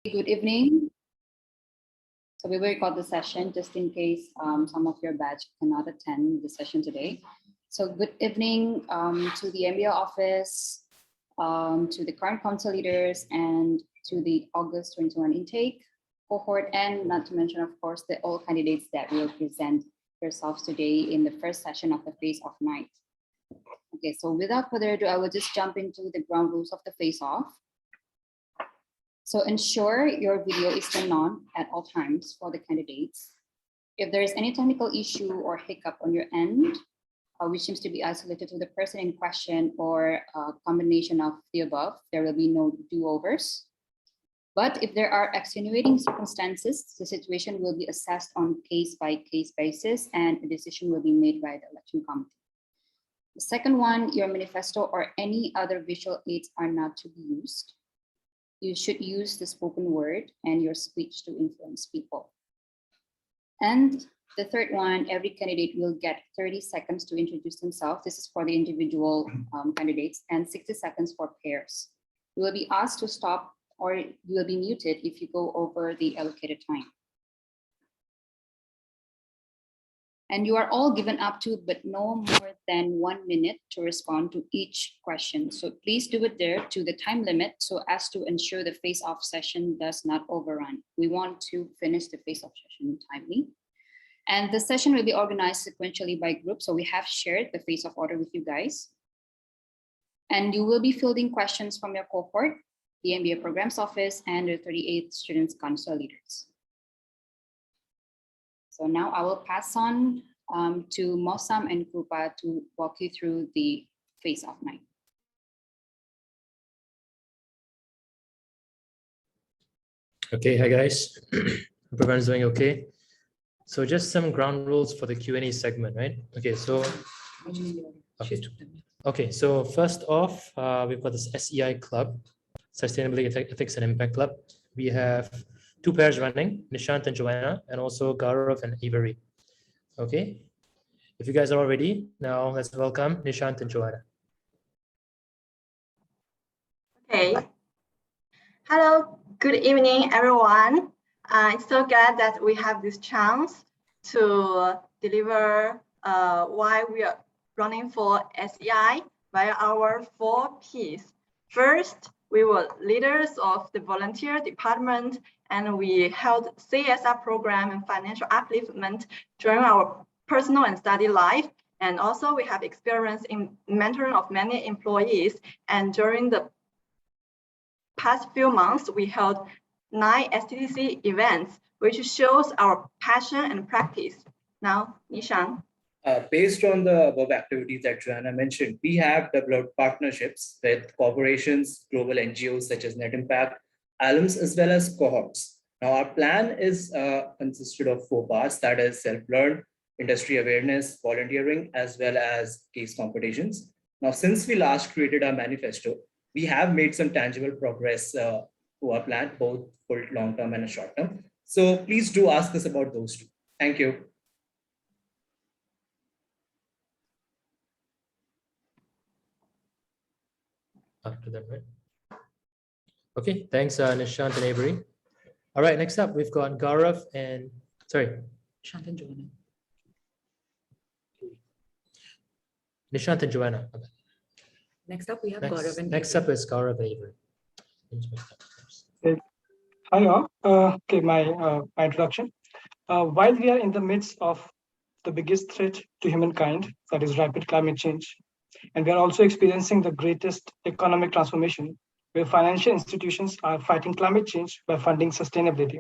Good evening. So we will record the session just in case some of your batch cannot attend the session today. So good evening to the MBA office, to the current council leaders, and to the August 21 intake cohort, and not to mention, of course, the all candidates that will present yourselves today in the first session of the face-off night. Okay, so without further ado, I will just jump into the ground rules of the face-off. So ensure your video is turned on at all times for the candidates. If there is any technical issue or hiccup on your end, which seems to be isolated to the person in question or a combination of the above, there will be no do-overs. But if there are extenuating circumstances, the situation will be assessed on case-by-case basis and a decision will be made by the election committee. The second one, your manifesto or any other visual aids are not to be used. You should use the spoken word and your speech to influence people. And the third one, every candidate will get 30 seconds to introduce themselves. This is for the individual candidates, and 60 seconds for pairs. You will be asked to stop or you will be muted if you go over the allocated time. And you are all given up to, but no more than 1 minute to respond to each question. So please do it there to the time limit so as to ensure the face-off session does not overrun. We want to finish the face-off session timely. And the session will be organized sequentially by group. So we have shared the face-off order with you guys. And you will be fielding questions from your cohort, the MBA Programmes Office, and the 38th Students Council leaders. So now I will pass on to Mosam and Krupa to walk you through the face-off night. Okay, hi guys. Hope everyone's doing okay. So just some ground rules for the Q&A segment, right? Okay, so so first off, we've got this SEI Club, Sustainability, Ethics and Impact Club. We have 2 pairs running, Nishant and Joanna, and also Gaurav and Avery. Okay, if you guys are all ready, now let's welcome Nishant and Joanna. Okay. Hello, good evening, everyone. I'm so glad that we have this chance to deliver why we are running for SEI via our 4 Ps. First, we were leaders of the volunteer department, and we held CSR program and financial upliftment during our personal and study life. And also we have experience in mentoring of many employees. And during the past few months, we held 9 STTC events, which shows our passion and practice. Now, Nishan. Based on the above activities that Joanna mentioned, we have developed partnerships with corporations, global NGOs such as Net Impact, alums, as well as cohorts. Now, our plan is consisted of 4 parts, that is self-learn, industry awareness, volunteering, as well as case competitions. Now, since we last created our manifesto, we have made some tangible progress to our plan, both for long-term and short-term. So please do ask us about those 2. Thank you. After that, right? Okay, thanks, Nishant and Avery. All right, next up, we've got Gaurav and, Nishant and Joanna. Nishant and Joanna. Next up, we have Gaurav and Next up is Gaurav and Avery. Hi all. Okay, my introduction. While we are in the midst of the biggest threat to humankind, that is rapid climate change, and we are also experiencing the greatest economic transformation, where financial institutions are fighting climate change by funding sustainability.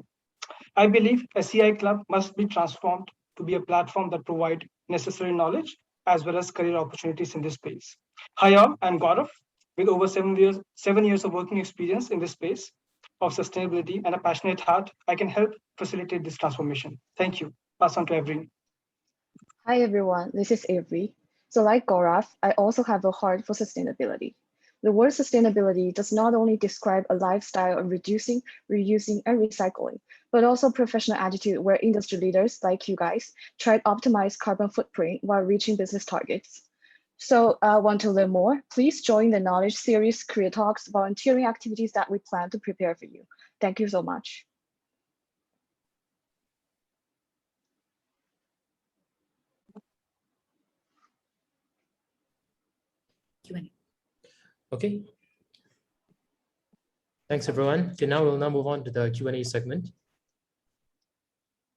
I believe SEI Club must be transformed to be a platform that provides necessary knowledge as well as career opportunities in this space. Hi all, I'm Gaurav, with over 7 years of working experience in this space of sustainability and a passionate heart. I can help facilitate this transformation. Thank you. Pass on to Avery. Hi everyone, this is Avery. So like Gaurav, I also have a heart for sustainability. The word sustainability does not only describe a lifestyle of reducing, reusing, and recycling, but also professional attitude where industry leaders like you guys try to optimize carbon footprint while reaching business targets. So want to learn more? Please join the Knowledge Series, Career Talks, volunteering activities that we plan to prepare for you. Thank you so much. Q&A. Okay. Thanks, everyone. Okay, now we'll move on to the Q&A segment.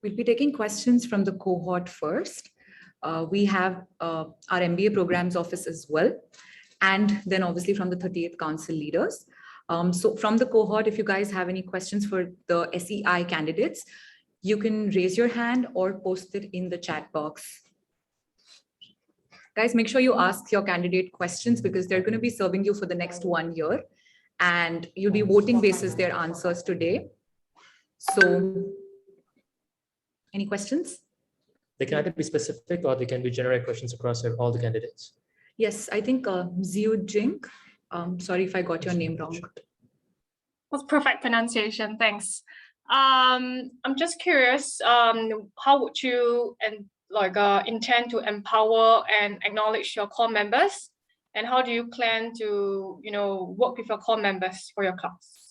We'll be taking questions from the cohort first. We have our MBA Programmes Office as well, and then obviously from the 38th Council leaders. So from the cohort, if you guys have any questions for the SEI candidates, you can raise your hand or post it in the chat box. Guys, make sure you ask your candidate questions because they're going to be serving you for the next 1 year, and you'll be voting basis their answers today. So any questions? They can either be specific or they can be generic questions across all the candidates. Yes, I think Ziu Jing. Sorry if I got your name wrong. That's perfect pronunciation. Thanks. I'm just curious, how would you intend to empower and acknowledge your core members, and how do you plan to work with your core members for your class?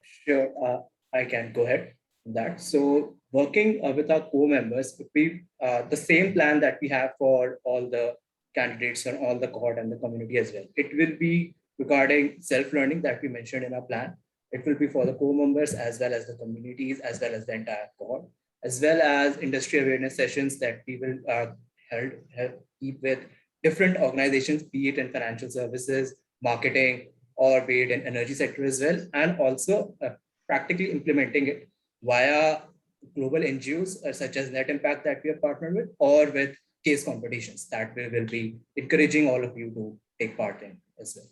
Sure, I can go ahead on that. So working with our core members would be the same plan that we have for all the candidates and all the cohort and the community as well. It will be regarding self-learning that we mentioned in our plan. It will be for the core members as well as the communities, as well as the entire cohort, as well as industry awareness sessions that we will keep with different organizations, be it in financial services, marketing, or be it in energy sector as well, and also practically implementing it via global NGOs such as Net Impact that we are partnered with, or with case competitions that we will be encouraging all of you to take part in as well.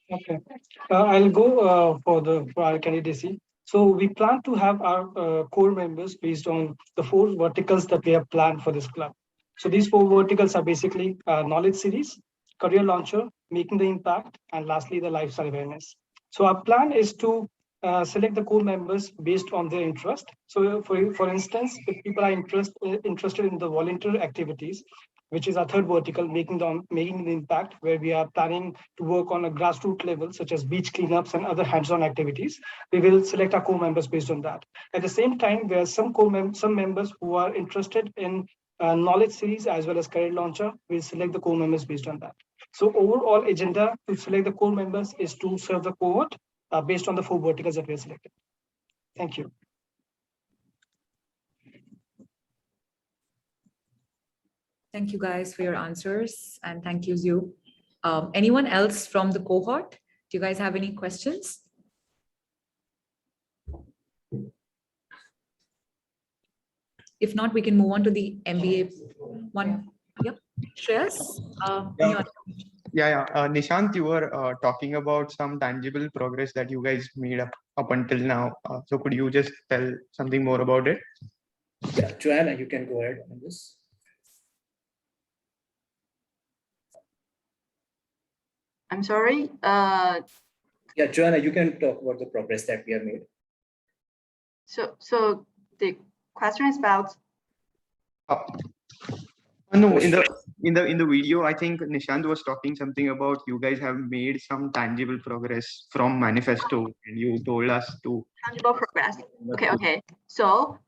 Okay, I'll go for our candidacy. So we plan to have our core members based on the 4 verticals that we have planned for this club. So these 4 verticals are basically knowledge series, career launcher, making the impact, and lastly, the lifestyle awareness. So our plan is to select the core members based on their interest. So for instance, if people are interested in the volunteer activities, which is our 3rd vertical, making the impact, where we are planning to work on a grassroots level, such as beach cleanups and other hands-on activities. We will select our core members based on that. At the same time, there are some members who are interested in knowledge series as well as career launcher. We'll select the core members based on that. So overall agenda to select the core members is to serve the cohort based on the 4 verticals that we have selected. Thank you. Thank you guys for your answers, and thank you, Ziu. Anyone else from the cohort? Do you guys have any questions? If not, we can move on to the MBA one. Yep. Shreyas? Nishant, you were talking about some tangible progress that you guys made up until now. So could you just tell something more about it? Yeah, Joanna, you can go ahead on this. I'm sorry. Yeah, Joanna, you can talk about the progress that we have made. So the question is about. No, in the video, I think Nishant was talking something about you guys have made some tangible progress from manifesto, and you told us to tangible progress. Okay. So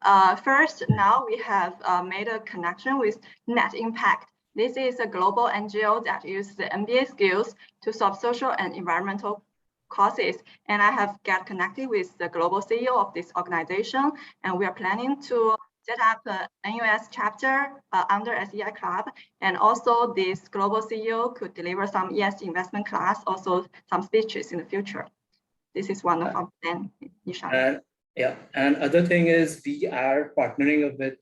first, now we have made a connection with Net Impact. This is a global NGO that uses the MBA skills to solve social and environmental causes. And I have got connected with the global CEO of this organization, and we are planning to set up a NUS chapter under SEI Club. And also this global CEO could deliver some ESG investment class, also some speeches in the future. This is one of our plans, Nishan. And other thing is we are partnering with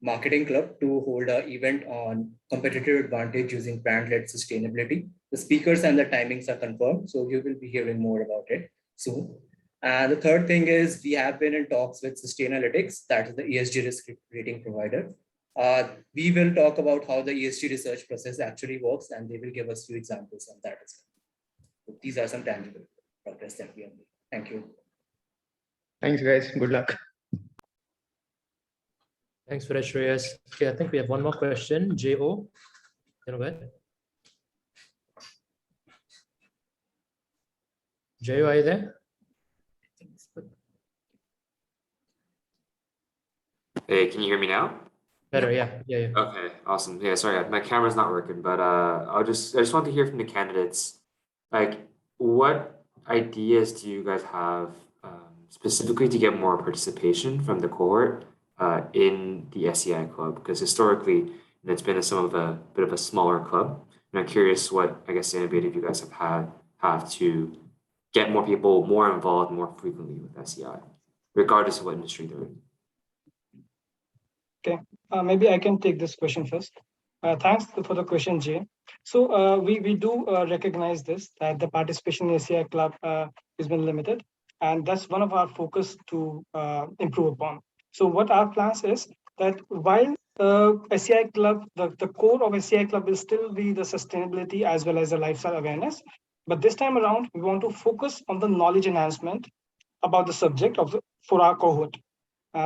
Marketing Club to hold an event on competitive advantage using brand-led sustainability. The speakers and the timings are confirmed, so you will be hearing more about it soon. And the third thing is we have been in talks with Sustainalytics, that is the ESG risk rating provider. We will talk about how the ESG research process actually works, and they will give us few examples on that as well. So these are some tangible progress that we have made. Thank you. Thanks, guys. Good luck. Thanks for that, Shreyas. Okay, I think we have one more question. Jo, you know what? Jo, are you there? Hey, can you hear me now? Better, yeah. Okay, awesome. Yeah, sorry, my camera's not working, but I just want to hear from the candidates, like what ideas do you guys have specifically to get more participation from the cohort in the SEI club? Because historically, it's been some of a bit of a smaller club. And I'm curious what I guess innovative you guys have to get more people more involved more frequently with SEI, regardless of what industry they're in. Okay, maybe I can take this question first. Thanks for the question, Jay. So we do recognize this, that the participation in SEI club has been limited, and that's one of our focus to improve upon. So what our plans is that while SEI club, the core of SEI club will still be the sustainability as well as the lifestyle awareness, but this time around, we want to focus on the knowledge enhancement about the subject for our cohort.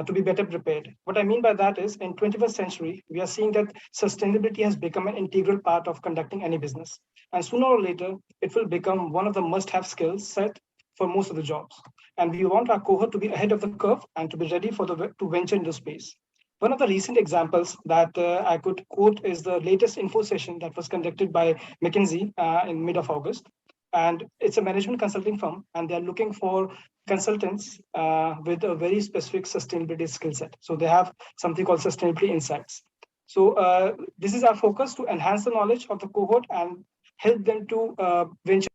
To be better prepared. What I mean by that is in 21st century, we are seeing that sustainability has become an integral part of conducting any business. And sooner or later, it will become one of the must-have skills set for most of the jobs. And we want our cohort to be ahead of the curve and to be ready to venture into space. One of the recent examples that I could quote is the latest info session that was conducted by McKinsey in mid of August. And it's a management consulting firm, and they're looking for consultants with a very specific sustainability skill set. So they have something called sustainability insights. So this is our focus to enhance the knowledge of the cohort and help them to venture.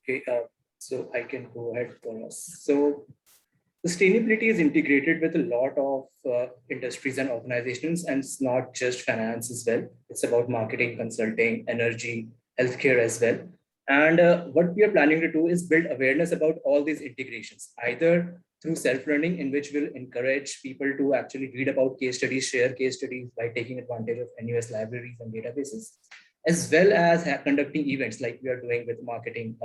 Okay, so I can go ahead for us. So sustainability is integrated with a lot of industries and organizations, and it's not just finance as well. It's about marketing, consulting, energy, healthcare as well. And what we are planning to do is build awareness about all these integrations, either through self-learning, in which we'll encourage people to actually read about case studies, share case studies by taking advantage of NUS libraries and databases, as well as conducting events like we are doing with marketing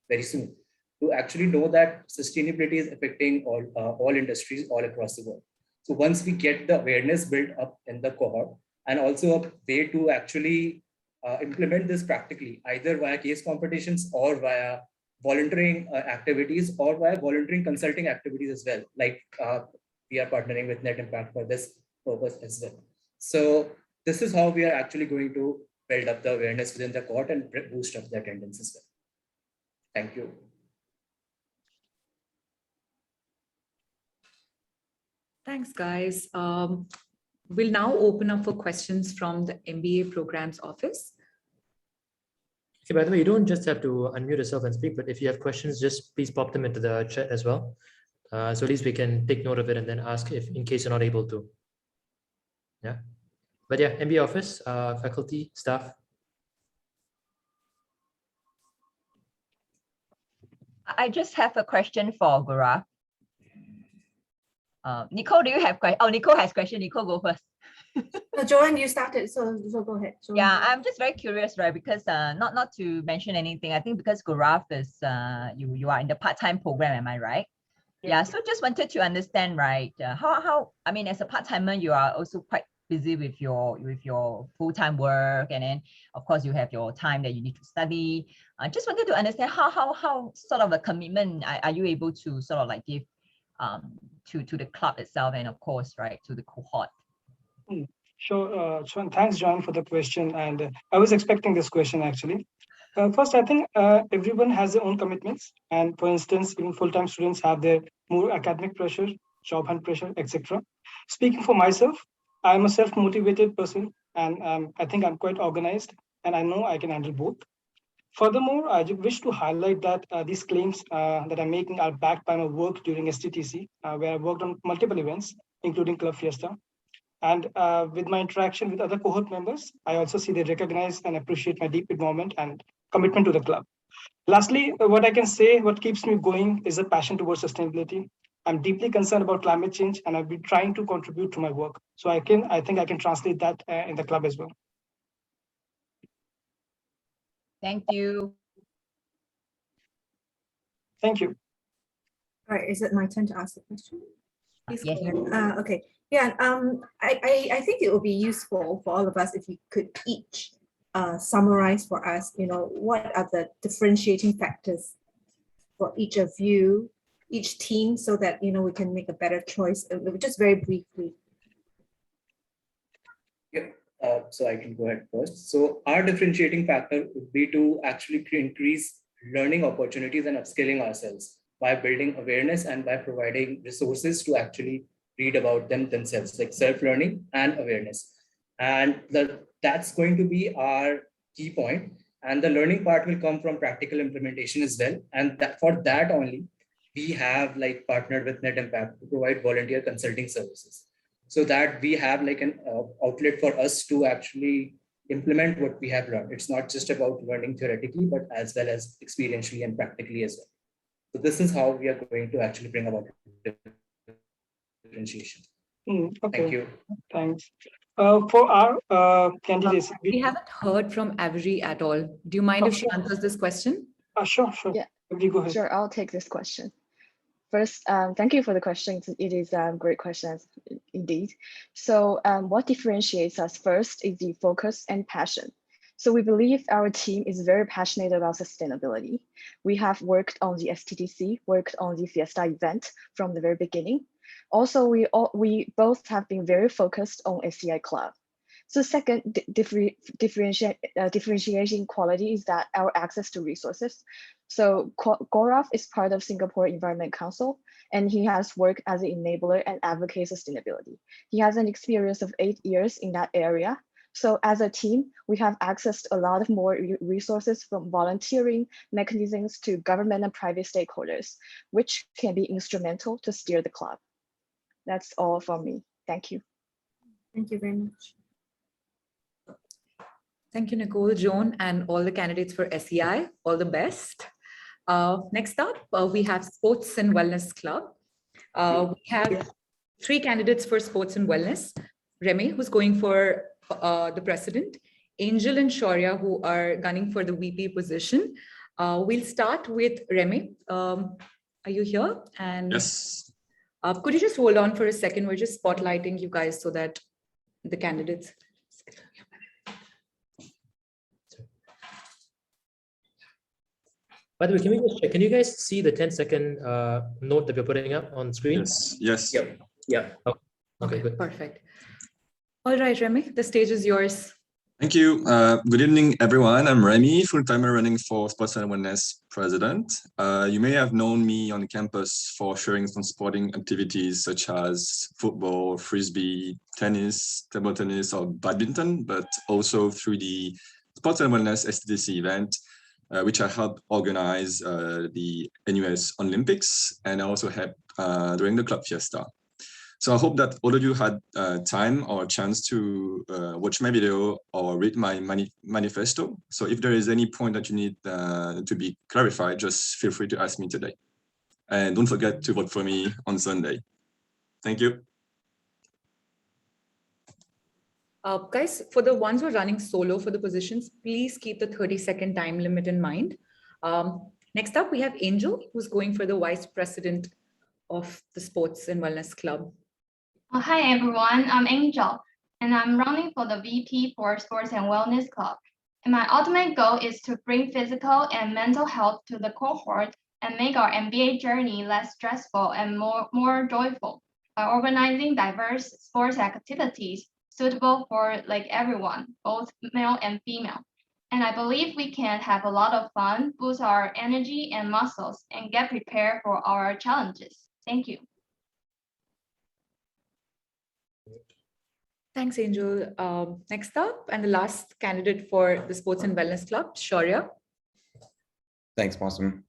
very soon, to actually know that sustainability is affecting all industries all across the world. So once we get the awareness built up in the cohort, and also a way to actually implement this practically, either via case competitions or via volunteering activities or via volunteering consulting activities as well. Like we are partnering with Net Impact for this purpose as well. So this is how we are actually going to build up the awareness within the cohort and boost up the attendance as well. Thank you. Thanks, guys. We'll now open up for questions from the MBA Programmes Office. Okay, by the way, you don't just have to unmute yourself and speak, but if you have questions, just please pop them into the chat as well. So at least we can take note of it and then ask if in case you're not able to. Yeah. But yeah, MBA office, faculty, staff. I just have a question for Gaurav. Nicole, do you have question? Oh, Nicole has question. Nicole, go first. So Joanne, you started, so go ahead. Joanne. Yeah, I'm just very curious, right? Because not to mention anything, I think because Gaurav is you are in the part-time program, am I right? Yeah. So just wanted to understand, right? How I mean, as a part-timer, you are also quite busy with your full-time work, and then of course you have your time that you need to study. I just wanted to understand how sort of a commitment are you able to sort of like give to the club itself, and of course, right, to the cohort. Sure. Thanks, John, for the question. And I was expecting this question actually. First, I think everyone has their own commitments. And for instance, even full-time students have their more academic pressure, job hunt pressure, etc. Speaking for myself, I'm a self-motivated person, and I think I'm quite organized, and I know I can handle both. Furthermore, I wish to highlight that these claims that I'm making are backed by my work during STTC, where I worked on multiple events, including Club Fiesta. And with my interaction with other cohort members, I also see they recognize and appreciate my deep involvement and commitment to the club. Lastly, what I can say, what keeps me going is a passion towards sustainability. I'm deeply concerned about climate change, and I've been trying to contribute to my work. So I think I can translate that in the club as well. Thank you. Thank you. All right, is it my turn to ask the question? Please Yes. go ahead. Okay. Yeah. I think it would be useful for all of us if you could each summarize for us, what are the differentiating factors for each of you, each team, so that we can make a better choice. Just very briefly. Yeah, so I can go ahead first. So our differentiating factor would be to actually increase learning opportunities and upskilling ourselves by building awareness and by providing resources to actually read about them themselves, like self-learning and awareness. And that's going to be our key point. And the learning part will come from practical implementation as well. And for that only, we have partnered with Net Impact to provide volunteer consulting services, so that we have an outlet for us to actually implement what we have learned. It's not just about learning theoretically, but as well as experientially and practically as well. So this is how we are going to actually bring about differentiation. Okay. Thank you. Thanks. For our candidates, We haven't heard from Avery at all. Do you mind if she answers this question? Sure. Yeah. Avery, go ahead. Sure, I'll take this question. First, thank you for the question. It is a great question indeed. So what differentiates us first is the focus and passion. So we believe our team is very passionate about sustainability. We have worked on the STTC, worked on the Fiesta event from the very beginning. Also, we both have been very focused on SCI Club. So second differentiating quality is that our access to resources. So Gaurav is part of Singapore Environment Council, and he has worked as an enabler and advocate sustainability. He has an experience of 8 years in that area. So as a team, we have accessed a lot of more resources from volunteering mechanisms to government and private stakeholders, which can be instrumental to steer the club. That's all from me. Thank you. Thank you very much. Thank you, Nicole, Joan, and all the candidates for SEI. All the best. Next up, we have Sports and Wellness Club. We have 3 candidates for Sports and Wellness. Remy, who's going for the president, Angel and Shaurya, who are gunning for the VP position. We'll start with Remy. Are you here? And yes. Could you just hold on for a second? We're just spotlighting you guys so that the candidates. By the way, can we just check? Can you guys see the 10-second note that we're putting up on screen? Yes. Yep. Yeah. Okay, good. Perfect. All right, Remy, the stage is yours. Thank you. Good evening, everyone. I'm Remy, full-timer running for Sports and Wellness President. You may have known me on campus for sharing some sporting activities such as football, frisbee, tennis, table tennis, or badminton, but also through the Sports and Wellness STTC event, which I helped organize the NUS Olympics, and I also helped during the club fiesta. So I hope that all of you had time or chance to watch my video or read my manifesto. So if there is any point that you need to be clarified, just feel free to ask me today. And don't forget to vote for me on Sunday. Thank you. Guys, for the ones who are running solo for the positions, please keep the 30-second time limit in mind. Next up, we have Angel, who's going for the Vice President of the Sports and Wellness Club. Hi, everyone. I'm Angel, and I'm running for the VP for Sports and Wellness Club. And my ultimate goal is to bring physical and mental health to the cohort and make our MBA journey less stressful and more joyful by organizing diverse sports activities suitable for everyone, both male and female. And I believe we can have a lot of fun, boost our energy and muscles, and get prepared for our challenges. Thank you. Thanks, Angel. Next up, and the last candidate for the Sports and Wellness Club, Shaurya. Thanks, Mosam.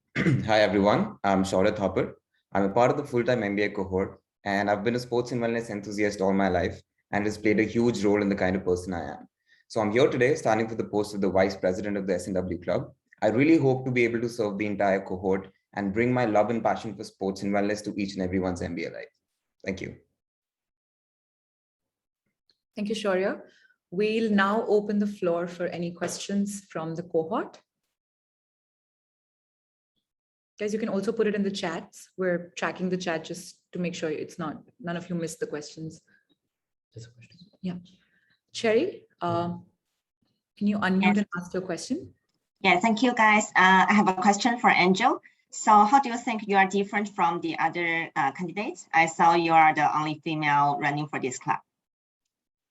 Hi, everyone. I'm Shaurya Thapar. I'm a part of the full-time MBA cohort, and I've been a sports and wellness enthusiast all my life, and it's played a huge role in the kind of person I am. So I'm here today standing for the post of the Vice President of the SNW Club. I really hope to be able to serve the entire cohort and bring my love and passion for sports and wellness to each and everyone's MBA life. Thank you. Thank you, Shaurya. We'll now open the floor for any questions from the cohort. Guys, you can also put it in the chats. We're tracking the chat just to make sure none of you missed the questions. That's a question. Yeah. Cherry, can you unmute and ask your question? Yeah, thank you, guys. I have a question for Angel. So how do you think you are different from the other candidates? I saw you are the only female running for this club.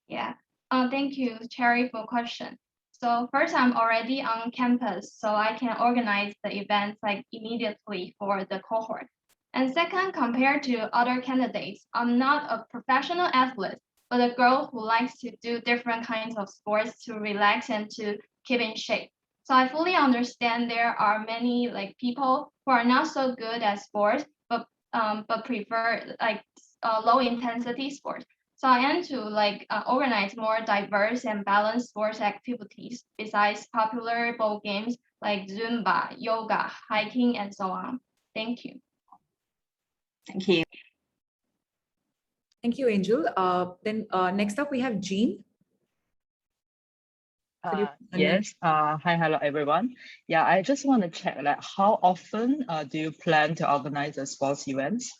Yeah, thank you, Cherry, for question. So first, I'm already on campus, so I can organize the events like immediately for the cohort. And second, compared to other candidates, I'm not a professional athlete, but a girl who likes to do different kinds of sports to relax and to keep in shape. So I fully understand there are many like people who are not so good at sports, but prefer like low intensity sports. So I aim to like organize more diverse and balanced sports activities besides popular ball games like Zumba, yoga, hiking, and so on. Thank you. Thank you. Thank you, Angel. Then next up we have Jean. Yes. Hi, hello everyone. Yeah, I just want to check like how often do you plan to organize the sports events?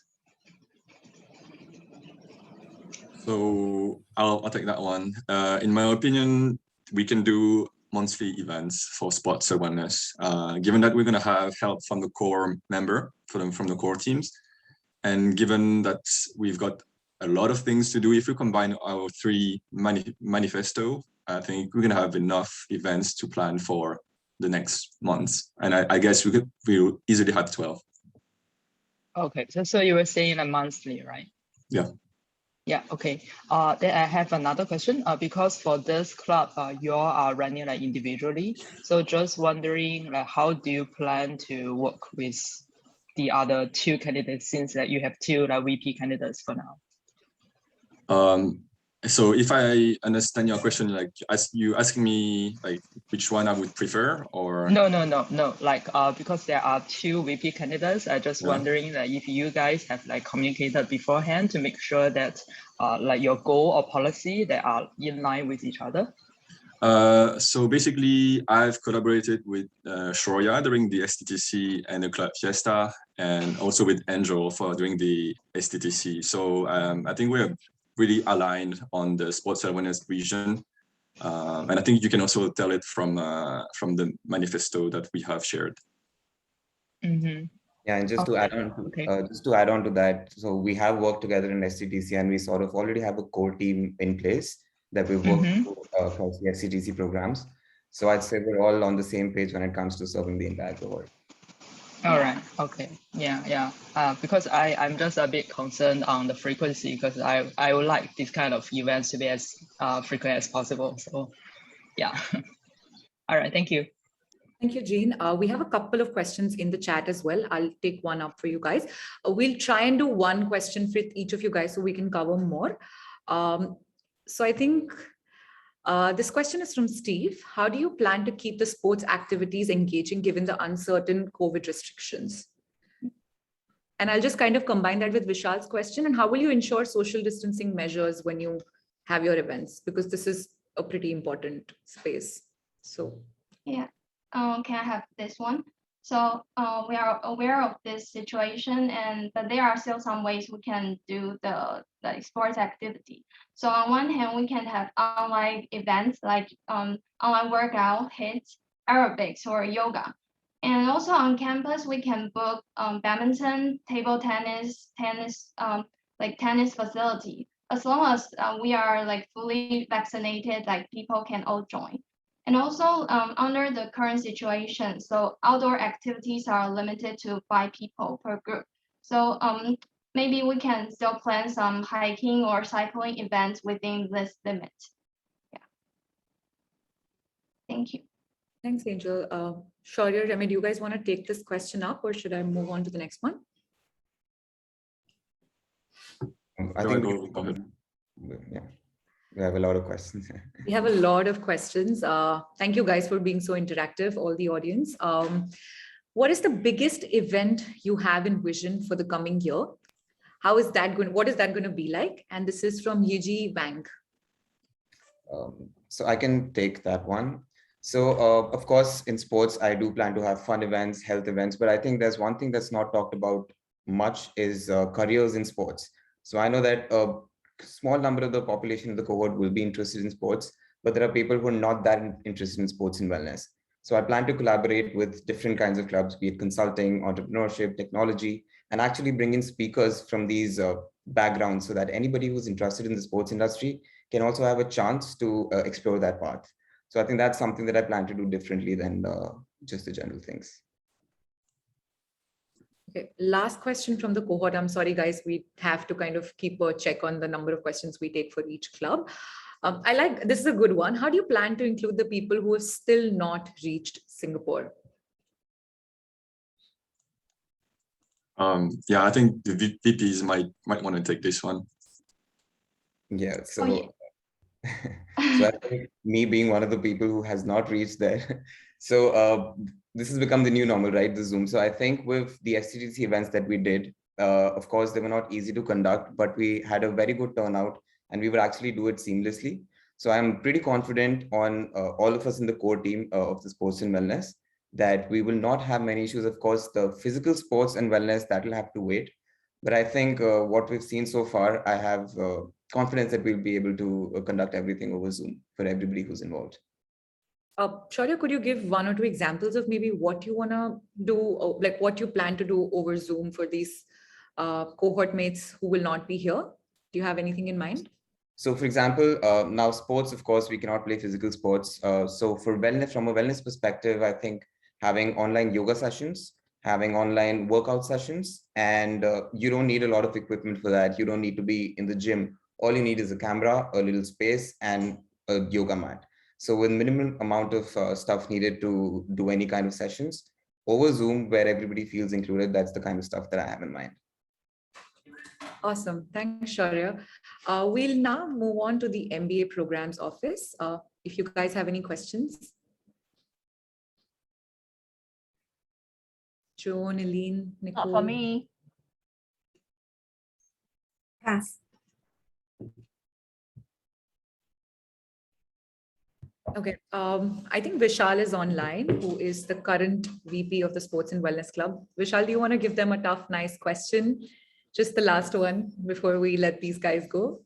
So I'll take that one. In my opinion, we can do monthly events for sports awareness, given that we're going to have help from the core member, from the core teams. And given that we've got a lot of things to do, if we combine our three manifesto, I think we're going to have enough events to plan for the next months. And I guess we'll easily have 12. Okay, so you were saying a monthly, right? Yeah. Yeah, okay. Then I have another question. Because for this club, you all are running like individually. So just wondering, like, how do you plan to work with the other two candidates since that you have two like VP candidates for now? So if I understand your question, like you asking me like which one I would prefer, or no. Like because there are two VP candidates, I just wondering that if you guys have like communicated beforehand to make sure that like your goal or policy that are in line with each other. So basically, I've collaborated with Shroya during the STTC and the Club Fiesta, and also with Angel for doing the STTC. So I think we're really aligned on the sports awareness vision. And I think you can also tell it from the manifesto that we have shared. Mm-hmm. Yeah, and just to add on to that, so we have worked together in STTC, and we sort of already have a core team in place that we've worked across the STTC programs. So I'd say we're all on the same page when it comes to serving the entire cohort. All right. Okay. Yeah. Because I'm just a bit concerned on the frequency, because I would like this kind of events to be as frequent as possible. So yeah. All right. Thank you. Thank you, Jean. We have a couple of questions in the chat as well. I'll take one up for you guys. We'll try and do one question for each of you guys so we can cover more. So I think this question is from Steve. How do you plan to keep the sports activities engaging given the uncertain COVID restrictions? And I'll just kind of combine that with Vishal's question. And how will you ensure social distancing measures when you have your events? Because this is a pretty important space. So yeah, can I have this one? So we are aware of this situation, but there are still some ways we can do the sports activity. So on one hand, we can have online events like online workout, HIIT, aerobics, or yoga. And also on campus, we can book badminton, table tennis, like tennis facility. As long as we are like fully vaccinated, like people can all join. And also under the current situation, so outdoor activities are limited to 5 people per group. So maybe we can still plan some hiking or cycling events within this limit. Yeah. Thank you. Thanks, Angel. Shaurya, Remy, do you guys want to take this question up, or should I move on to the next one? I think yeah. We have a lot of questions. We have a lot of questions. Thank you guys for being so interactive, all the audience. What is the biggest event you have in vision for the coming year? How is that going? What is that going to be like? And this is from Yiji Wang. So I can take that one. So of course, in sports, I do plan to have fun events, health events, but I think there's one thing that's not talked about much is careers in sports. So I know that a small number of the population of the cohort will be interested in sports, but there are people who are not that interested in sports and wellness. So I plan to collaborate with different kinds of clubs, be it consulting, entrepreneurship, technology, and actually bring in speakers from these backgrounds so that anybody who's interested in the sports industry can also have a chance to explore that path. So I think that's something that I plan to do differently than just the general things. Okay, last question from the cohort. I'm sorry, guys, we have to kind of keep a check on the number of questions we take for each club. This is a good one. How do you plan to include the people who have still not reached Singapore? Yeah, I think the VPs might want to take this one. Yeah, so so I think me being one of the people who has not reached there. So this has become the new normal, right? The Zoom. So I think with the STTC events that we did, of course, they were not easy to conduct, but we had a very good turnout and we would actually do it seamlessly. So I'm pretty confident on all of us in the core team of the sports and wellness that we will not have many issues. Of course, the physical sports and wellness, that will have to wait. But I think what we've seen so far, I have confidence that we'll be able to conduct everything over Zoom for everybody who's involved. Shaurya, could you give one or two examples of maybe what you want to do, or like what you plan to do over Zoom for these cohort mates who will not be here? Do you have anything in mind? So for example, now sports, of course, we cannot play physical sports. So for wellness, from a wellness perspective, I think having online yoga sessions, having online workout sessions, and you don't need a lot of equipment for that. You don't need to be in the gym. All you need is a camera, a little space, and a yoga mat. So with minimum amount of stuff needed to do any kind of sessions over Zoom, where everybody feels included, that's the kind of stuff that I have in mind. Awesome. Thanks, Shaurya. We'll now move on to the MBA Programmes Office. If you guys have any questions. Joan, Eileen, Nicole. Not for me. Pass. Okay, I think Vishal is online, who is the current VP of the Sports and Wellness Club. Vishal, do you want to give them a tough, nice question? Just the last one before we let these guys go.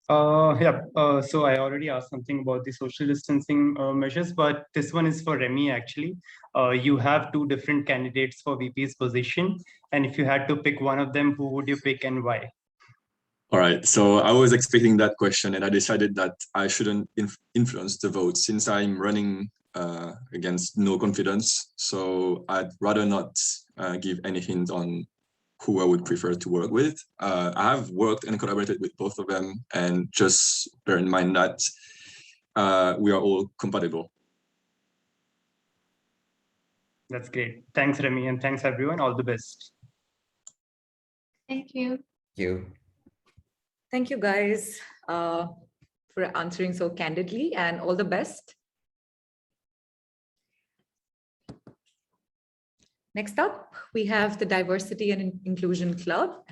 So I already asked something about the social distancing measures, but this one is for Remy actually. You have two different candidates for VP's position, and if you had to pick one of them, who would you pick and why? All right, so I was expecting that question and I decided that I shouldn't influence the vote since I'm running against no confidence. So I'd rather not give any hint on who I would prefer to work with. I have worked and collaborated with both of them, and just bear in mind that we are all compatible. That's great. Thanks, Remy, and thanks everyone. All the best. Thank you. Thank you. Thank you guys for answering so candidly, and all the best. Next up, we have the Diversity and Inclusion Club.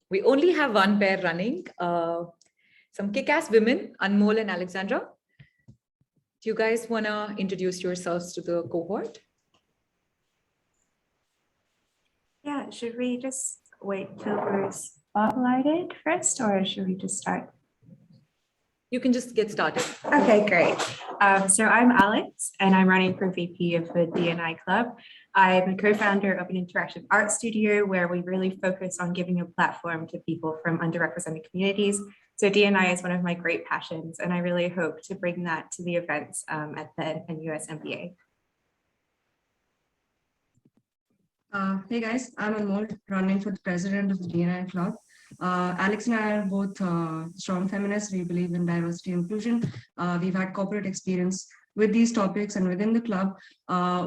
We only have one pair running. Some kick-ass women, Anmol and Alexandra. Do you guys want to introduce yourselves to the cohort? Yeah, should we just wait till we're spotlighted first, or should we just start? You can just get started. Okay, great. So I'm Alex, and I'm running for VP of the D&I Club. I'm a co-founder of an interactive art studio where we really focus on giving a platform to people from underrepresented communities. So D&I is one of my great passions, and I really hope to bring that to the events at the NUS MBA. Hey guys, I'm Anmol, running for the president of the D&I Club. Alex and I are both strong feminists. We believe in diversity and inclusion. We've had corporate experience with these topics, and within the club,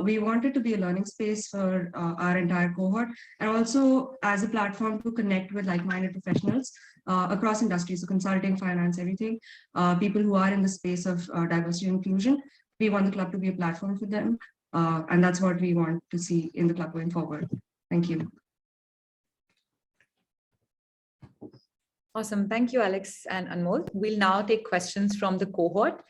we wanted to be a learning space for our entire cohort, and also as a platform to connect with like-minded professionals across industries, so consulting, finance, everything, people who are in the space of diversity and inclusion. We want the club to be a platform for them, and that's what we want to see in the club going forward. Thank you. Awesome. Thank you, Alex and Anmol. We'll now take questions from the cohort.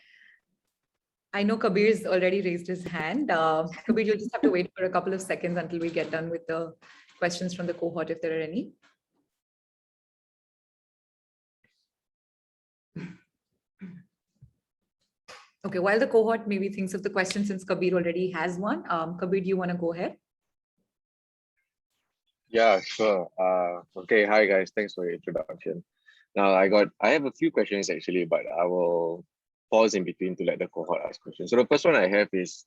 I know Kabir's already raised his hand. Kabir, you'll just have to wait for a couple of seconds until we get done with the questions from the cohort, if there are any. Okay, while the cohort maybe thinks of the question, since Kabir already has one, Kabir, do you want to go ahead? Yeah, sure. Okay, hi guys. Thanks for your introduction. Now I have a few questions actually, but I will pause in between to let the cohort ask questions. So the first one I have is,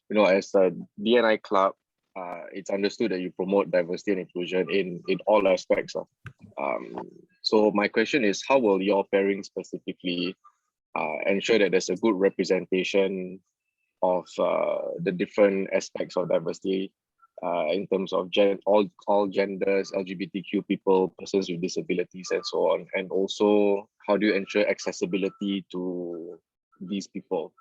as a DNI club, it's understood that you promote diversity and inclusion in all aspects of. So my question is, how will your pairing specifically ensure that there's a good representation of the different aspects of diversity in terms of all genders, LGBTQ people, persons with disabilities, and so on? And also, how do you ensure accessibility to these people?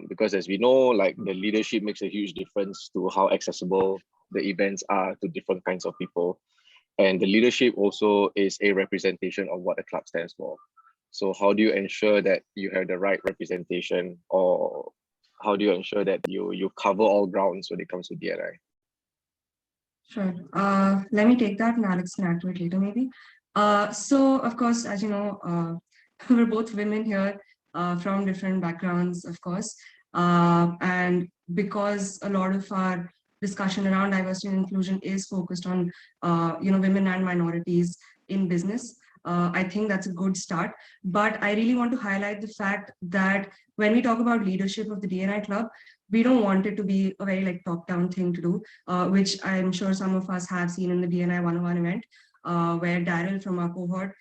Because as we know, like the leadership makes a huge difference to how accessible the events are to different kinds of people. And the leadership also is a representation of what the club stands for. So how do you ensure that you have the right representation, or how do you ensure that you cover all grounds when it comes to DNI? Sure. Let me take that and Alex can add to it later maybe. So of course, as you know, we're both women here from different backgrounds, of course. And because a lot of our discussion around diversity and inclusion is focused on, women and minorities in business, I think that's a good start. But I really want to highlight the fact that when we talk about leadership of the DNI club, we don't want it to be a very top-down thing to do, which I'm sure some of us have seen in the DNI 101 event, where Daryl from our cohort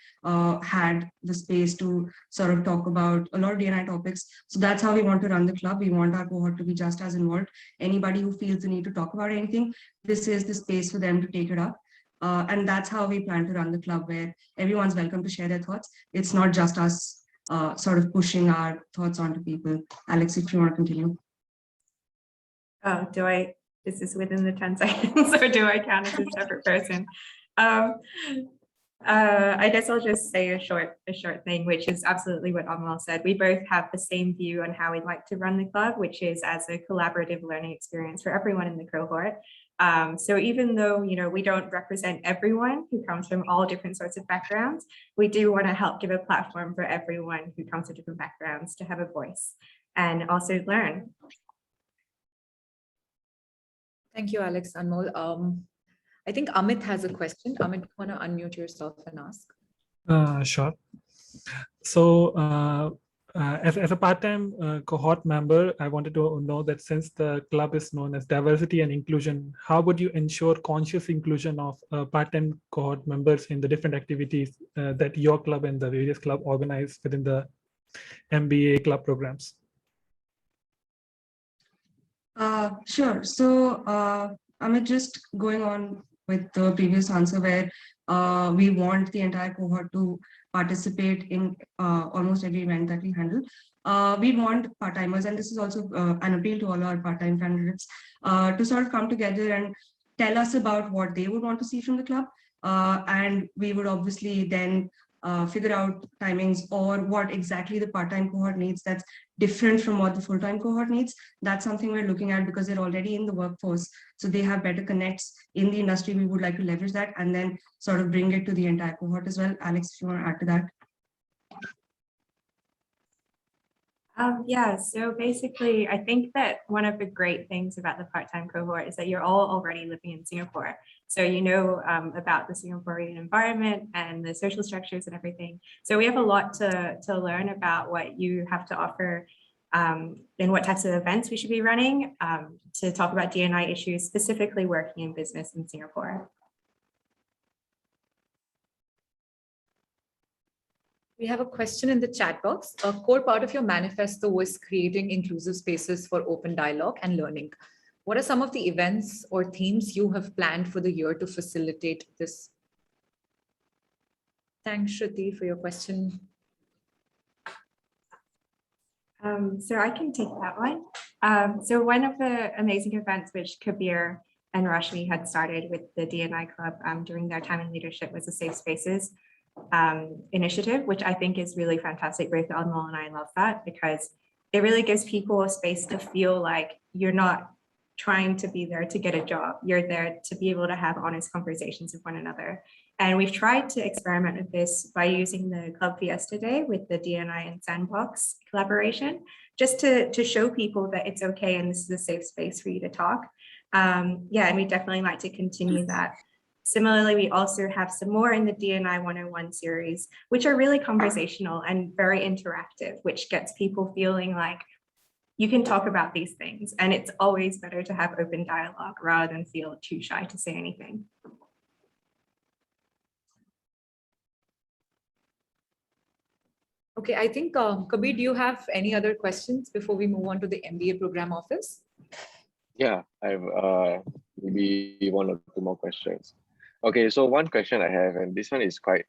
had the space to sort of talk about a lot of DNI topics. So that's how we want to run the club. We want our cohort to be just as involved. Anybody who feels the need to talk about anything, this is the space for them to take it up. And that's how we plan to run the club, where everyone's welcome to share their thoughts. It's not just us sort of pushing our thoughts onto people. Alex, if you want to continue. Oh, is this within the 10 seconds or do I count as a separate person? I guess I'll just say a short thing, which is absolutely what Amal said. We both have the same view on how we'd like to run the club, which is as a collaborative learning experience for everyone in the cohort. So even though, we don't represent everyone who comes from all different sorts of backgrounds, we do want to help give a platform for everyone who comes from different backgrounds to have a voice and also learn. Thank you, Alex. Anmol. I think Amit has a question. Amit, you want to unmute yourself and ask? Sure. So as a part-time cohort member, I wanted to know that since the club is known as diversity and inclusion, how would you ensure conscious inclusion of part-time cohort members in the different activities that your club and the various club organize within the MBA club programs? Sure. So I'm just going on with the previous answer, where we want the entire cohort to participate in almost every event that we handle. We want part-timers, and this is also an appeal to all our part-time candidates, to sort of come together and tell us about what they would want to see from the club. And we would obviously then figure out timings or what exactly the part-time cohort needs that's different from what the full-time cohort needs. That's something we're looking at because they're already in the workforce. So they have better connects in the industry. We would like to leverage that and then sort of bring it to the entire cohort as well. Alex, if you want to add to that. Yeah, so basically, I think that one of the great things about the part-time cohort is that you're all already living in Singapore. So you know about the Singaporean environment and the social structures and everything. So we have a lot to learn about what you have to offer and what types of events we should be running to talk about D&I issues, specifically working in business in Singapore. We have a question in the chat box. A core part of your manifesto was creating inclusive spaces for open dialogue and learning. What are some of the events or themes you have planned for the year to facilitate this? Thanks, Shruti, for your question. So I can take that one. So one of the amazing events which Kabir and Rashmi had started with the D&I Club during their time in leadership was the Safe Spaces initiative, which I think is really fantastic. Both Anmol and I love that because it really gives people a space to feel like you're not trying to be there to get a job. You're there to be able to have honest conversations with one another. And we've tried to experiment with this by using the Club Fiesta Day with the DNI and Sandbox collaboration, just to show people that it's okay and this is a safe space for you to talk. Yeah, and we definitely like to continue that. Similarly, we also have some more in the DNI 101 series, which are really conversational and very interactive, which gets people feeling like you can talk about these things. And it's always better to have open dialogue rather than feel too shy to say anything. Okay, I think, Kabir, do you have any other questions before we move on to the MBA Program Office? Yeah, I have maybe one or two more questions. Okay, so one question I have, and this one is quite,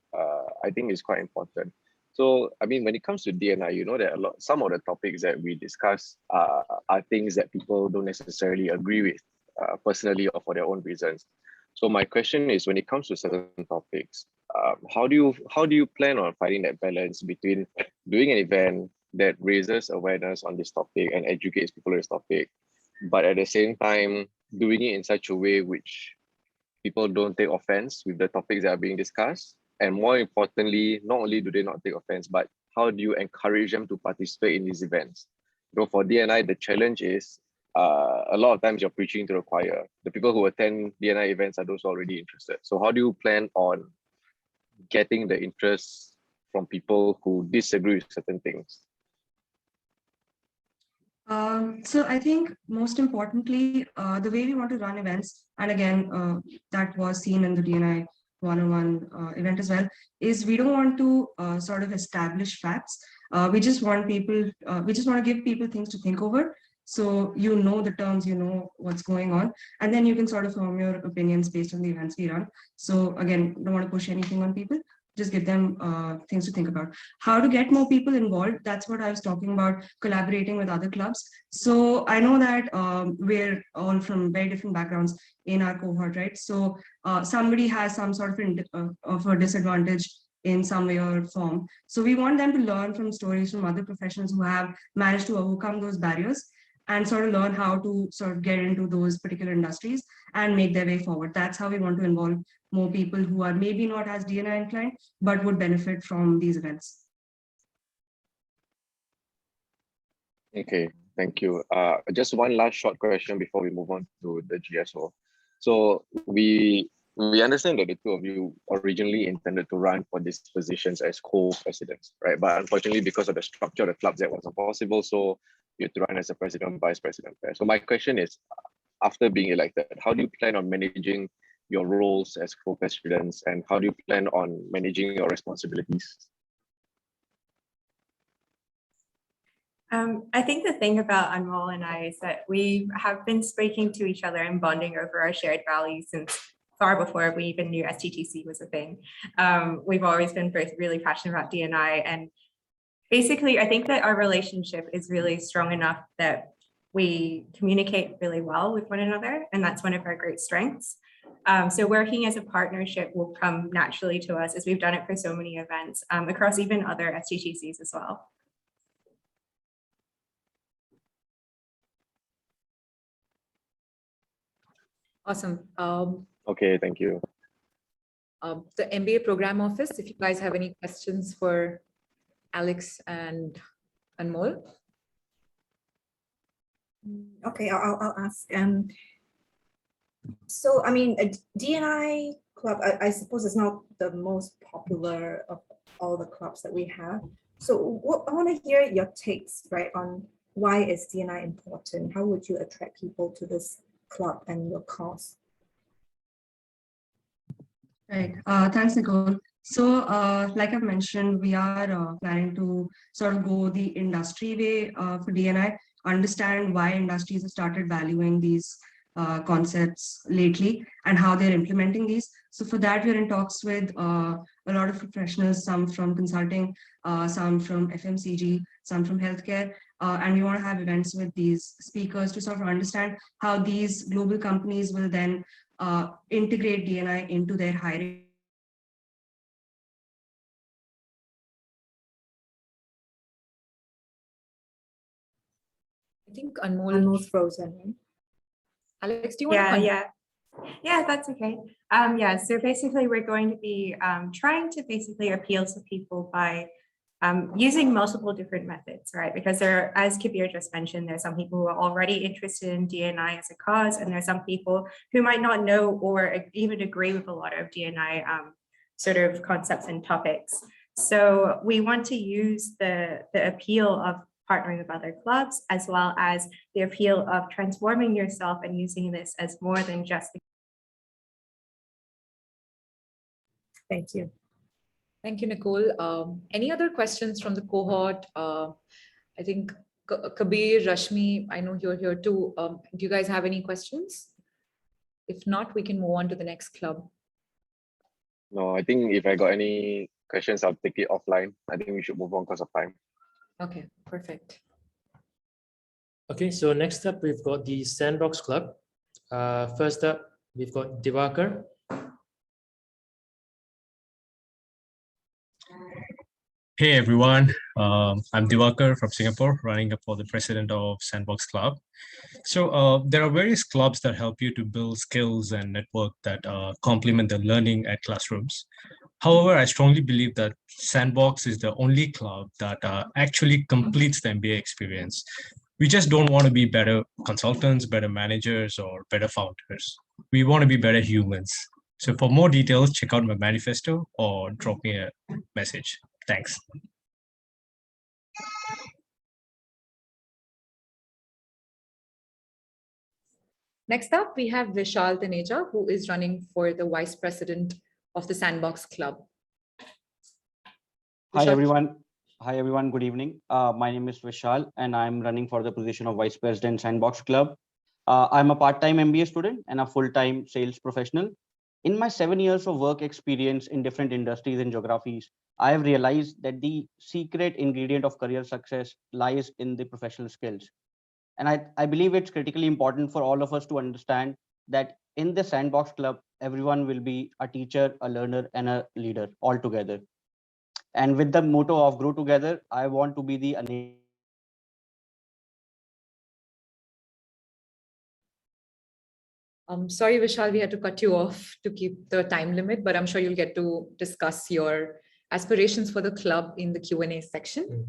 I think is quite important. So, I mean, when it comes to DNI, you know that some of the topics that we discuss are things that people don't necessarily agree with personally or for their own reasons. So my question is, when it comes to certain topics, how do you plan on finding that balance between doing an event that raises awareness on this topic and educates people on this topic, but at the same time doing it in such a way which people don't take offense with the topics that are being discussed? And more importantly, not only do they not take offense, but how do you encourage them to participate in these events? You know, for DNI, the challenge is a lot of times you're preaching to the choir. The people who attend DNI events are those already interested. So how do you plan on getting the interest from people who disagree with certain things? So I think most importantly, the way we want to run events, and again, that was seen in the DNI 101 event as well, is we don't want to sort of establish facts. We just want to give people things to think over. So you know the terms, you know what's going on, and then you can sort of form your opinions based on the events we run. So again, don't want to push anything on people, just give them things to think about. How to get more people involved, that's what I was talking about, collaborating with other clubs. So I know that we're all from very different backgrounds in our cohort, right? So somebody has some sort of a disadvantage in some way or form. So we want them to learn from stories from other professionals who have managed to overcome those barriers and sort of learn how to sort of get into those particular industries and make their way forward. That's how we want to involve more people who are maybe not as DNI inclined, but would benefit from these events. Okay, thank you. Just one last short question before we move on to the GSO. So we understand that the two of you originally intended to run for these positions as co-presidents, right? But unfortunately, because of the structure of the clubs, that wasn't possible. So you had to run as a president, vice president. So my question is, after being elected, how do you plan on managing your roles as co-presidents, and how do you plan on managing your responsibilities? I think the thing about Anmol and I is that we have been speaking to each other and bonding over our shared values since far before we even knew STTC was a thing. We've always been both really passionate about DNI, and basically I think that our relationship is really strong enough that we communicate really well with one another, and that's one of our great strengths. So working as a partnership will come naturally to us, as we've done it for so many events across even other STTCs as well. Awesome. Okay, thank you. The MBA Program Office, if you guys have any questions for Alex and Anmol. Okay, I'll ask. So, I mean, a DNI club, I suppose, is not the most popular of all the clubs that we have. So I want to hear your takes, right, on why is DNI important? How would you attract people to this club and your cause? Right. Thanks, Nicole. So, like I've mentioned, we are planning to sort of go the industry way for DNI, understand why industries have started valuing these concepts lately and how they're implementing these. So for that, we're in talks with a lot of professionals, some from consulting, some from FMCG, some from healthcare. And we want to have events with these speakers to sort of understand how these global companies will then integrate DNI into their hiring. think Anmol. Anmol's frozen, right? Alex, do you want to? Yeah, that's okay. Yeah, so basically we're going to be trying to basically appeal to people by using multiple different methods, right? Because there, as Kabir just mentioned, there's some people who are already interested in D&I as a cause, and there's some people who might not know or even agree with a lot of D&I sort of concepts and topics. So we want to use the appeal of partnering with other clubs, as well as the appeal of transforming yourself and using this as more than just. Thank you. Thank you, Nicole. Any other questions from the cohort? I think Kabir, Rashmi, I know you're here too. Do you guys have any questions? If not, we can move on to the next club. No, I think if I got any questions, I'll take it offline. I think we should move on because of time. Okay, perfect. Okay, so next up, we've got the Sandbox Club. First up, we've got Divakar. Hey everyone, I'm Divakar from Singapore, running for the president of Sandbox Club. So there are various clubs that help you to build skills and network that complement the learning at classrooms. However, I strongly believe that Sandbox is the only club that actually completes the MBA experience. We just don't want to be better consultants, better managers, or better founders. We want to be better humans. So for more details, check out my manifesto or drop me a message. Thanks. Next up, we have Vishal Taneja, who is running for the vice president of the Sandbox Club. Hi, everyone. Hi, everyone. Good evening. My name is Vishal, and I'm running for the position of vice president Sandbox Club. I'm a part-time MBA student and a full-time sales professional. In my 7 years of work experience in different industries and geographies, I have realized that the secret ingredient of career success lies in the professional skills. And I believe it's critically important for all of us to understand that in the Sandbox Club, everyone will be a teacher, a learner, and a leader all together. And with the motto of grow together, I want to be the enabler. Sorry, Vishal, we had to cut you off to keep the time limit, but I'm sure you'll get to discuss your aspirations for the club in the Q&A section.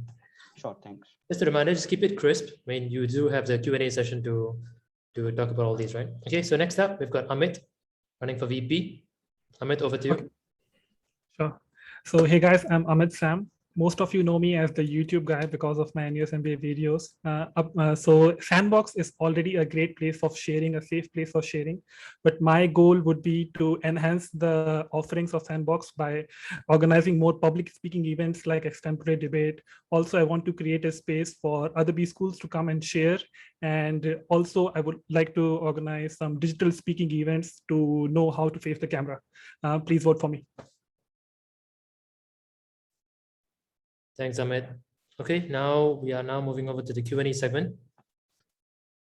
Sure, thanks. Just a reminder, just keep it crisp. I mean, you do have the Q&A session to talk about all these, right? Okay, so next up, we've got Amit running for VP. Amit, over to you. Okay. Sure. So hey guys, I'm Amit Sam. Most of you know me as the YouTube guy because of my NUS MBA videos. So Sandbox is already a great place of sharing, a safe place for sharing. But my goal would be to enhance the offerings of Sandbox by organizing more public speaking events like extemporary debate. Also, I want to create a space for other B schools to come and share. And also, I would like to organize some digital speaking events to know how to face the camera. Please vote for me. Thanks, Amit. Okay, now we are moving over to the Q&A segment.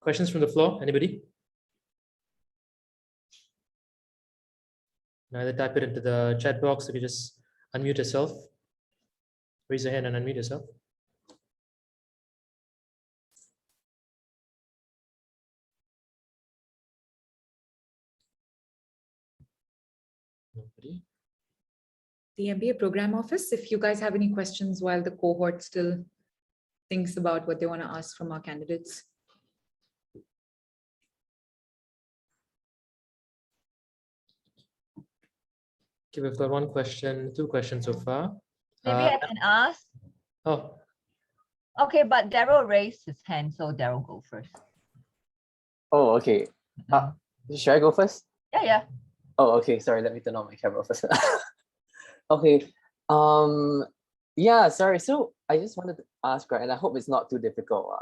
Questions from the floor, anybody? Either type it into the chat box, or you just unmute yourself. Raise your hand and unmute yourself. Nobody. The MBA Program Office, if you guys have any questions while the cohort still thinks about what they want to ask from our candidates. Okay, we've got one question, two questions so far. Maybe I can ask. Oh. Okay, but Daryl raised his hand, so Daryl go first. Oh, okay. Should I go first? Yeah. Oh, okay. Sorry, let me turn on my camera first. Okay. Yeah, sorry. So I just wanted to ask, right, and I hope it's not too difficult.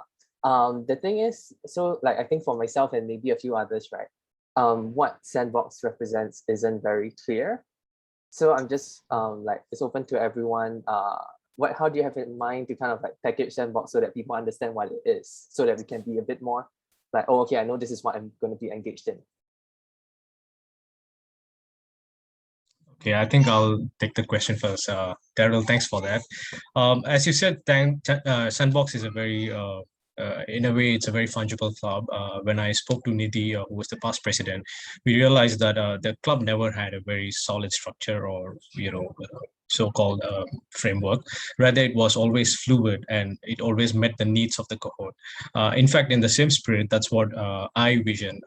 The thing is, so like I think for myself and maybe a few others, right, what Sandbox represents isn't very clear. So I'm just like it's open to everyone. How do you have in mind to kind of like package Sandbox so that people understand what it is, so that we can be a bit more like, oh, okay, I know this is what I'm going to be engaged in. Okay, I think I'll take the question first. Daryl, thanks for that. As you said, Sandbox is a very in a way, it's a very fungible club. When I spoke to Nidhi, who was the past president, we realized that the club never had a very solid structure or, so-called framework. Rather, it was always fluid and it always met the needs of the cohort. In fact, in the same spirit, that's what I vision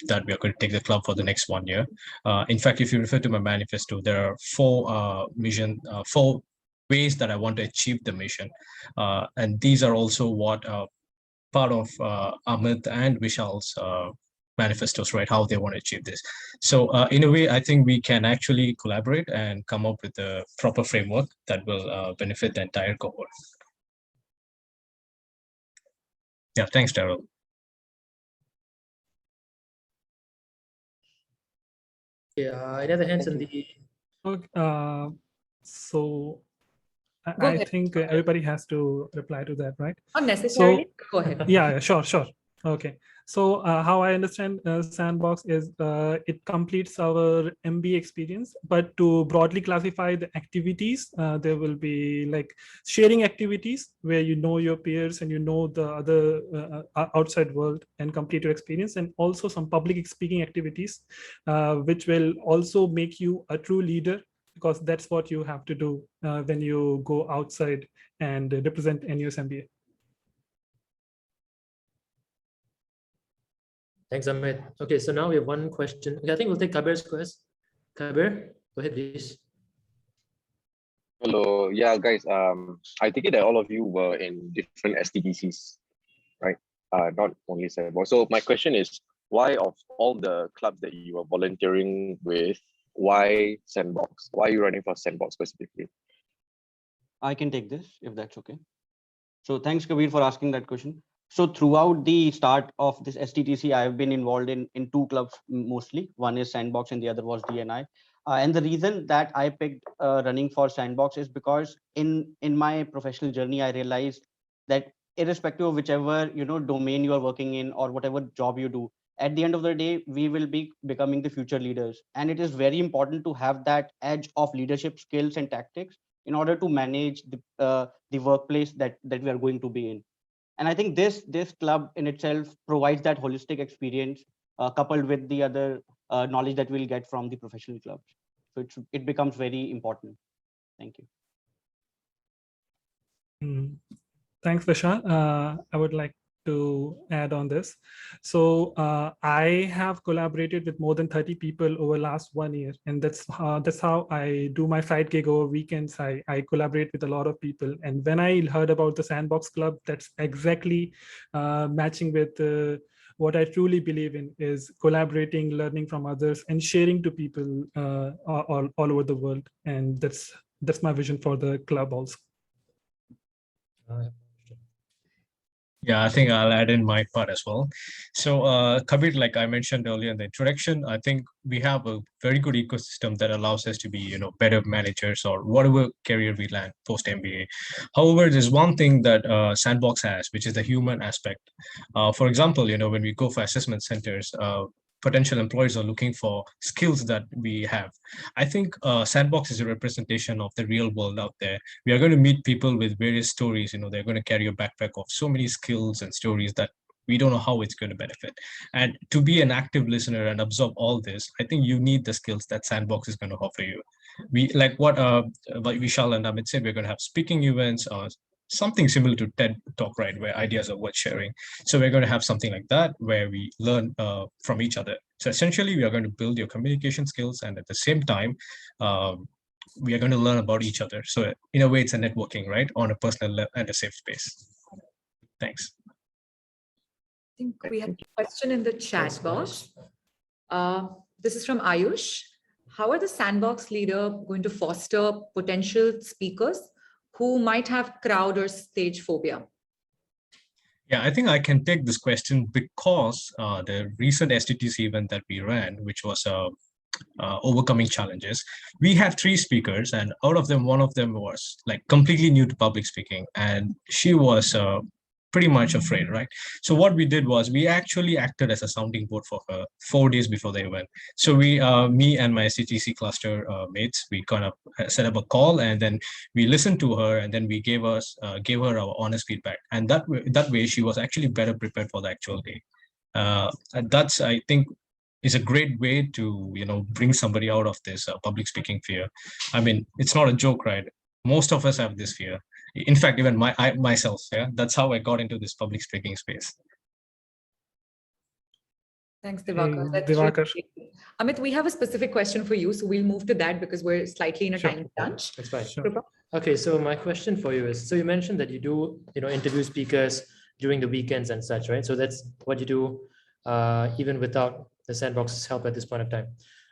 that we are going to take the club for the next 1 year. In fact, if you refer to my manifesto, there are four ways that I want to achieve the mission. And these are also what part of Amit and Vishal's manifestos, right? How they want to achieve this. So in a way, I think we can actually collaborate and come up with a proper framework that will benefit the entire cohort. Yeah, thanks, Daryl. Yeah, any other hands in the... Okay, so I think everybody has to reply to that, right? Not necessarily. So, go ahead. Yeah, sure. Okay. So how I understand Sandbox is it completes our MBA experience, but to broadly classify the activities, there will be like sharing activities where you know your peers and you know the other outside world and complete your experience, and also some public speaking activities, which will also make you a true leader, because that's what you have to do when you go outside and represent NUS MBA. Thanks, Amit. Okay, so now we have one question. Okay, I think we'll take Kabir's question. Kabir, go ahead, please. Hello, yeah, guys. I take it that all of you were in different STDCs, right? Not only Sandbox. So my question is, why of all the clubs that you are volunteering with, why Sandbox? Why are you running for Sandbox specifically? I can take this if that's okay. So thanks, Kabir, for asking that question. So throughout the start of this STTC, I have been involved in two clubs mostly. One is Sandbox and the other was DNI. And the reason that I picked running for Sandbox is because in my professional journey, I realized that irrespective of whichever domain you are working in or whatever job you do, at the end of the day, we will be becoming the future leaders. And it is very important to have that edge of leadership skills and tactics in order to manage the workplace that we are going to be in. And I think this club in itself provides that holistic experience coupled with the other knowledge that we'll get from the professional clubs. So it becomes very important. Thank you. Thanks, Vishal. I would like to add on this. So I have collaborated with more than 30 people over last 1 year, and that's how I do my side gig over weekends. I collaborate with a lot of people, and when I heard about the Sandbox Club, that's exactly matching with what I truly believe in, is collaborating, learning from others, and sharing to people all over the world. And that's my vision for the club also. Yeah, I think I'll add in my part as well. So Kabir, like I mentioned earlier in the introduction, I think we have a very good ecosystem that allows us to be, better managers or whatever career we land post MBA. However, there's one thing that Sandbox has, which is the human aspect. For example, when we go for assessment centers, potential employers are looking for skills that we have. I think Sandbox is a representation of the real world out there. We are going to meet people with various stories. They're going to carry a backpack of so many skills and stories that we don't know how it's going to benefit. And to be an active listener and absorb all this, I think you need the skills that Sandbox is going to offer you. We like what Vishal and Amit said, we're going to have speaking events, something similar to TED Talk, right, where ideas are worth sharing. So we're going to have something like that where we learn from each other. So essentially, we are going to build your communication skills, and at the same time, we are going to learn about each other. So in a way, it's a networking, right, on a personal level and a safe space. Thanks. I think we have a question in the chat box. This is from Ayush. How are the Sandbox leader going to foster potential speakers who might have crowd or stage phobia? Yeah, I think I can take this question because the recent STTC event that we ran, which was overcoming challenges, we have 3 speakers, and out of them, one of them was like completely new to public speaking, and she was pretty much afraid, right? So what we did was we actually acted as a sounding board for her 4 days before the event. So me and my CTC cluster mates, we kind of set up a call, and then we listened to her, and then we gave her our honest feedback. And that way she was actually better prepared for the actual day. And that's, I think, is a great way to, bring somebody out of this public speaking fear. I mean, it's not a joke, right? Most of us have this fear. In fact, even myself, yeah, that's how I got into this public speaking space. Thanks, Divakar. Hey, Divakar. Amit, we have a specific question for you, so we'll move to that because we're slightly in a Sure. time crunch. That's fine. Sure. Krupa? Okay, so my question for you is, so you mentioned that you do, interview speakers during the weekends and such, right? So that's what you do even without the Sandbox's help at this point of time.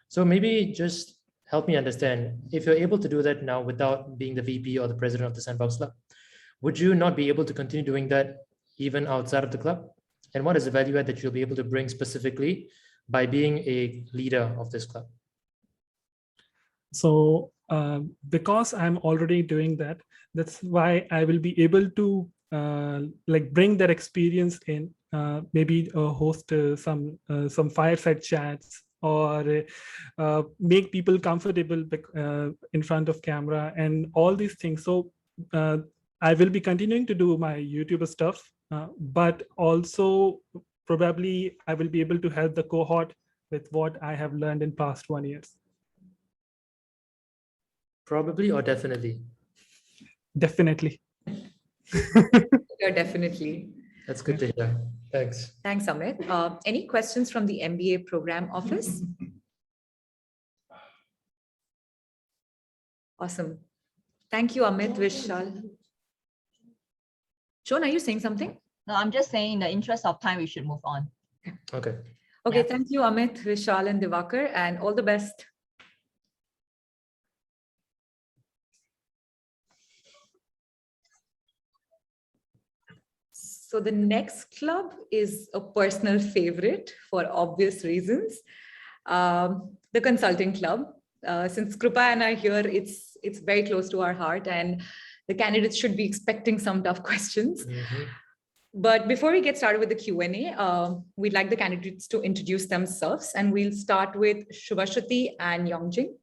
So maybe just help me understand, if you're able to do that now without being the VP or the president of the Sandbox Club, would you not be able to continue doing that even outside of the club? And what is the value add that you'll be able to bring specifically by being a leader of this club? So because I'm already doing that, that's why I will be able to bring that experience in, maybe host some fireside chats, or make people comfortable in front of camera and all these things. So I will be continuing to do my YouTuber stuff, but also probably I will be able to help the cohort with what I have learned in past 1 year. Probably or definitely? Definitely. Yeah, definitely. That's good to hear. Thanks. Thanks, Amit. Any questions from the MBA Program Office? Awesome. Thank you, Amit, Vishal. Sean, are you saying something? No, I'm just saying in the interest of time, we should move on. Okay. Okay, thank you, Amit, Vishal, and Divakar, and all the best. So the next club is a personal favorite for obvious reasons. The consulting club. Since Krupa and I are here, it's very close to our heart, and the candidates should be expecting some tough questions. But before we get started with the Q&A, we'd like the candidates to introduce themselves, and we'll start with Shubhashruti and Yongjing.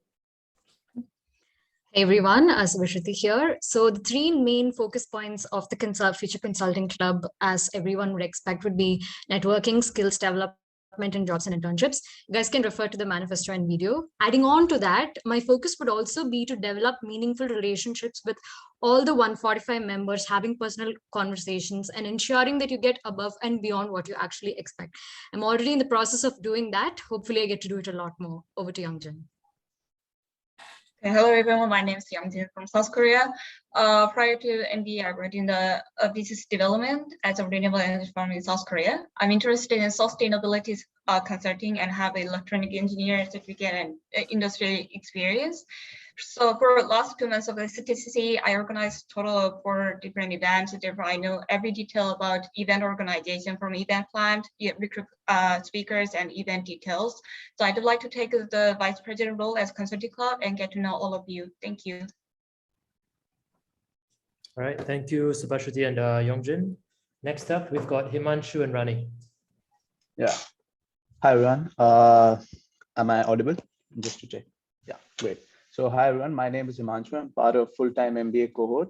Hey everyone, Subhashruti here. So the three main focus points of the Future Consulting Club, as everyone would expect, would be networking, skills development, and jobs and internships. You guys can refer to the manifesto and video. Adding on to that, my focus would also be to develop meaningful relationships with all the 145 members, having personal conversations and ensuring that you get above and beyond what you actually expect. I'm already in the process of doing that. Hopefully I get to do it a lot more. Over to Yongjin. Hello everyone, my name is Youngjin from South Korea. Prior to MBA, I worked in the business development as a renewable energy firm in South Korea. I'm interested in sustainability consulting and have an electronic engineer certificate and industry experience. So for the last 2 months of the CTCC, I organized a total of 4 different events. Therefore, I know every detail about event organization, from event plan, recruit speakers, and event details. So I'd like to take the vice president role as consulting club and get to know all of you. Thank you. All right, thank you, Subhashruti and Yongjin. Next up, we've got Himanshu and Rani. Yeah. Hi everyone. Am I audible? Just to check. Yeah, great. So hi everyone, my name is Himanshu. I'm part of full-time MBA cohort.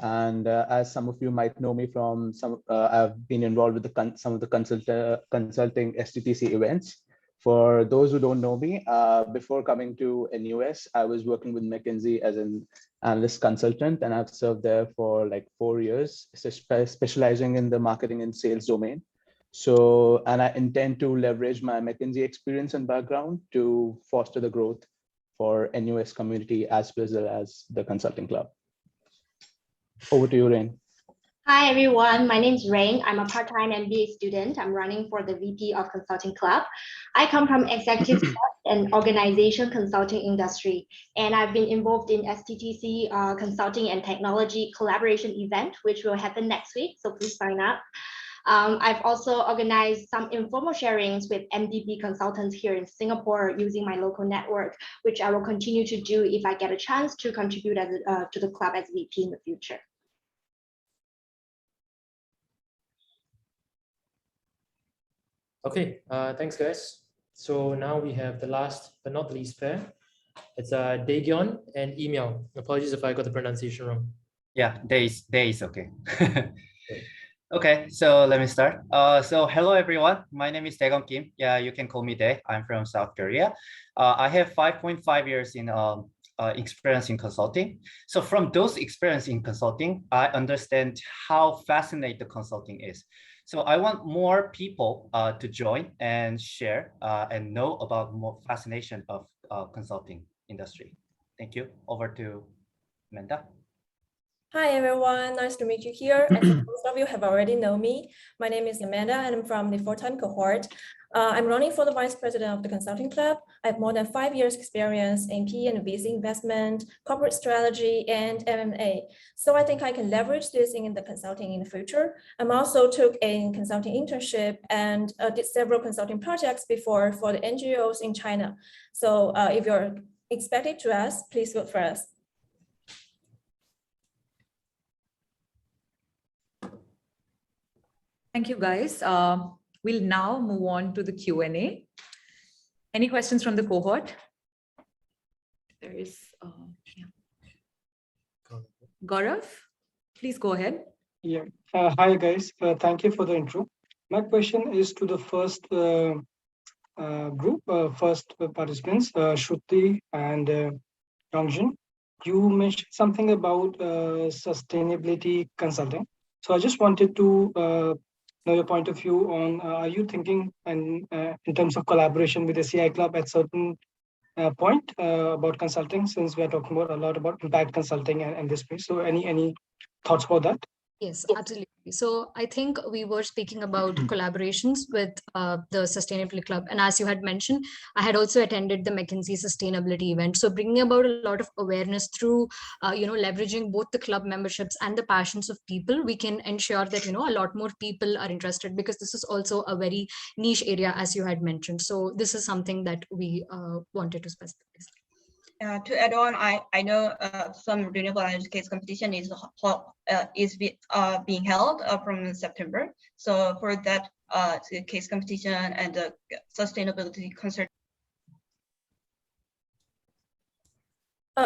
And as some of you might know me from I've been involved with some of the consulting STTC events. For those who don't know me, before coming to NUS, I was working with McKinsey as an analyst consultant, and I've served there for like 4 years, specializing in the marketing and sales domain. So, and I intend to leverage my McKinsey experience and background to foster the growth for NUS community as well as the consulting club. Over to you, Rain. Hi everyone, my name is Rain. I'm a part-time MBA student. I'm running for the VP of Consulting Club. I come from executive and organization consulting industry, and I've been involved in STTC consulting and technology collaboration event, which will happen next week. So please sign up. I've also organized some informal sharings with MDB consultants here in Singapore using my local network, which I will continue to do if I get a chance to contribute to the club as VP in the future. Okay, thanks guys. So now we have the last but not the least pair. It's Daegyeon and Email. Apologies if I got the pronunciation wrong. Yeah, days okay. Okay, so let me start. So hello everyone. My name is Daegon Kim. Yeah, you can call me Dae. I'm from South Korea. I have 5.5 years in experience in consulting. So from those experience in consulting, I understand how fascinating the consulting is. So I want more people to join and share and know about more fascination of consulting industry. Thank you. Over to Amanda. Hi everyone, nice to meet you here. I think most of you have already known me. My name is Amanda and I'm from the full-time cohort. I'm running for the vice president of the consulting club. I have more than 5 years experience in PE and VC investment, corporate strategy, and M&A. So I think I can leverage this in the consulting in the future. I'm also took a consulting internship and did several consulting projects before for the NGOs in China. So if you're expected to us, please vote for us. Thank you, guys. We'll now move on to the Q&A. Any questions from the cohort? There is Gaurav, please go ahead. Yeah. Hi, guys. Thank you for the intro. My question is to the first group, first participants, Shruti and Yongjin. You mentioned something about sustainability consulting. So I just wanted to know your point of view on, are you thinking in terms of collaboration with the CI Club at certain point about consulting, since we are talking about a lot about impact consulting and this space. So any thoughts about that? Yes, absolutely. So I think we were speaking about collaborations with the Sustainability Club. And as you had mentioned, I had also attended the McKinsey Sustainability event. So bringing about a lot of awareness through, leveraging both the club memberships and the passions of people, we can ensure that, a lot more people are interested, because this is also a very niche area, as you had mentioned. So this is something that we wanted to specify. To add on, I know some renewable energy case competition is being held from September. So for that case competition and the sustainability concern.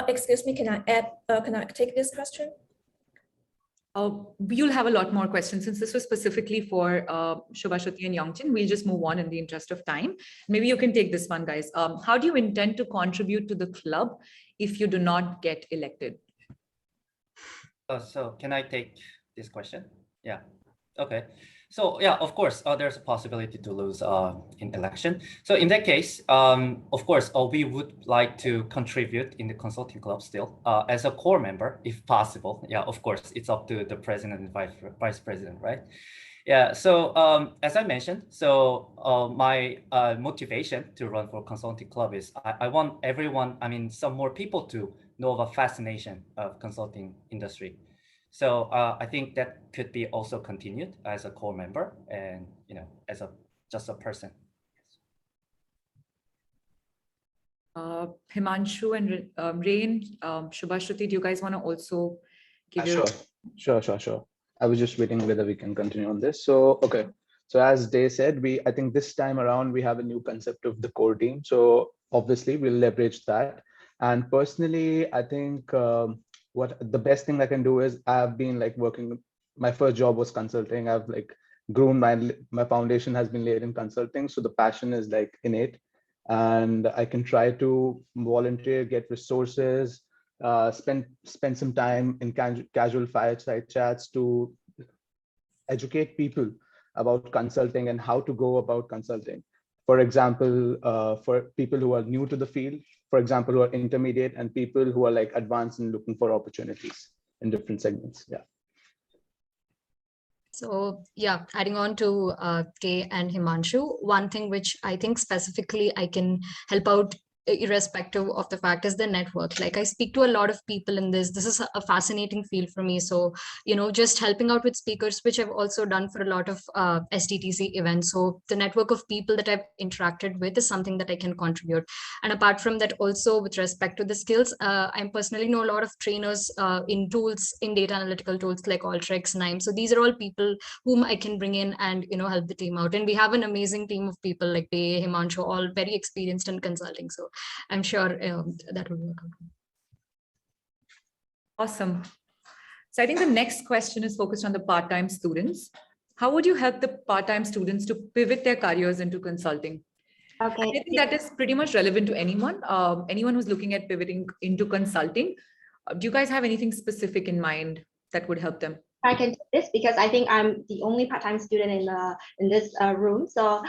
Excuse me, can I add? Can I take this question? You'll have a lot more questions. Since this was specifically for Shubhashruti and Yongjin, we'll just move on in the interest of time. Maybe you can take this one, guys. How do you intend to contribute to the club if you do not get elected? So can I take this question? Yeah. Okay. So yeah, of course, there's a possibility to lose in election. So in that case, of course, we would like to contribute in the consulting club still as a core member, if possible. Yeah, of course, it's up to the president and vice president, right? Yeah. So as I mentioned, so my motivation to run for consulting club is I want everyone, some more people to know the fascination of consulting industry. So I think that could be also continued as a core member and, as just a person. Himanshu and Rain, Shubhashruti, do you guys want to also give your... Sure. I was just waiting whether we can continue on this. So, okay. So as Day said, I think this time around, we have a new concept of the core team. So obviously we'll leverage that. And personally, I think what the best thing I can do is I've been working, my first job was consulting. I've grown, my foundation has been laid in consulting. So the passion is innate, and I can try to volunteer, get resources, spend some time in casual fireside chats to educate people about consulting and how to go about consulting. For example, for people who are new to the field, for example, who are intermediate, and people who are advanced and looking for opportunities in different segments. Yeah. So yeah, adding on to Kay and Himanshu, one thing which I think specifically I can help out irrespective of the fact is the network. Like I speak to a lot of people in this. This is a fascinating field for me. So, just helping out with speakers, which I've also done for a lot of STTC events. So the network of people that I've interacted with is something that I can contribute. And apart from that, also with respect to the skills, I personally know a lot of trainers in tools, in data analytical tools like Alteryx, NIME. So these are all people whom I can bring in and, help the team out. And we have an amazing team of people like Dey, Himanshu, all very experienced in consulting. So I'm sure that will work out. Awesome. So I think the next question is focused on the part-time students. How would you help the part-time students to pivot their careers into consulting? Okay. I think that is pretty much relevant to anyone, anyone who's looking at pivoting into consulting. Do you guys have anything specific in mind that would help them? I can do this because I think I'm the only part-time student in this room. So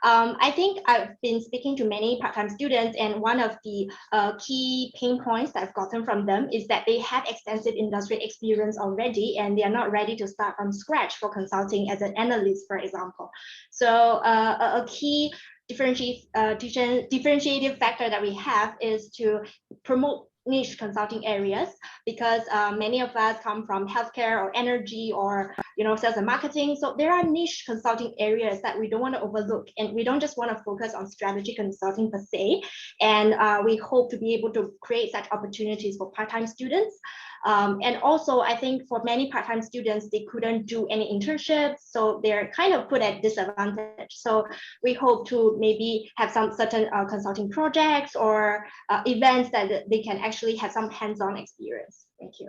I think I've been speaking to many part-time students, and one of the key pain points that I've gotten from them is that they have extensive industry experience already, and they are not ready to start from scratch for consulting as an analyst, for example. So a key differentiative factor that we have is to promote niche consulting areas, because many of us come from healthcare or energy or sales and marketing. So there are niche consulting areas that we don't want to overlook, and we don't just want to focus on strategy consulting per se. And we hope to be able to create such opportunities for part-time students. And also, I think for many part-time students, they couldn't do any internships, so they're kind of put at disadvantage. So we hope to maybe have some certain consulting projects or events that they can actually have some hands-on experience. Thank you.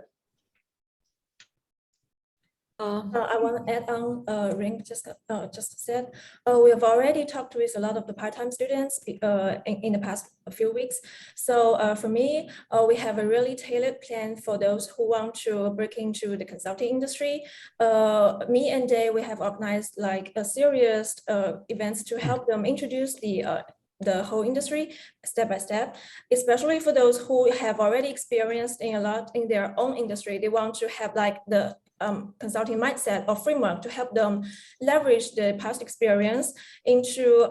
I want to add on, Ring just said, we have already talked with a lot of the part-time students in the past few weeks. So for me, we have a really tailored plan for those who want to break into the consulting industry. Me and Dey, we have organized like a series events to help them introduce the whole industry step by step, especially for those who have already experienced in a lot in their own industry. They want to have like the consulting mindset or framework to help them leverage the past experience into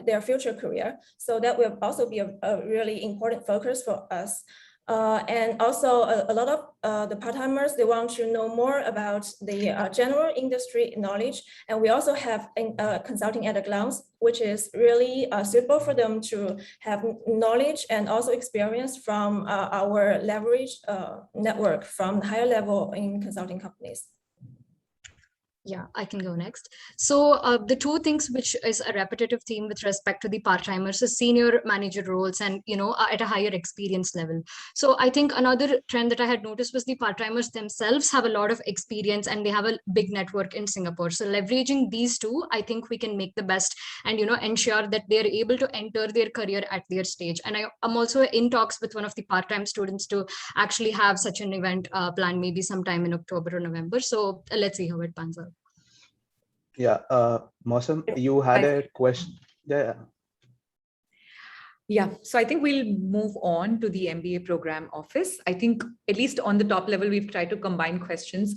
their future career. So that will also be a really important focus for us. And also a lot of the part-timers, they want to know more about the general industry knowledge. And we also have consulting at a glance, which is really suitable for them to have knowledge and also experience from our leverage network from higher level in consulting companies. Yeah, I can go next. So the two things which is a repetitive theme with respect to the part-timers is senior manager roles and, at a higher experience level. So I think another trend that I had noticed was the part-timers themselves have a lot of experience and they have a big network in Singapore. So leveraging these two, I think we can make the best and, ensure that they're able to enter their career at their stage. And I'm also in talks with one of the part-time students to actually have such an event planned maybe sometime in October or November. So let's see how it pans out. Yeah, Mosam, you had a question. Yeah, so I think we'll move on to the MBA Program Office. I think at least on the top level, we've tried to combine questions.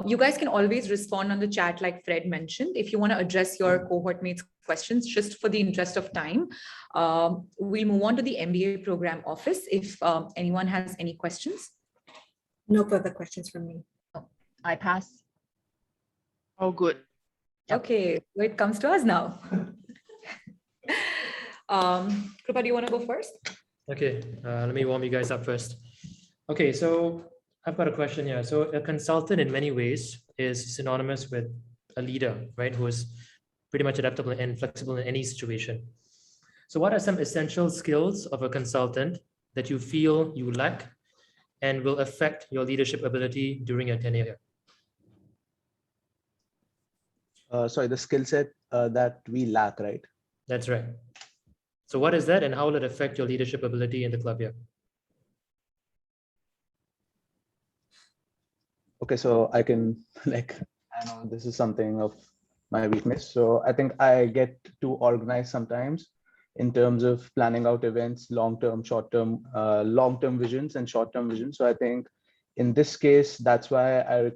You guys can always respond on the chat like Fred mentioned. If you want to address your cohort mates questions, just for the interest of time, we'll move on to the MBA Program Office if anyone has any questions. No further questions from me. I pass. Oh, good. Okay, so it comes to us now. Krupa, do you want to go first? Okay, let me warm you guys up first. Okay, so I've got a question here. So a consultant in many ways is synonymous with a leader, right? Who is pretty much adaptable and flexible in any situation. So what are some essential skills of a consultant that you feel you lack and will affect your leadership ability during your tenure here? Sorry, the skill set that we lack, right? That's right. So what is that and how will it affect your leadership ability in the club here? Okay, so I can I know this is something of my weakness. So I think I get too organized sometimes in terms of planning out events, long-term, short-term, long-term visions and short-term visions. So I think in this case, that's why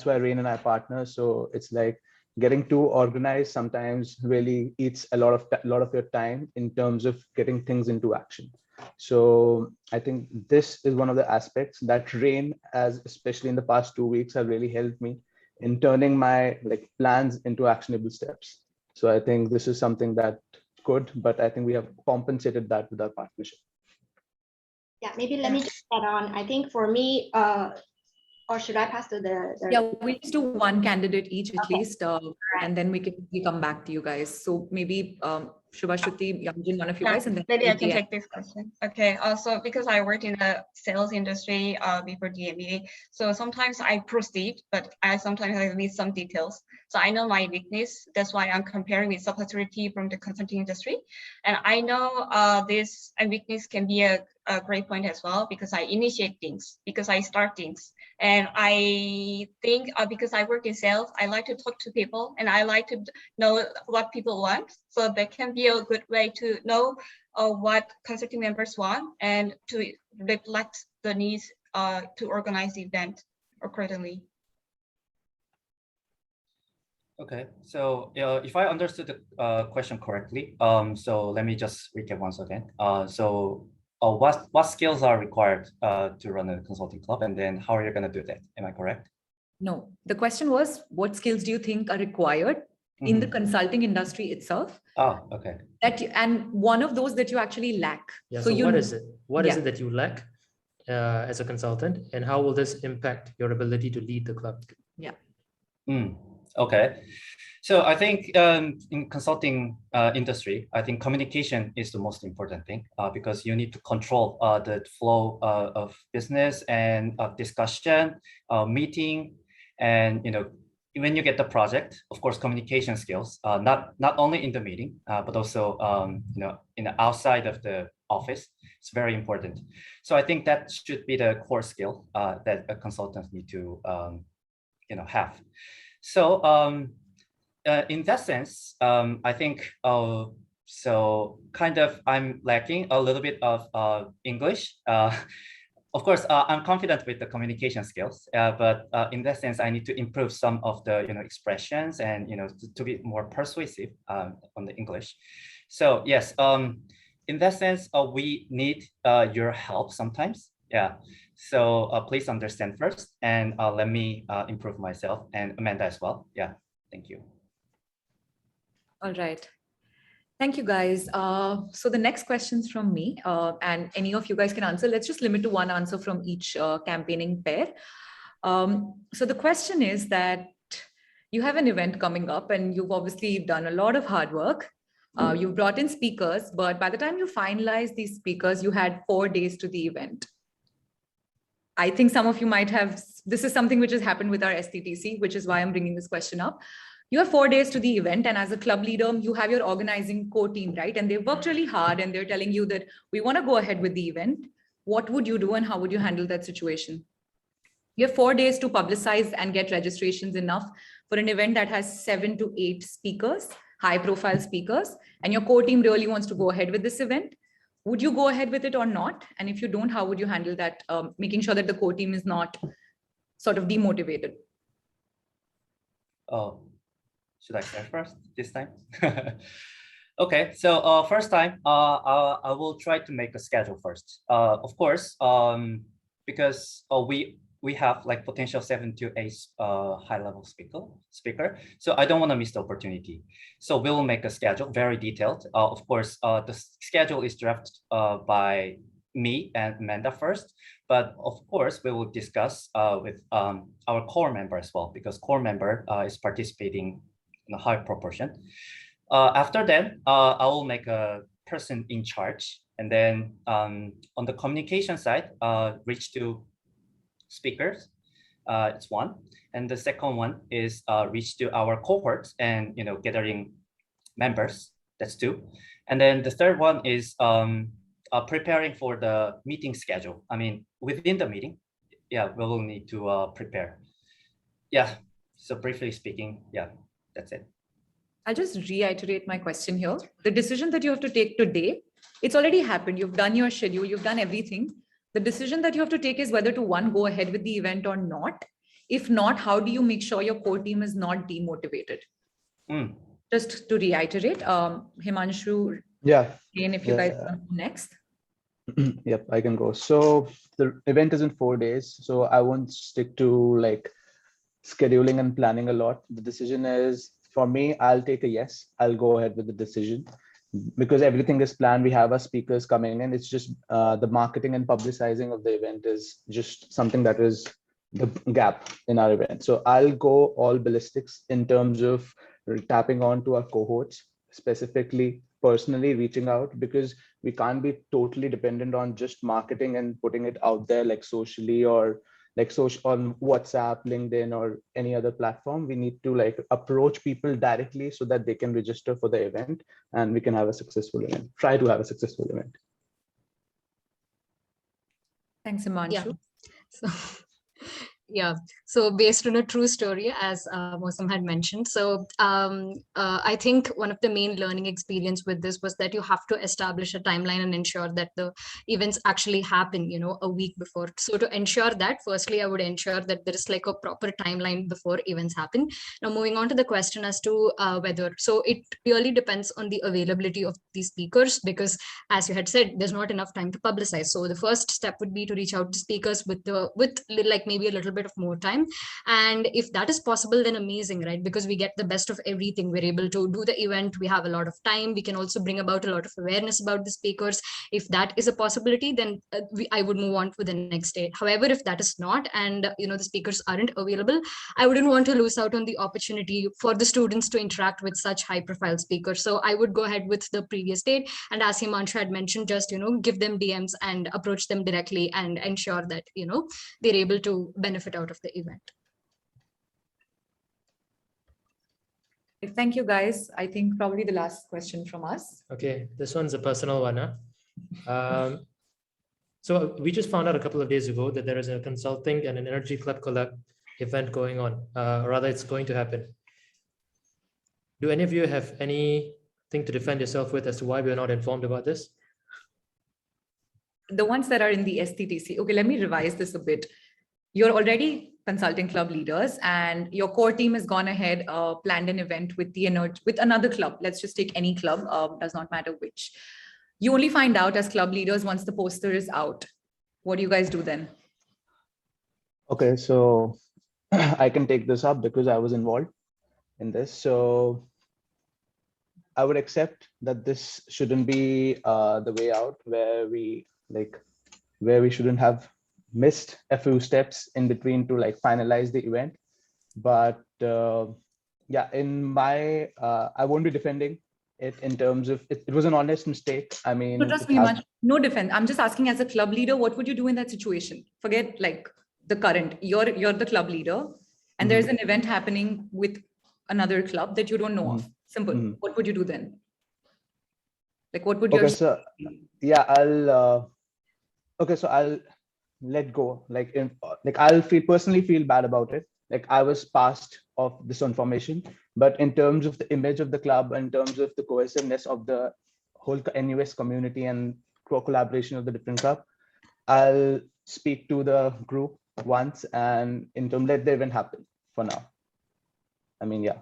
Rain and I partner. So it's like getting too organized sometimes really eats a lot of your time in terms of getting things into action. So I think this is one of the aspects that rain, as especially in the past 2 weeks, have really helped me in turning my plans into actionable steps. So I think this is something that could, but I think we have compensated that with our partnership. Yeah, maybe let me just add on. I think for me, or should I pass to the Yeah, we just do one candidate each at least, and then we come back to you guys. So maybe Shubha, Shruti, Youngjin, one of you guys, and then maybe I can take this question. Okay, also because I worked in the sales industry before the MBA, so sometimes I proceed, but I sometimes I miss some details. So I know my weakness. That's why I'm comparing with subsidiary from the consulting industry, and I know this weakness can be a great point as well, because I initiate things, because I start things. And I think because I work in sales, I like to talk to people and I like to know what people want. So that can be a good way to know what consulting members want and to reflect the needs to organize the event accordingly. Okay, so if I understood the question correctly, so let me just recap once again. What skills are required to run a consulting club, and then how are you going to do that? Am I correct? No, the question was, what skills do you think are required in the consulting industry itself? Oh, okay. And one of those that you actually lack. Yeah, so what is it? What is it that you lack as a consultant, and how will this impact your ability to lead the club? Yeah. Okay. So I think in consulting industry, I think communication is the most important thing because you need to control the flow of business and of discussion, meeting, and when you get the project, of course, communication skills, not only in the meeting, but also in the outside of the office, it's very important. So I think that should be the core skill that a consultant need to have. So in that sense, I think so kind of I'm lacking a little bit of English. Of course, I'm confident with the communication skills, but in that sense, I need to improve some of the expressions and to be more persuasive on the English. So yes, in that sense, we need your help sometimes. Yeah. So please understand first, and let me improve myself, and Amanda as well. Yeah. Thank you. All right. Thank you, guys. So the next question's from me, and any of you guys can answer. Let's just limit to one answer from each campaigning pair. So the question is that you have an event coming up, and you've obviously done a lot of hard work. You've brought in speakers, but by the time you finalize these speakers, you had 4 days to the event. I think some of you might have, this is something which has happened with our STTC, which is why I'm bringing this question up. You have 4 days to the event, and as a club leader, you have your organizing core team, right? And they've worked really hard, and they're telling you that we want to go ahead with the event. What would you do, and how would you handle that situation? You have 4 days to publicize and get registrations enough for an event that has 7 to 8 speakers, high-profile speakers, and your core team really wants to go ahead with this event. Would you go ahead with it or not? And if you don't, how would you handle that, making sure that the core team is not sort of demotivated? Oh, should I start first this time? Okay, so first time, I will try to make a schedule first. Of course, because we have like potential 7 to 8 high-level speaker. So I don't want to miss the opportunity. So we will make a schedule, very detailed. Of course, the schedule is drafted by me and Amanda first, but of course we will discuss with our core member as well, because core member is participating in a high proportion. After that, I will make a person in charge, and then on the communication side, reach to speakers, it's one, and the second one is reach to our cohorts and gathering members, that's 2, and then the third one is preparing for the meeting schedule. I mean, within the meeting, yeah, we will need to prepare. Yeah, so briefly speaking, yeah, that's it. I'll just reiterate my question here. The decision that you have to take today, it's already happened. You've done your schedule, you've done everything. The decision that you have to take is whether to, one, go ahead with the event or not. If not, how do you make sure your core team is not demotivated? Just to reiterate, Himanshu, Yeah. again, if you guys Yeah. want to next. Yep, I can go. So the event is in 4 days, so I won't stick to like scheduling and planning a lot. The decision is for me, I'll take a yes. I'll go ahead with the decision because everything is planned. We have our speakers coming in. It's just the marketing and publicizing of the event is just something that is the gap in our event. So I'll go all ballistics in terms of tapping on to our cohorts, specifically personally reaching out, because we can't be totally dependent on just marketing and putting it out there like socially or like social on WhatsApp, LinkedIn, or any other platform. We need to like approach people directly so that they can register for the event and we can have a successful event, try to have a successful event. Thanks, Himanshu. Yeah. So, yeah, so based on a true story, as Mosam had mentioned. So I think one of the main learning experience with this was that you have to establish a timeline and ensure that the events actually happen, a week before. So to ensure that, firstly, I would ensure that there is like a proper timeline before events happen. Now, moving on to the question as to whether, so it really depends on the availability of these speakers, because as you had said, there's not enough time to publicize. So the first step would be to reach out to speakers with like maybe a little bit of more time, and if that is possible, then amazing, right? Because we get the best of everything. We're able to do the event, we have a lot of time, we can also bring about a lot of awareness about the speakers. If that is a possibility, then I would move on to the next day. However, if that is not, and the speakers aren't available, I wouldn't want to lose out on the opportunity for the students to interact with such high profile speakers. So I would go ahead with the previous date, and as Himanshu had mentioned, just give them DMs and approach them directly and ensure that they're able to benefit out of the event. Thank you, guys. I think probably the last question from us. Okay, this one's a personal one. So we just found out a couple of days ago that there is a consulting and an energy club collab event going on. Rather, it's going to happen. Do any of you have anything to defend yourself with as to why we are not informed about this? The ones that are in the STTC. Okay, let me revise this a bit. You're already consulting club leaders and your core team has gone ahead, planned an event with another club. Let's just take any club, does not matter which. You only find out as club leaders once the poster is out. What do you guys do then? Okay, so I can take this up because I was involved in this. So I would accept that this shouldn't be the way out where we shouldn't have missed a few steps in between to like finalize the event. But yeah, in my I won't be defending it in terms of it was an honest mistake. I mean, so trust me much, no defense. I'm just asking as a club leader, what would you do in that situation? Forget like the current, you're the club leader and there's an event happening with another club that you don't know of. Simple. What would you do then? Like what would you so yeah, I'll let go. Like I'll personally feel bad about it. Like I was passed of this information, but in terms of the image of the club, in terms of the cohesiveness of the whole NUS community and collaboration of the different club, I'll speak to the group once and in terms let the event happen for now. I mean, yeah,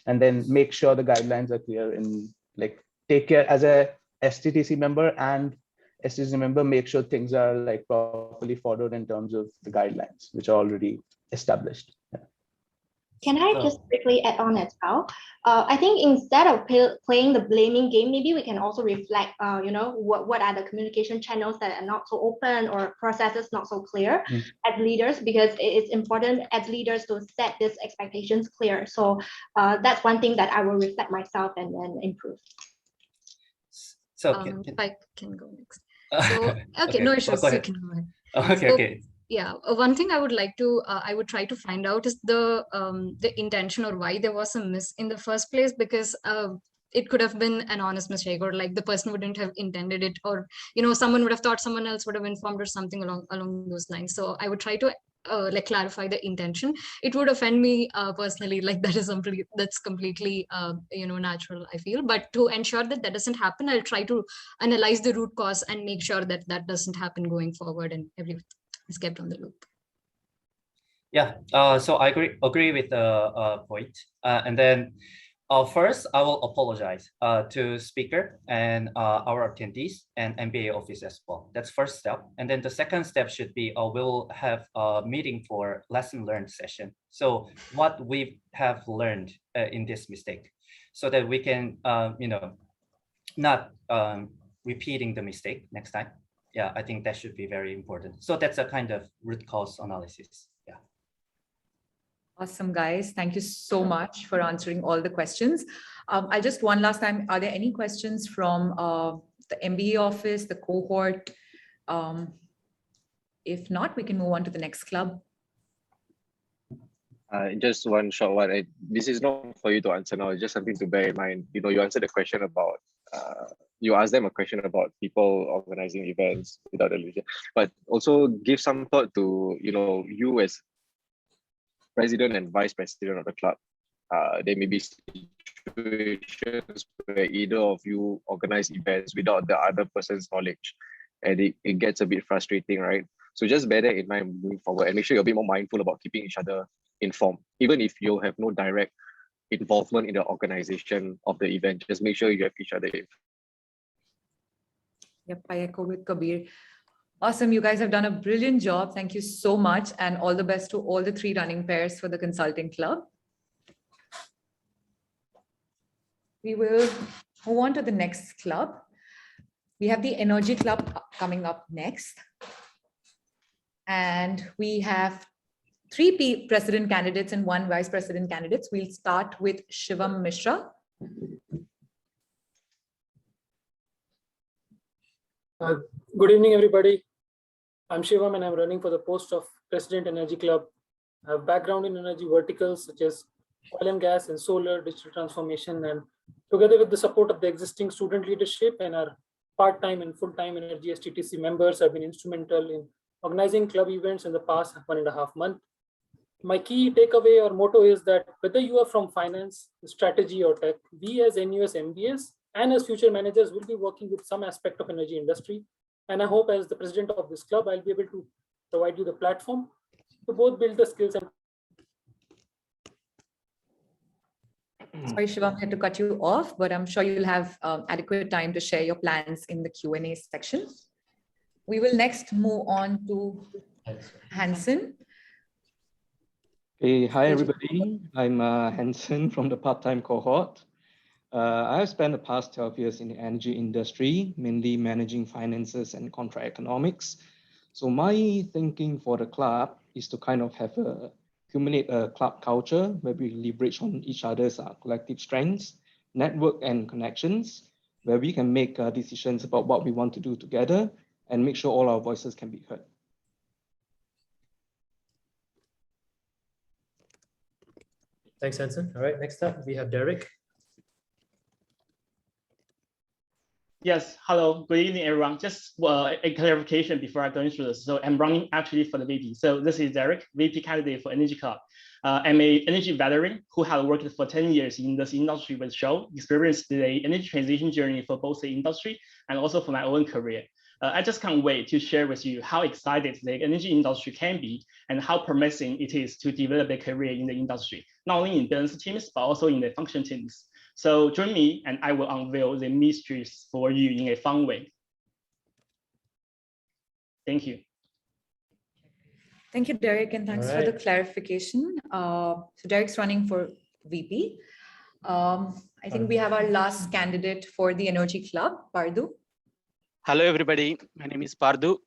and then make sure the guidelines are clear and like take care as a STTC member and STTC member, make sure things are like properly followed in terms of the guidelines, which are already established. Yeah. Can I just quickly add on as well? I think instead of playing the blaming game, maybe we can also reflect, what are the communication channels that are not so open or processes not so clear as leaders, because it's important as leaders to set these expectations clear. So that's one thing that I will reflect myself and then improve. So if I can go next. So okay, no issues. You can go ahead. Okay. Yeah, one thing I would like to, I would try to find out is the intention or why there was a miss in the first place, because it could have been an honest mistake, or like the person wouldn't have intended it, or someone would have thought someone else would have informed or something along those lines. So I would try to like clarify the intention. It would offend me personally, like that's completely natural, I feel. But to ensure that that doesn't happen, I'll try to analyze the root cause and make sure that that doesn't happen going forward and everything is kept on the loop. Yeah, so I agree with the point. And then First, I will apologize to speaker and our attendees and MBA office as well. That's first step. And then the second step should be we'll have a meeting for lesson learned session. So what we have learned in this mistake, so that we can, not repeating the mistake next time. Yeah, I think that should be very important. So that's a kind of root cause analysis. Yeah. Awesome, guys. Thank you so much for answering all the questions. I just one last time, are there any questions from the MBA office, the cohort? If not, we can move on to the next club. Just one short one. This is not for you to answer now. It's just something to bear in mind. You answered the question about, you asked them a question about people organizing events without a leader, but also give some thought to, you as president and vice president of the club. There may be situations where either of you organize events without the other person's knowledge, and it gets a bit frustrating, right? So just bear that in mind moving forward, and make sure you're a bit more mindful about keeping each other informed. Even if you have no direct involvement in the organization of the event, just make sure you have each other informed. Yep, I echo with Kabir. Awesome, you guys have done a brilliant job. Thank you so much, and all the best to all the 3 running pairs for the consulting club. We will move on to the next club. We have the Energy Club coming up next. And we have 3 president candidates and 1 vice president candidates. We'll start with Shivam Mishra. Good evening, everybody. I'm Shivam and I'm running for the post of President Energy Club. I have background in energy verticals such as oil and gas and solar, digital transformation, and together with the support of the existing student leadership and our part-time and full-time energy STTC members, have been instrumental in organizing club events in the past 1.5 months. My key takeaway or motto is that whether you are from finance, strategy, or tech, we as NUS MBAs and as future managers will be working with some aspect of energy industry. And I hope as the president of this club, I'll be able to provide you the platform to both build the skills and. Sorry, Shivam, I had to cut you off, but I'm sure you'll have adequate time to share your plans in the Q&A section. We will next move on to Hansen. Hey, hi everybody. I'm Hansen from the part-time cohort. I have spent the past 12 years in the energy industry, mainly managing finances and contract economics. So my thinking for the club is to kind of have accumulate a club culture where we leverage on each other's collective strengths, network and connections, where we can make decisions about what we want to do together and make sure all our voices can be heard. Thanks, Hansen. All right, next up we have Derek. Yes, hello, good evening, everyone. Just a clarification before I go into this. So I'm running actually for the VP. So this is Derek, VP candidate for Energy Club. I'm an energy veteran who has worked for 10 years in this industry with Shell, experienced the energy transition journey for both the industry and also for my own career. I just can't wait to share with you how excited the energy industry can be and how promising it is to develop a career in the industry, not only in business teams, but also in the function teams. So join me and I will unveil the mysteries for you in a fun way. Thank you. Thank you, Derek, and thanks for the clarification. So Derek's running for VP. I think we have our last candidate for the Energy Club, Pardu. Hello, everybody. My name is Pardu.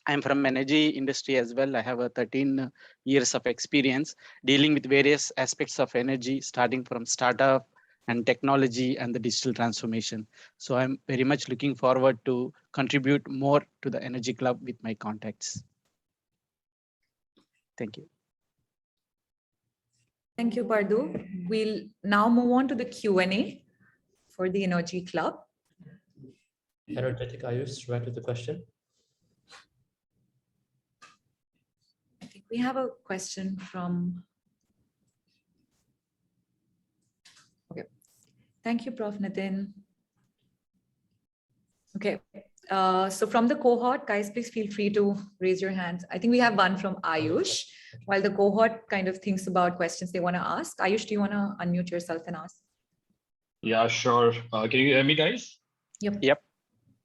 I'm from energy industry as well. I have 13 years of experience dealing with various aspects of energy, starting from startup and technology and the digital transformation. So I'm very much looking forward to contribute more to the Energy Club with my contacts. Thank you. Thank you, Pardu. We'll now move on to the Q&A for the Energy Club. Energetic Ayush, right with the question. I think we have a question from. Okay. Thank you, Prof. Nitin. Okay. So from the cohort, guys, please feel free to raise your hands. I think we have one from Ayush. While the cohort kind of thinks about questions they want to ask. Ayush, do you want to unmute yourself and ask? Yeah, sure. Can you hear me, guys? Yep.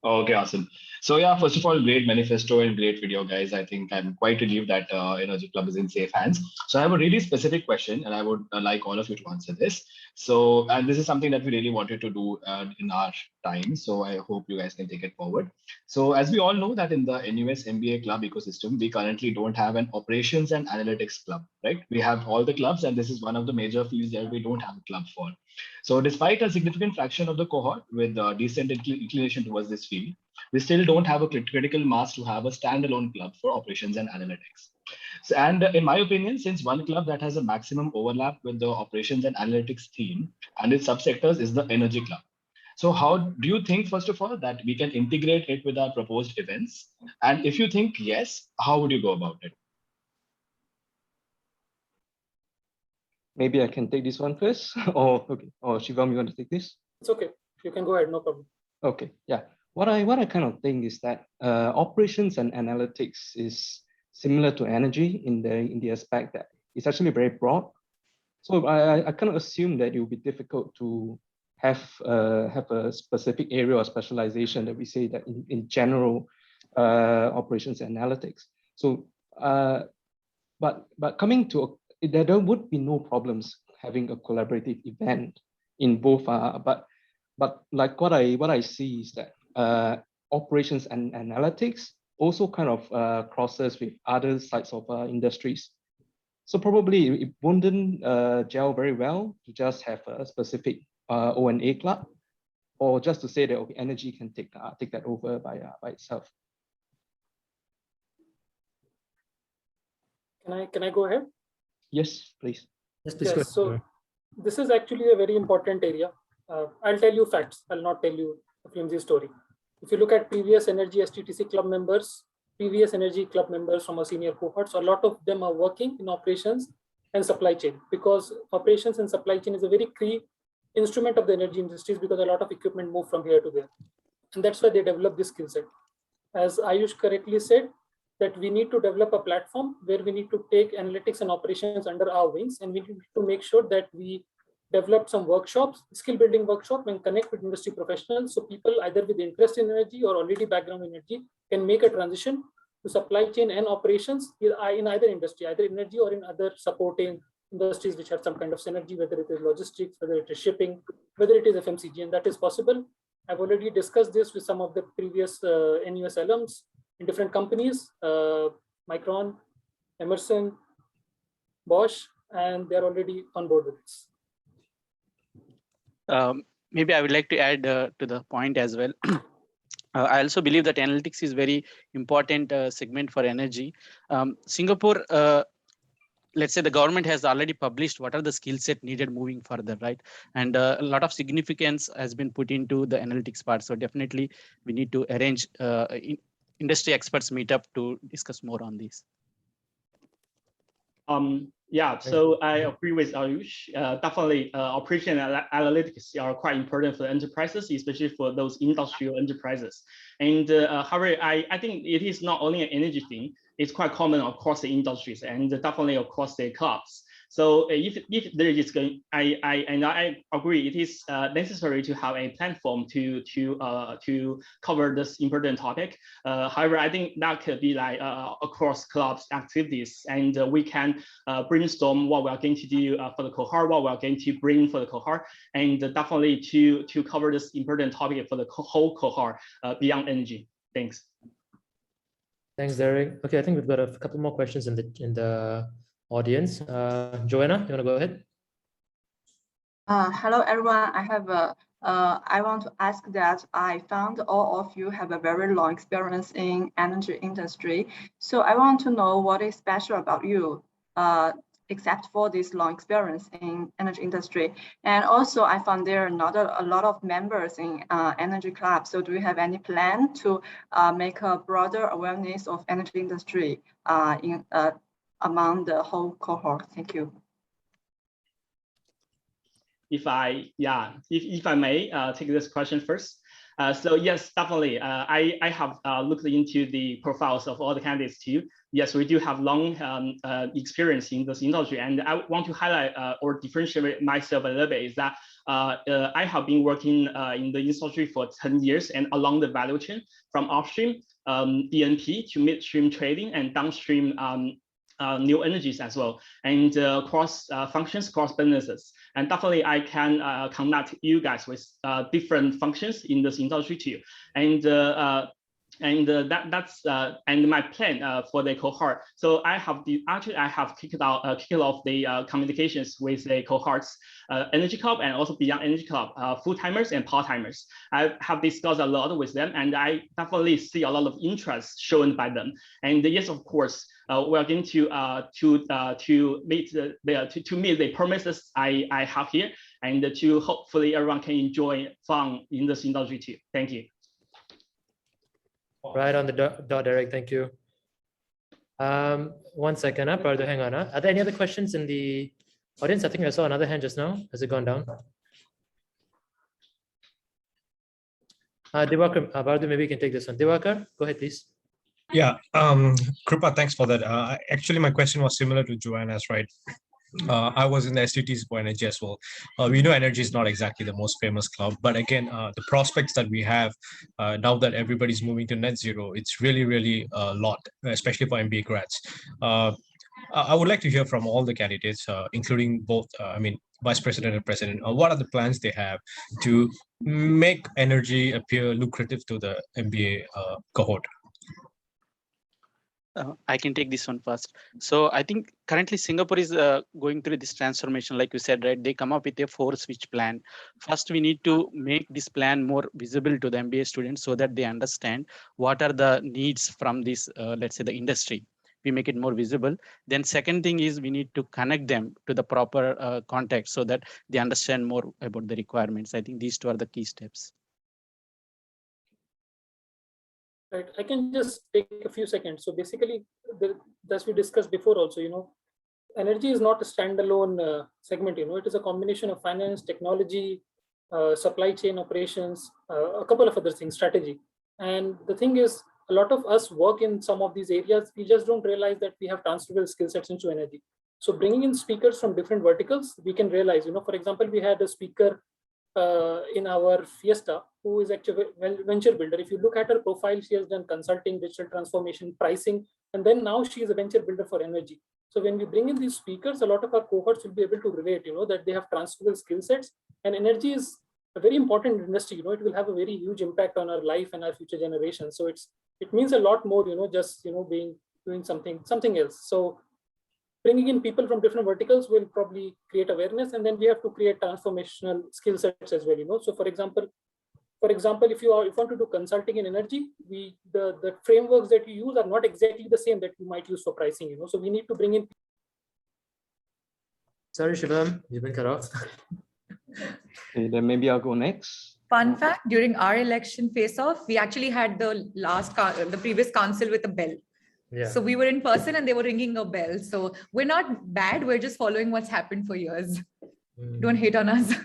Okay, awesome. So yeah, first of all, great manifesto and great video, guys. I think I'm quite relieved that Energy Club is in safe hands. So I have a really specific question, and I would like all of you to answer this. So, and this is something that we really wanted to do in our time. So I hope you guys can take it forward. So as we all know that in the NUS MBA club ecosystem, we currently don't have an operations and analytics club, right? We have all the clubs, and this is one of the major fields that we don't have a club for. So despite a significant fraction of the cohort with decent inclination towards this field, we still don't have a critical mass to have a standalone club for operations and analytics. So, and in my opinion, since one club that has a maximum overlap with the operations and analytics theme and its subsectors is the energy club. So how do you think, first of all, that we can integrate it with our proposed events? And if you think yes, how would you go about it? Maybe I can take this one first. Or okay. Or Shivam, you want to take this? It's okay. You can go ahead. No problem. Okay. Yeah. What I kind of think is that operations and analytics is similar to energy in the aspect that it's actually very broad. So I kind of assume that it will be difficult to have a specific area or specialization that we say that in general operations and analytics. So but coming to there would be no problems having a collaborative event in both. But like what I see is that operations and analytics also kind of crosses with other sides of industries. So probably it wouldn't gel very well to just have a specific O&A club, or just to say that okay, energy can take that over by itself. Can I go ahead? Yes, please. Yes, please. Yes, so this is actually a very important area. I'll tell you facts. I'll not tell you a flimsy story. If you look at previous energy STTC club members, previous energy club members from our senior cohorts, a lot of them are working in operations and supply chain, because operations and supply chain is a very key instrument of the energy industries, because a lot of equipment move from here to there. And that's why they develop this skill set. As Ayush correctly said, that we need to develop a platform where we need to take analytics and operations under our wings, and we need to make sure that we develop some workshops, skill building workshop, and connect with industry professionals, so people either with interest in energy or already background in energy can make a transition to supply chain and operations in either industry, either energy or in other supporting industries which have some kind of synergy, whether it is logistics, whether it is shipping, whether it is FMCG, and that is possible. I've already discussed this with some of the previous NUS alums in different companies, Micron, Emerson, Bosch, and they're already on board with this. Maybe I would like to add to the point as well. I also believe that analytics is very important segment for energy. Singapore, let's say the government has already published what are the skill set needed moving further, right? And a lot of significance has been put into the analytics part. So definitely we need to arrange industry experts meet up to discuss more on this. Yeah, so I agree with Ayush. Definitely, operation and analytics are quite important for enterprises, especially for those industrial enterprises. And however, I think it is not only an energy thing, it's quite common across the industries and definitely across the clubs. So if there is going, I agree, it is necessary to have a platform to cover this important topic. However, I think that could be like across clubs activities, and we can brainstorm what we are going to do for the cohort, what we are going to bring for the cohort, and definitely to cover this important topic for the whole cohort beyond energy. Thanks. Thanks, Derek. Okay, I think we've got a couple more questions in the audience. Joanna, you want to go ahead? Hello, everyone. I want to ask that I found all of you have a very long experience in energy industry. So I want to know what is special about you, except for this long experience in energy industry. And also I found there are not a lot of members in energy club. So do you have any plan to make a broader awareness of energy industry among the whole cohort? Thank you. If I may take this question first. So yes, definitely. I have looked into the profiles of all the candidates too. Yes, we do have long experience in this industry, and I want to highlight or differentiate myself a little bit is that I have been working in the industry for 10 years and along the value chain from upstream E&P to midstream trading and downstream new energies as well, and cross functions, cross businesses. And definitely I can connect you guys with different functions in this industry too. And that's my plan for the cohort. So I have kicked off the communications with the cohorts, Energy Club and also Beyond Energy Club, full-timers and part-timers. I have discussed a lot with them, and I definitely see a lot of interest shown by them. And yes, of course, we are going to meet the promises I have here, and to hopefully everyone can enjoy fun in this industry too. Thank you. Right on the dot, Derek. Thank you. 1 second, Pardo, hang on. Are there any other questions in the audience? I think I saw another hand just now. Has it gone down? Diwakar, Pardo, maybe you can take this one. Diwakar, go ahead, please. Yeah, Krupa, thanks for that. Actually, my question was similar to Joanna's, right? I was in the STTs for energy as well. We know energy is not exactly the most famous club, but again, the prospects that we have now that everybody's moving to net zero, it's really a lot, especially for MBA grads. I would like to hear from all the candidates, including both, Vice President and President, what are the plans they have to make energy appear lucrative to the MBA cohort? I can take this one first. So I think currently Singapore is going through this transformation, like you said, right? They come up with a 4-switch plan. First, we need to make this plan more visible to the MBA students so that they understand what are the needs from this, let's say, the industry. We make it more visible. Then second thing is we need to connect them to the proper context so that they understand more about the requirements. I think these two are the key steps. Right, I can just take a few seconds. So basically, as we discussed before also, energy is not a standalone segment, it is a combination of finance, technology, supply chain operations, a couple of other things, strategy. And the thing is, a lot of us work in some of these areas, we just don't realize that we have transferable skill sets into energy. So bringing in speakers from different verticals, we can realize, for example, we had a speaker in our Fiesta, who is actually a venture builder. If you look at her profile, she has done consulting, digital transformation, pricing, and then now she is a venture builder for energy. So when we bring in these speakers, a lot of our cohorts will be able to relate, that they have transferable skill sets, and energy is a very important industry. It will have a very huge impact on our life and our future generations. So it means a lot more, just doing something else. So bringing in people from different verticals will probably create awareness, and then we have to create transformational skill sets as well. So for example, if you want to do consulting in energy, the frameworks that you use are not exactly the same that you might use for pricing. So we need to bring in. Sorry, Shivam, you've been cut off. Okay, then maybe I'll go next. Fun fact: during our election face-off, we actually had the previous council with a bell. Yeah. So we were in person and they were ringing a bell. So we're not bad. We're just following what's happened for years. Don't hate on us.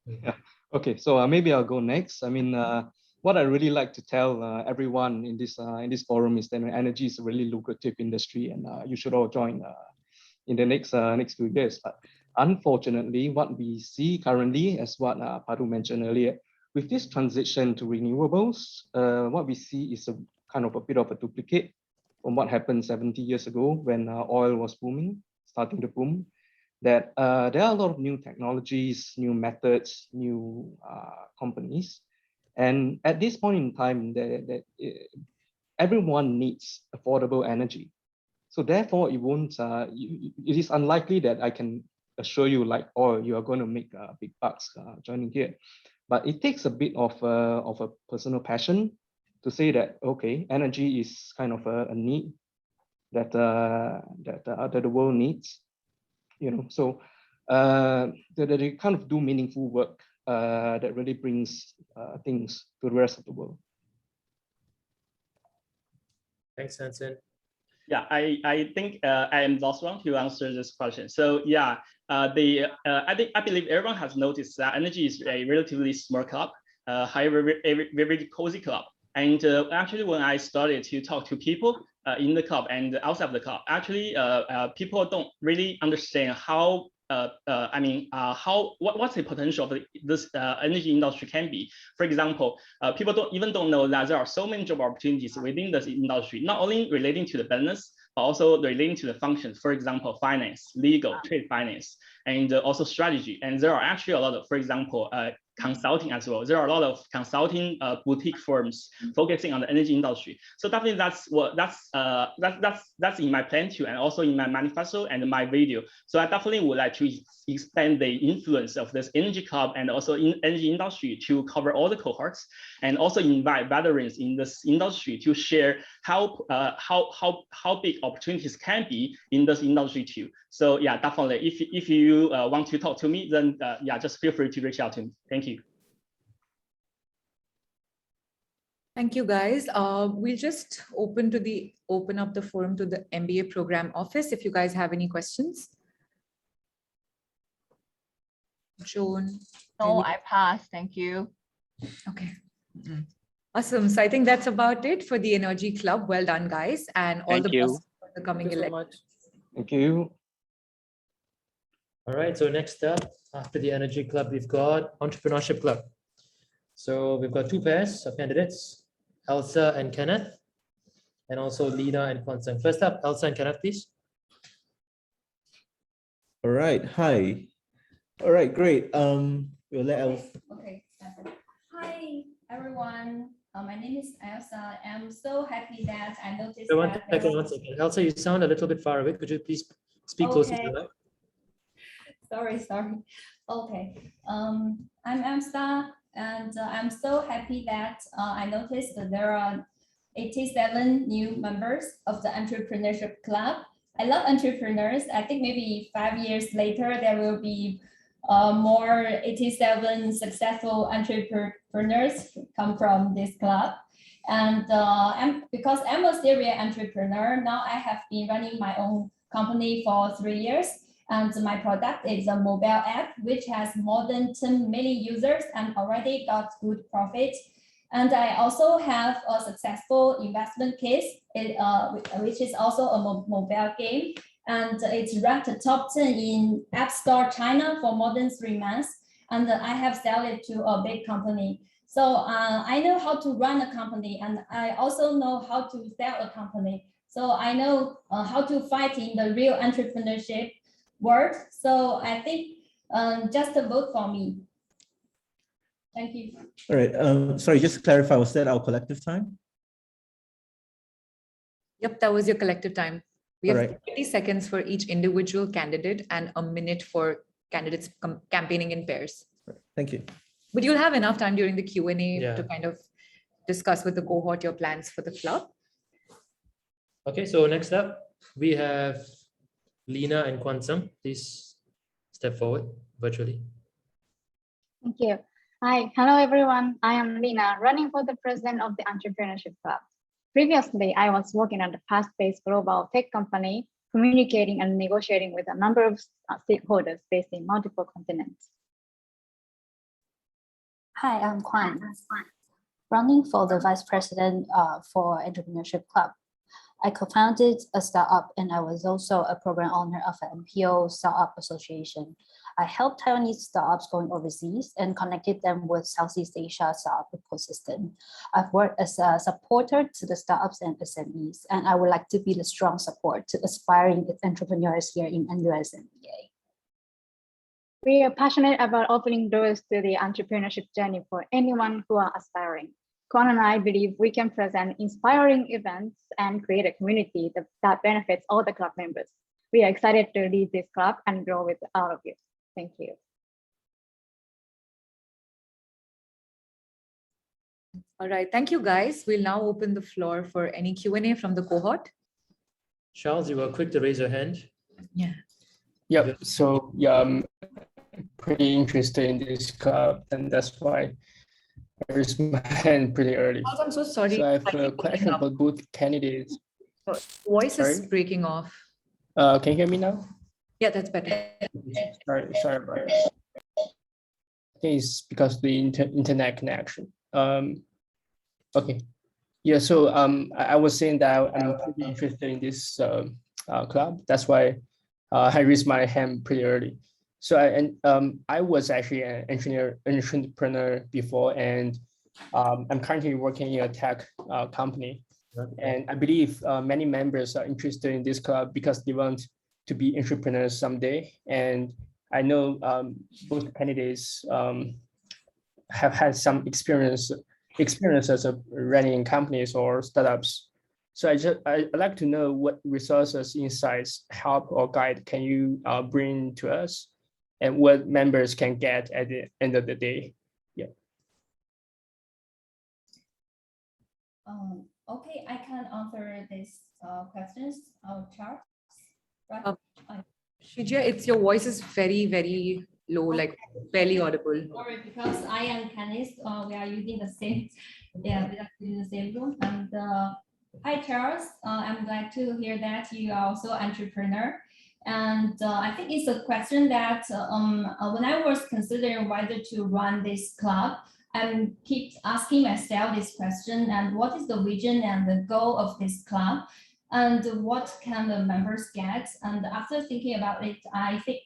Yeah. Okay, so maybe I'll go next. What I really like to tell everyone in this forum is that energy is a really lucrative industry, and you should all join in the next few years. But unfortunately, what we see currently, as what Padu mentioned earlier, with this transition to renewables, what we see is a kind of a bit of a duplicate from what happened 70 years ago when oil was starting to boom. That there are a lot of new technologies, new methods, new companies. And at this point in time, everyone needs affordable energy. So therefore, it is unlikely that I can assure you you are going to make big bucks joining here. But it takes a bit of a personal passion to say that, okay, energy is kind of a need that the world needs. So that they kind of do meaningful work that really brings things to the rest of the world. Thanks, Hansen. Yeah, I think I am the last one to answer this question. So yeah, I believe everyone has noticed that energy is a relatively small club. very cozy club. And actually, when I started to talk to people in the club and outside of the club, actually, people don't really understand how what's the potential of this energy industry can be. For example, people don't know that there are so many job opportunities within this industry, not only relating to the business, but also relating to the functions. For example, finance, legal, trade finance, and also strategy. And there are actually a lot of, for example, consulting as well. There are a lot of consulting boutique firms focusing on the energy industry. So definitely that's in my plan too, and also in my manifesto and my video. So I definitely would like to expand the influence of this energy club and also in energy industry to cover all the cohorts, and also invite veterans in this industry to share how big opportunities can be in this industry too. So yeah, definitely, if you want to talk to me, then yeah, just feel free to reach out to me. Thank you. Thank you, guys. We'll just open up the forum to the MBA Program Office if you guys have any questions. Joan? No, I passed. Thank you. Okay. Awesome. So I think that's about it for the Energy Club. Well done, guys, and all the best for the coming election. Thank you. All right, so next up, after the Energy Club, we've got Entrepreneurship Club. So we've got two pairs of candidates, Elsa and Kenneth, and also Lena and Kwanzang. First up, Elsa and Kenneth, please. All right, hi. All right, great. We'll let Elsa. Okay. Hi, everyone. My name is Elsa. I'm so happy that I noticed One that second. Elsa, you sound a little bit far away. Could you please speak closer to the mic? Sorry. Okay. I'm Elsa, and I'm so happy that I noticed that there are 87 new members of the Entrepreneurship Club. I love entrepreneurs. I think maybe 5 years later, there will be more 87 successful entrepreneurs come from this club. And because I'm a serial entrepreneur, now I have been running my own company for 3 years. And my product is a mobile app, which has more than 10 million users and already got good profit. And I also have a successful investment case, which is also a mobile game. And it's ranked top 10 in App Store China for more than 3 months. And I have sold it to a big company. So I know how to run a company, and I also know how to sell a company. So I know how to fight in the real entrepreneurship world. So I think just to vote for me. Thank you. All right. Sorry, just to clarify, was that our collective time? Yep, that was your collective time. We have All right. 30 seconds for each individual candidate and a minute for candidates campaigning in pairs. Thank you. But you'll have enough time during the Q&A to kind of discuss with the cohort your plans for the club. Okay, so next up, we have Lena and Kwanzang. Please step forward virtually. Thank you. Hi, hello everyone. I am Lena, running for the president of the Entrepreneurship Club. Previously, I was working at a fast-paced global tech company, communicating and negotiating with a number of stakeholders based in multiple continents. Hi, I'm Kwan, running for the vice president for Entrepreneurship Club. I co-founded a startup, and I was also a program owner of an MPO Startup Association. I helped Taiwanese startups going overseas and connected them with Southeast Asia startup ecosystem. I've worked as a supporter to the startups and SMEs, and I would like to be the strong support to aspiring entrepreneurs here in NUS MBA. We are passionate about opening doors to the entrepreneurship journey for anyone who are aspiring. Kwan and I believe we can present inspiring events and create a community that benefits all the club members. We are excited to lead this club and grow with all of you. Thank you. All right, thank you guys. We'll now open the floor for any Q&A from the cohort. Charles, you were quick to raise your hand. Yeah. Yep. So yeah, I'm pretty interested in this club, and that's why I raised my hand pretty early. Oh, I'm so sorry. So I have a question about both candidates. Voice is Sorry? breaking off. Can you hear me now? Yeah, that's better. Sorry about that. think it's because of the internet connection. Okay. Yeah, so I was saying that I'm pretty interested in this club. That's why I raised my hand pretty early. So I was actually an entrepreneur before, and I'm currently working in a tech company. And I believe many members are interested in this club because they want to be entrepreneurs someday. And I know both candidates have had some experiences of running companies or startups. So I'd like to know what resources, insights, help, or guide can you bring to us, and what members can get at the end of the day. Yeah. Okay, I can answer these questions. Charles, right? Shija, your voice is very, very low, like barely audible. Sorry, because I am Candice. We are using the same, we are using the same room. And hi, Charles. I'm glad to hear that you are also an entrepreneur. And I think it's a question that when I was considering whether to run this club, I keep asking myself this question: and what is the vision and the goal of this club? And what can the members get? And after thinking about it, I think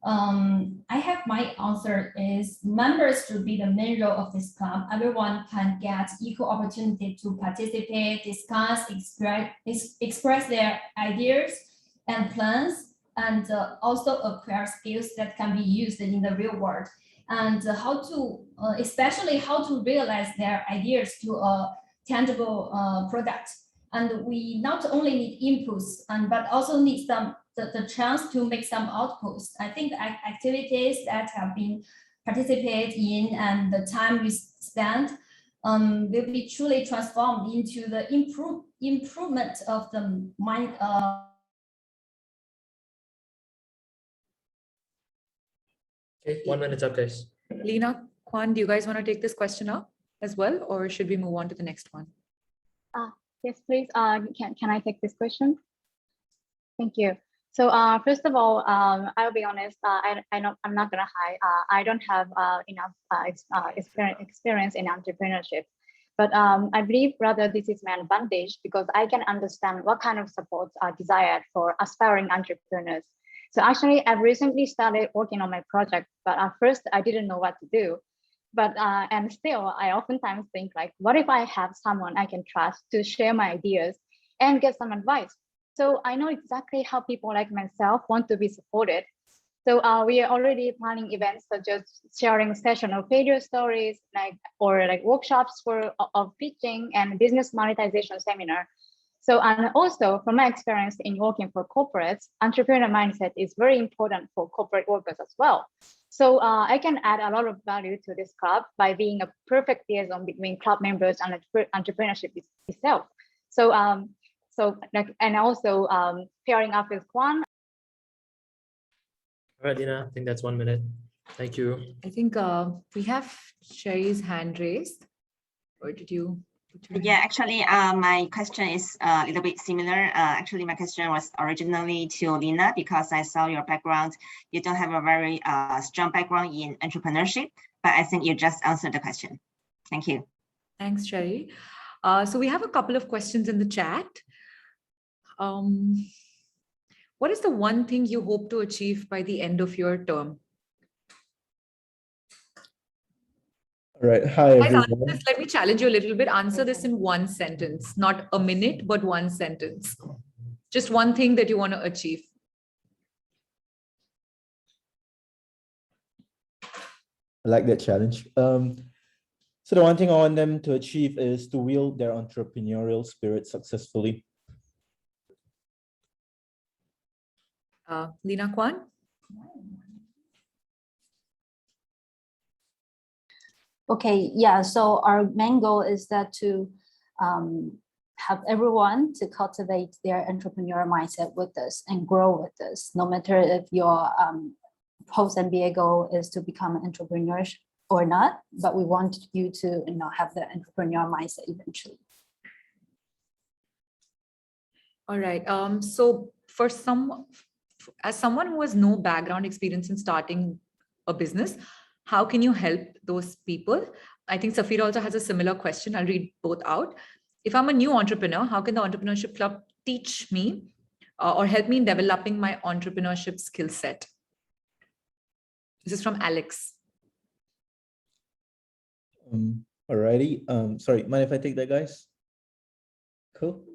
I have my answer is members should be the main role of this club. Everyone can get equal opportunity to participate, discuss, express their ideas and plans, and also acquire skills that can be used in the real world. And how to, especially how to realize their ideas to a tangible product. And we not only need inputs, but also need the chance to make some outputs. I think the activities that have been participated in and the time we spend will be truly transformed into the improvement of the mind. Okay, 1 minute up, guys. Lena, Kwan, do you guys want to take this question up as well, or should we move on to the next one? Yes, please. Can I take this question? Thank you. So first of all, I'll be honest. I'm not gonna hide. I don't have enough experience in entrepreneurship, but I believe rather this is my advantage because I can understand what kind of supports are desired for aspiring entrepreneurs. So actually, I've recently started working on my project, but at first I didn't know what to do. But and still, I oftentimes think like, what if I have someone I can trust to share my ideas and get some advice? So I know exactly how people like myself want to be supported. So we are already planning events such as sharing session of failure stories, or workshops of pitching and business monetization seminar. So, and also from my experience in working for corporates, entrepreneur mindset is very important for corporate workers as well. So I can add a lot of value to this club by being a perfect liaison between club members and entrepreneurship itself. So, and also pairing up with Kwan. All right, Lina, I think that's 1 minute. Thank you. I think we have Sherry's hand raised, or did you? Yeah, actually, my question is a little bit similar. Actually, my question was originally to Lina because I saw your background. You don't have a very strong background in entrepreneurship, but I think you just answered the question. Thank you. Thanks, Sherry. So we have a couple of questions in the chat. What is the one thing you hope to achieve by the end of your term? All right. Hi, Guys, everyone. let me challenge you a little bit. Answer this in one sentence, not a minute, but one sentence. Just one thing that you want to achieve. I like that challenge. So the one thing I want them to achieve is to wield their entrepreneurial spirit successfully. Lina Kwan? Okay, yeah, so our main goal is that to have everyone to cultivate their entrepreneurial mindset with us and grow with us, no matter if your post-MBA goal is to become an entrepreneur or not, but we want you to have the entrepreneurial mindset eventually. All right, so as someone who has no background experience in starting a business, how can you help those people? I think Safir also has a similar question. I'll read both out. If I'm a new entrepreneur, how can the Entrepreneurship Club teach me or help me in developing my entrepreneurship skill set? This is from Alex. Alrighty. Sorry, mind if I take that, guys? Cool.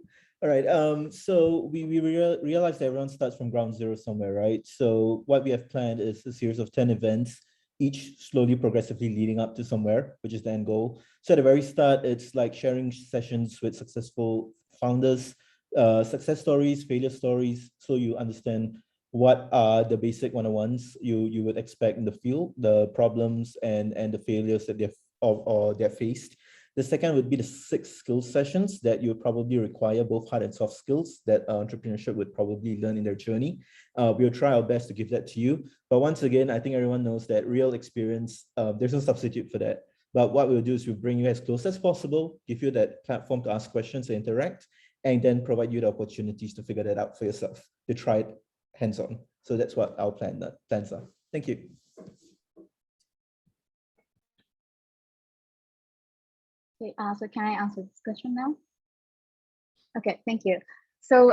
All right. So we realized that everyone starts from ground zero somewhere, right? So what we have planned is a series of 10 events, each slowly, progressively leading up to somewhere, which is the end goal. So at the very start, it's like sharing sessions with successful founders, success stories, failure stories, so you understand what are the basic one-on-ones you would expect in the field, the problems and the failures that they're faced. The second would be the 6 skill sessions that you would probably require, both hard and soft skills that entrepreneurship would probably learn in their journey. We'll try our best to give that to you. But once again, I think everyone knows that real experience, there's no substitute for that. But what we'll do is we'll bring you as close as possible, give you that platform to ask questions and interact, and then provide you the opportunities to figure that out for yourself, to try it hands-on. So that's what our plans are. Thank you. Okay, so can I answer this question now? Okay, thank you. So,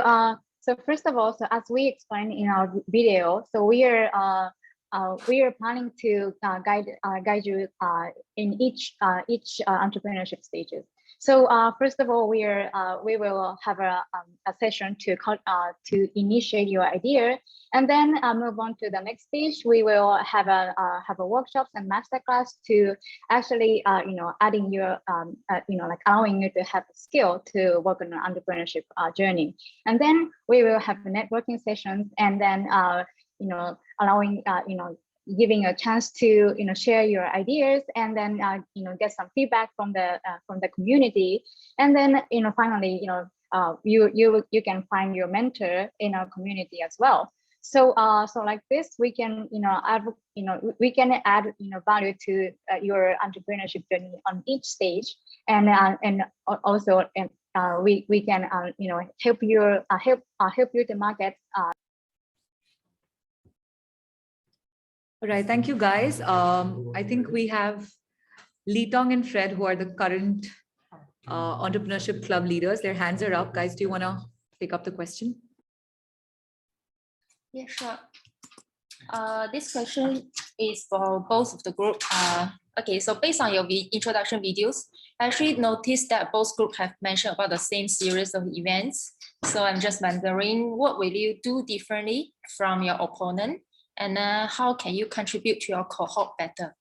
so first of all, so as we explained in our video, so we are planning to guide you in each entrepreneurship stages. So first of all, we will have a session to initiate your idea, and then move on to the next stage. We will have a workshops and masterclass to actually adding your like allowing you to have a skill to work on an entrepreneurship journey. And then we will have networking sessions, and then allowing giving a chance to share your ideas, and then get some feedback from the community, and then finally you can find your mentor in our community as well. So so like this we can add value to your entrepreneurship journey on each stage, and also we can help you to market. All right, thank you guys. I think we have Lee Tong and Fred, who are the current entrepreneurship club leaders. Their hands are up. Guys, do you want to pick up the question? Yeah, sure. This question is for both of the group. Okay, so based on your introduction videos, I actually noticed that both groups have mentioned about the same series of events. So I'm just wondering, what will you do differently from your opponent? And how can you contribute to your cohort better?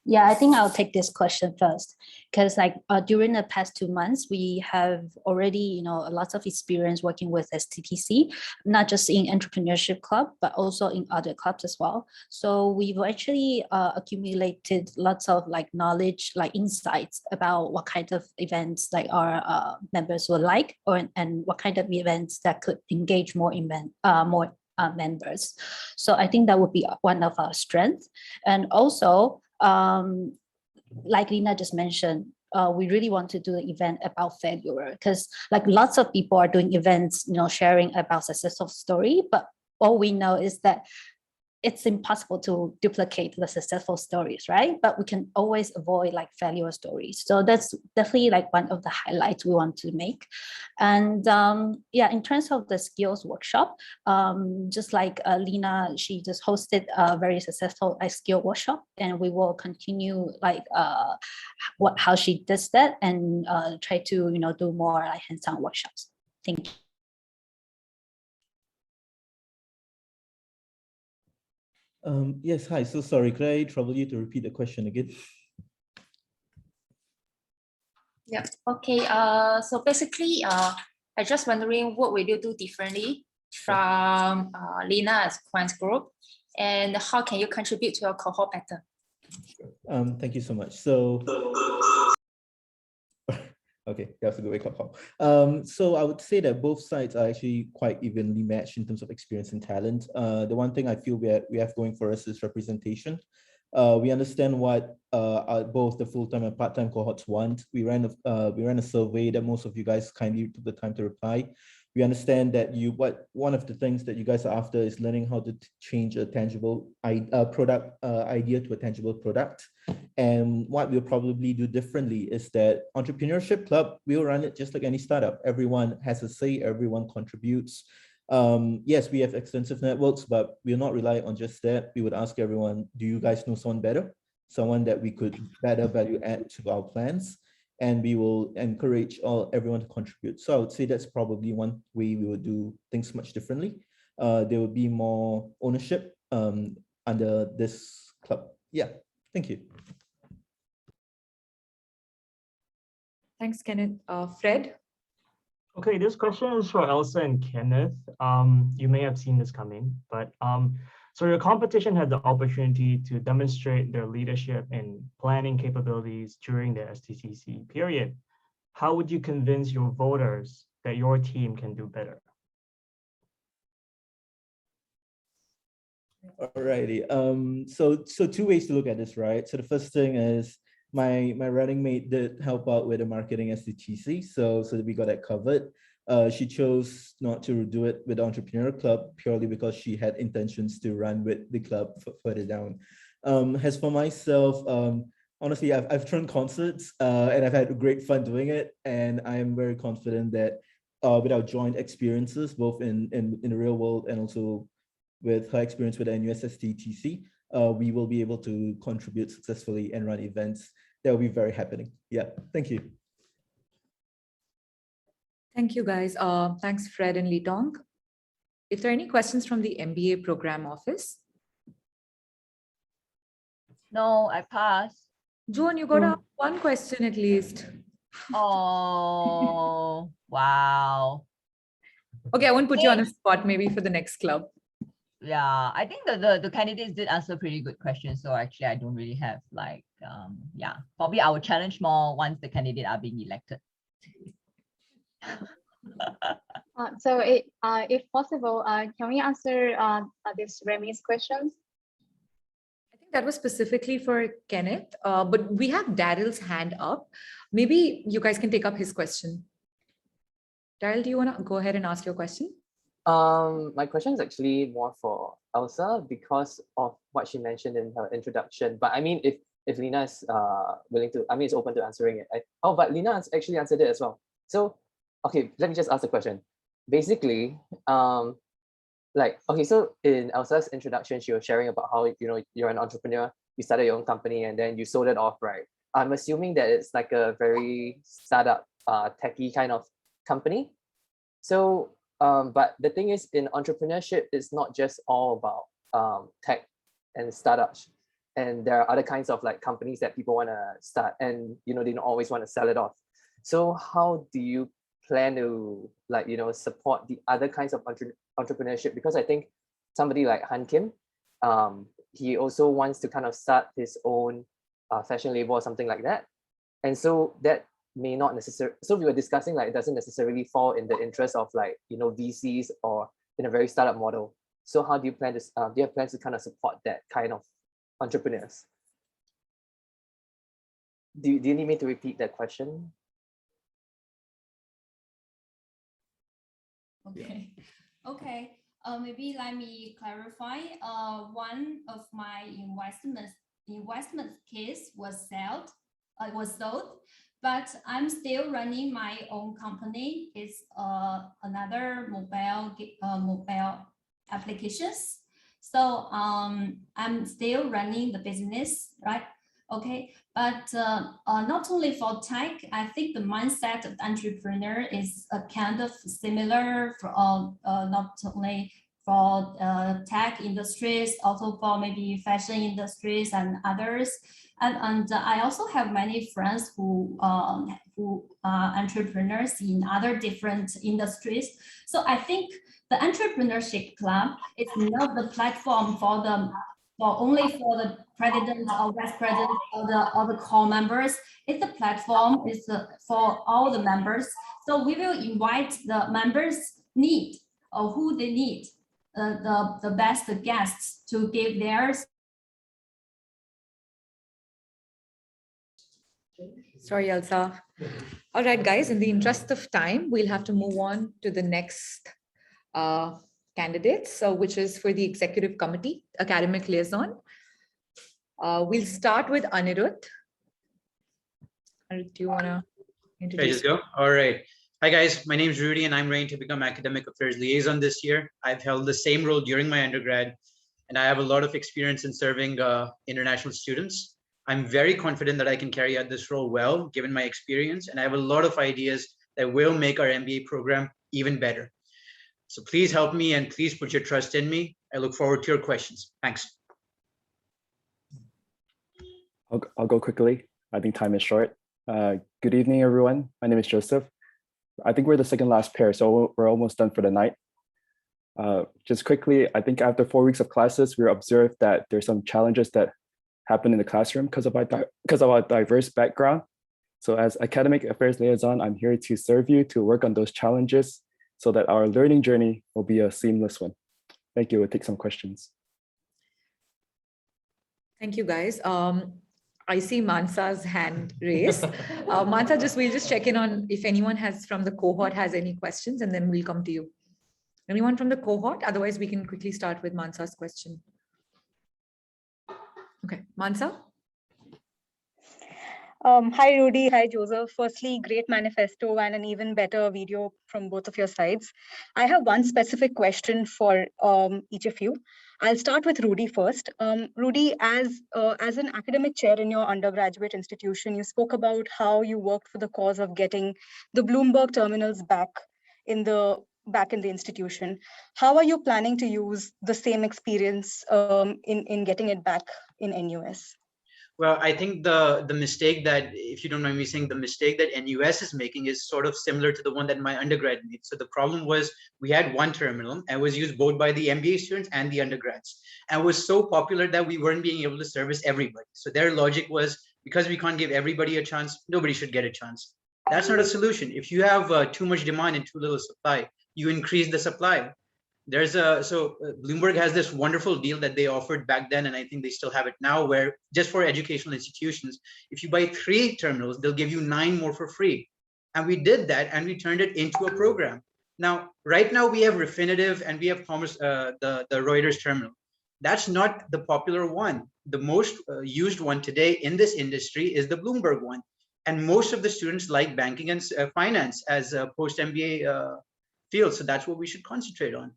Yeah, I think I'll take this question first, because like during the past 2 months, we have already, lots of experience working with STTC, not just in entrepreneurship club, but also in other clubs as well. So we've actually accumulated lots of like knowledge, like insights about what kind of events like our members would like, and what kind of events that could engage more members. So I think that would be one of our strengths. And also, like Lina just mentioned, we really want to do an event about failure, because like lots of people are doing events, sharing about successful story, but all we know is that it's impossible to duplicate the successful stories, right? But we can always avoid like failure stories. So that's definitely like one of the highlights we want to make. And yeah, in terms of the skills workshop, just like Lina, she just hosted a very successful skill workshop, and we will continue like how she does that, and try to do more like hands-on workshops. Thank you. Yes, hi. So sorry, could I trouble you to repeat the question again? Yeah, okay. So basically, I'm just wondering, what will you do differently from Lina's Quant's group, and how can you contribute to your cohort better? Thank you so much. So, okay, that's a good wake-up call. So I would say that both sides are actually quite evenly matched in terms of experience and talent. The one thing I feel we have going for us is representation. We understand what both the full-time and part-time cohorts want. We ran a survey that most of you guys kindly took the time to reply. We understand that one of the things that you guys are after is learning how to change a tangible product idea to a tangible product. And what we'll probably do differently is that Entrepreneurship Club, we'll run it just like any startup. Everyone has a say, everyone contributes. Yes, we have extensive networks, but we'll not rely on just that. We would ask everyone, do you guys know someone better? Someone that we could better value add to our plans? And we will encourage everyone to contribute. So I would say that's probably one way we would do things much differently. There will be more ownership under this club. Yeah, thank you. Thanks, Kenneth. Fred? Okay, this question is for Elsa and Kenneth. You may have seen this coming, but so your competition had the opportunity to demonstrate their leadership and planning capabilities during the STCC period. How would you convince your voters that your team can do better? Alrighty. So two ways to look at this, right? So the first thing is my running mate did help out with the marketing STCC, so that we got that covered. She chose not to do it with the Entrepreneur Club purely because she had intentions to run with the club further down. As for myself, honestly, I've thrown concerts and I've had great fun doing it. And I am very confident that with our joint experiences, both in the real world and also with her experience with the NUS STTC, we will be able to contribute successfully and run events that will be very happening. Yeah, thank you. Thank you, guys. Thanks, Fred and Litong. If there are any questions from the MBA Program Office? No, I passed. Joan, you got one question at least. Oh, wow. Okay, I won't put you on a spot maybe for the next club. Yeah, I think the candidates did answer pretty good questions. So actually, I don't really have like, yeah, probably I will challenge more once the candidate are being elected. So if possible, can we answer this Remy's questions? I think that was specifically for Kenneth, but we have Daryl's hand up. Maybe you guys can take up his question. Daryl, do you want to go ahead and ask your question? My question is actually more for Elsa because of what she mentioned in her introduction. But I mean, if Lina is willing to, I mean, it's open to answering it. But Lina actually answered it as well. So, okay, let me just ask the question. Basically, okay, so in Elsa's introduction, she was sharing about how, you know, you're an entrepreneur, you started your own company and then you sold it off, right? I'm assuming that it's like a very startup, techie kind of company. So, but the thing is, in entrepreneurship, it's not just all about tech and startups. And there are other kinds of like companies that people want to start and, you know, they don't always want to sell it off. So how do you plan to, like, you know, support the other kinds of entrepreneurship? Because I think somebody like Han Kim, he also wants to kind of start his own fashion label or something like that. And so that may not necessarily, so we were discussing like it doesn't necessarily fall in the interest of like, you know, VCs or in a very startup model. So how do you plan to, do you have plans to kind of support that kind of entrepreneurs? Do you need me to repeat that question? Okay. Okay. Maybe let me clarify. One of my investment case was sold, but I'm still running my own company. It's another mobile applications. So I'm still running the business, right? Okay, but not only for tech, I think the mindset of the entrepreneur is kind of similar for not only for tech industries, also for maybe fashion industries and others. And I also have many friends who are entrepreneurs in other different industries. So I think the entrepreneurship club is not the platform for them, only for the president or vice president or the core members. It's the platform is for all the members. So we will invite the members need or who they need the best guests to give theirs. Sorry, Elsa. All right, guys, in the interest of time, we'll have to move on to the next candidates, which is for the executive committee, academic liaison. We'll start with Anirudh. Anirudh, do you want to introduce? Just go. All right. Hi, guys. My name is Rudy, and I'm ready to become academic affairs liaison this year. I've held the same role during my undergrad, and I have a lot of experience in serving international students. I'm very confident that I can carry out this role well, given my experience, and I have a lot of ideas that will make our MBA program even better. So please help me and please put your trust in me. I look forward to your questions. Thanks. I'll go quickly. I think time is short. Good evening, everyone. My name is Joseph. I think we're the second last pair, so we're almost done for the night. Just quickly, I think after 4 weeks of classes, we observed that there's some challenges that happen in the classroom because of our diverse background. So as academic affairs liaison, I'm here to serve you, to work on those challenges so that our learning journey will be a seamless one. Thank you. We'll take some questions. Thank you, guys. I see Mansa's hand raised. Mansa, we'll just check in on if anyone from the cohort has any questions, and then we'll come to you. Anyone from the cohort? Otherwise, we can quickly start with Mansa's question. Okay, Mansa. Hi, Rudy. Hi, Joseph. Firstly, great manifesto and an even better video from both of your sides. I have one specific question for each of you. I'll start with Rudy first. Rudy, as an academic chair in your undergraduate institution, you spoke about how you worked for the cause of getting the Bloomberg terminals back in the institution. How are you planning to use the same experience in getting it back in NUS? Well, I think the mistake that, if you don't mind me saying, the mistake that NUS is making is sort of similar to the one that my undergrad made. So the problem was we had one terminal and was used both by the MBA students and the undergrads, and was so popular that we weren't being able to service everybody. So their logic was, because we can't give everybody a chance, nobody should get a chance. That's not a solution. If you have too much demand and too little supply, you increase the supply. Bloomberg has this wonderful deal that they offered back then, and I think they still have it now, where just for educational institutions, if you buy 3 terminals, they'll give you 9 more for free. And we did that, and we turned it into a program. Now, right now we have Refinitiv and we have the Reuters terminal. That's not the popular one. The most used one today in this industry is the Bloomberg one. And most of the students like banking and finance as a post-MBA field. So that's what we should concentrate on.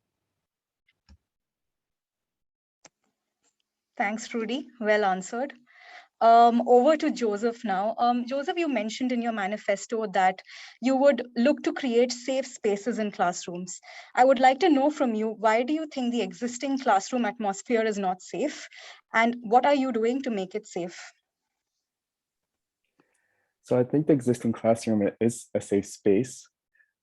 Thanks, Rudy. Well answered. Over to Joseph now. Joseph, you mentioned in your manifesto that you would look to create safe spaces in classrooms. I would like to know from you, why do you think the existing classroom atmosphere is not safe? And what are you doing to make it safe? So I think the existing classroom is a safe space,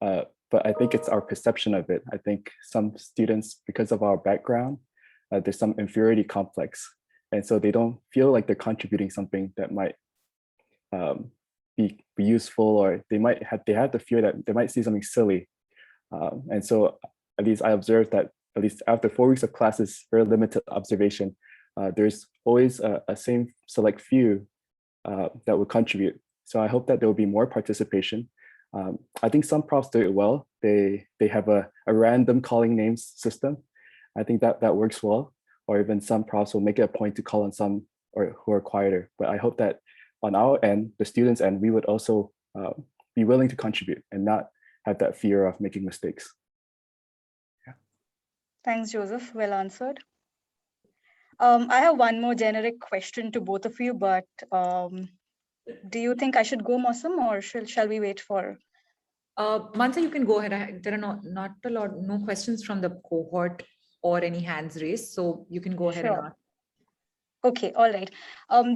but I think it's our perception of it. I think some students, because of our background, there's some inferiority complex. And so they don't feel like they're contributing something that might be useful, or they have the fear that they might see something silly. And so at least I observed that at least after 4 weeks of classes, very limited observation, there's always a same select few that would contribute. So I hope that there will be more participation. I think some profs do it well. They have a random calling names system. I think that works well. Or even some profs will make it a point to call on some who are quieter. But I hope that on our end, the students' end, we would also be willing to contribute and not have that fear of making mistakes. Yeah. Thanks, Joseph. Well answered. I have one more generic question to both of you, but do you think I should go, Mosam, or shall we wait for? Mansa, you can go ahead. There are no questions from the cohort or any hands raised, so you can go ahead and ask. Okay, all right.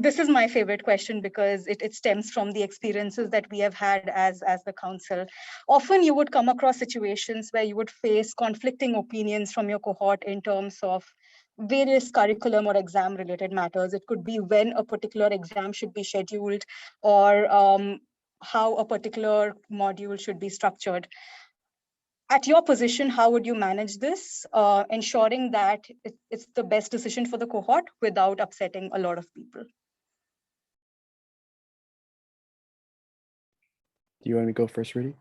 This is my favorite question because it stems from the experiences that we have had as the council. Often you would come across situations where you would face conflicting opinions from your cohort in terms of various curriculum or exam related matters. It could be when a particular exam should be scheduled, or how a particular module should be structured. At your position, how would you manage this, ensuring that it's the best decision for the cohort without upsetting a lot of people? Do you want me to go first, Rudy?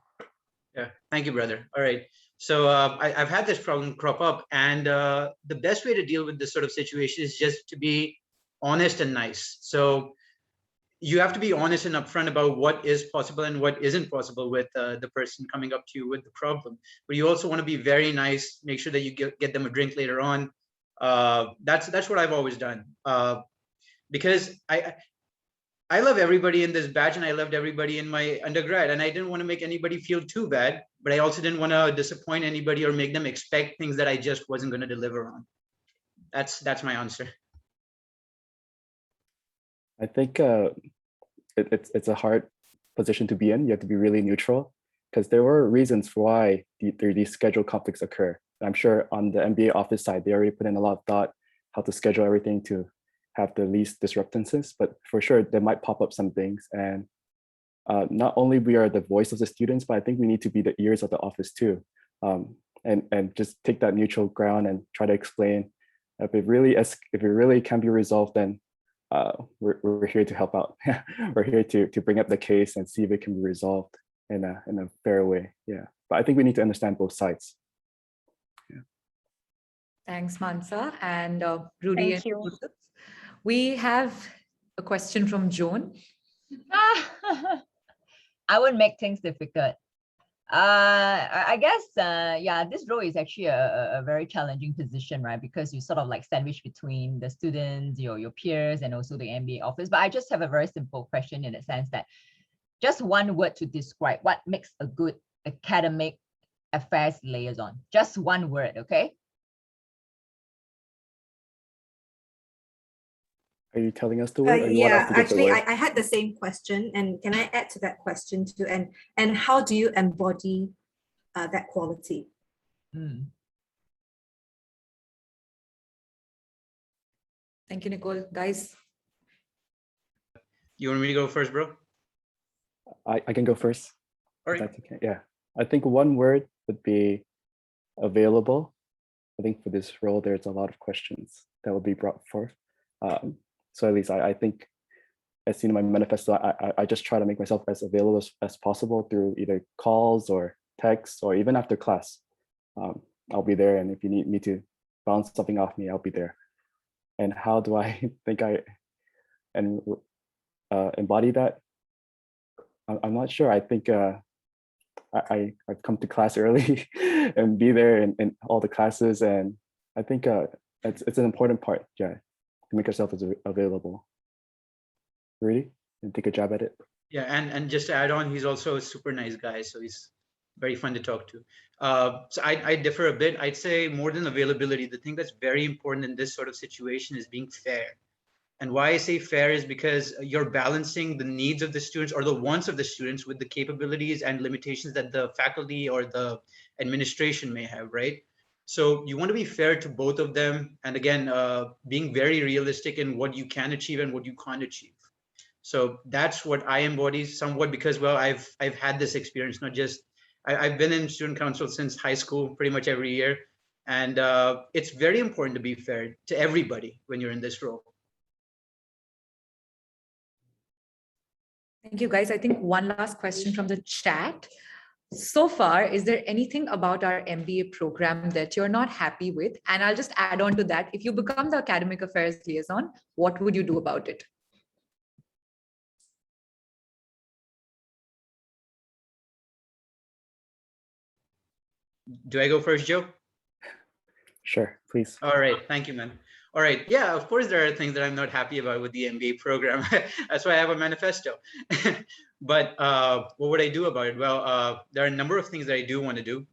Yeah, thank you, brother. All right. So I've had this problem crop up, and the best way to deal with this sort of situation is just to be honest and nice. So you have to be honest and upfront about what is possible and what isn't possible with the person coming up to you with the problem. But you also want to be very nice, make sure that you get them a drink later on. That's what I've always done. Because I love everybody in this batch, and I loved everybody in my undergrad, and I didn't want to make anybody feel too bad, but I also didn't want to disappoint anybody or make them expect things that I just wasn't going to deliver on. That's my answer. I think it's a hard position to be in. You have to be really neutral, because there were reasons why these schedule conflicts occur. I'm sure on the MBA office side, they already put in a lot of thought how to schedule everything to have the least disruptances, but for sure there might pop up some things. And not only we are the voice of the students, but I think we need to be the ears of the office too, and just take that neutral ground and try to explain. If it really can be resolved, then we're here to help out. We're here to bring up the case and see if it can be resolved in a fair way. Yeah, but I think we need to understand both sides. Yeah. Thanks, Mansa and Rudy. Thank you. We have a question from Joan. I would make things difficult. I guess, yeah, this role is actually a very challenging position, right? Because you sort of like sandwich between the students, your peers, and also the MBA office. But I just have a very simple question in the sense that just one word to describe what makes a good academic affairs liaison. Just one word, okay? Are you telling us the word? Or you Yeah, want us to get actually, the word? I had the same question, and can I add to that question too? And how do you embody that quality? Thank you, Nicole. Guys. You want me to go first, bro? I can go first. All right. That's okay. Yeah, I think one word would be available. I think for this role, there's a lot of questions that will be brought forth. So at least I think, as seen in my manifesto, I just try to make myself as available as possible through either calls or texts or even after class. I'll be there, and if you need me to bounce something off me, I'll be there. And how do I think I embody that? I'm not sure. I think I've come to class early and be there in all the classes, and I think it's an important part, yeah, to make yourself as available. Rudy, and take a jab at it. Yeah, and just to add on, he's also a super nice guy, so he's very fun to talk to. So I differ a bit. I'd say more than availability, the thing that's very important in this sort of situation is being fair. And why I say fair is because you're balancing the needs of the students or the wants of the students with the capabilities and limitations that the faculty or the administration may have, right? So you want to be fair to both of them. And again, being very realistic in what you can achieve and what you can't achieve. So that's what I embody somewhat, because, well, I've had this experience, not just, I've been in student council since high school, pretty much every year. And it's very important to be fair to everybody when you're in this role. Thank you, guys. I think one last question from the chat. So far, is there anything about our MBA program that you're not happy with? And I'll just add on to that. If you become the academic affairs liaison, what would you do about it? Do I go first, Joe? Sure, please. All right, thank you, man. All right, yeah, of course there are things that I'm not happy about with the MBA program. That's why I have a manifesto. But what would I do about it? Well, there are a number of things that I do want to do.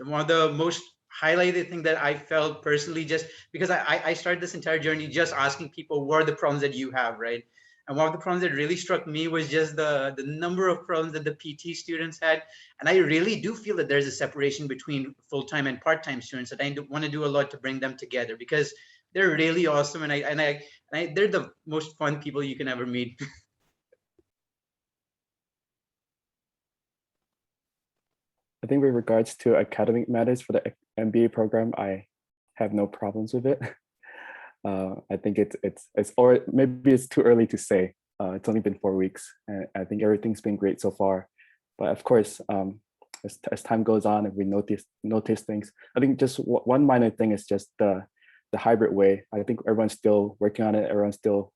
One of the most highlighted thing that I felt personally, just because I started this entire journey just asking people, what are the problems that you have, right? And one of the problems that really struck me was just the number of problems that the PT students had. And I really do feel that there's a separation between full-time and part-time students, that I want to do a lot to bring them together, because they're really awesome. And they're the most fun people you can ever meet. I think with regards to academic matters for the MBA program, I have no problems with it. I think it's or maybe it's too early to say. It's only been 4 weeks, and I think everything's been great so far. But of course, as time goes on, if we notice things, I think just one minor thing is just the hybrid way. I think everyone's still working on it. Everyone's still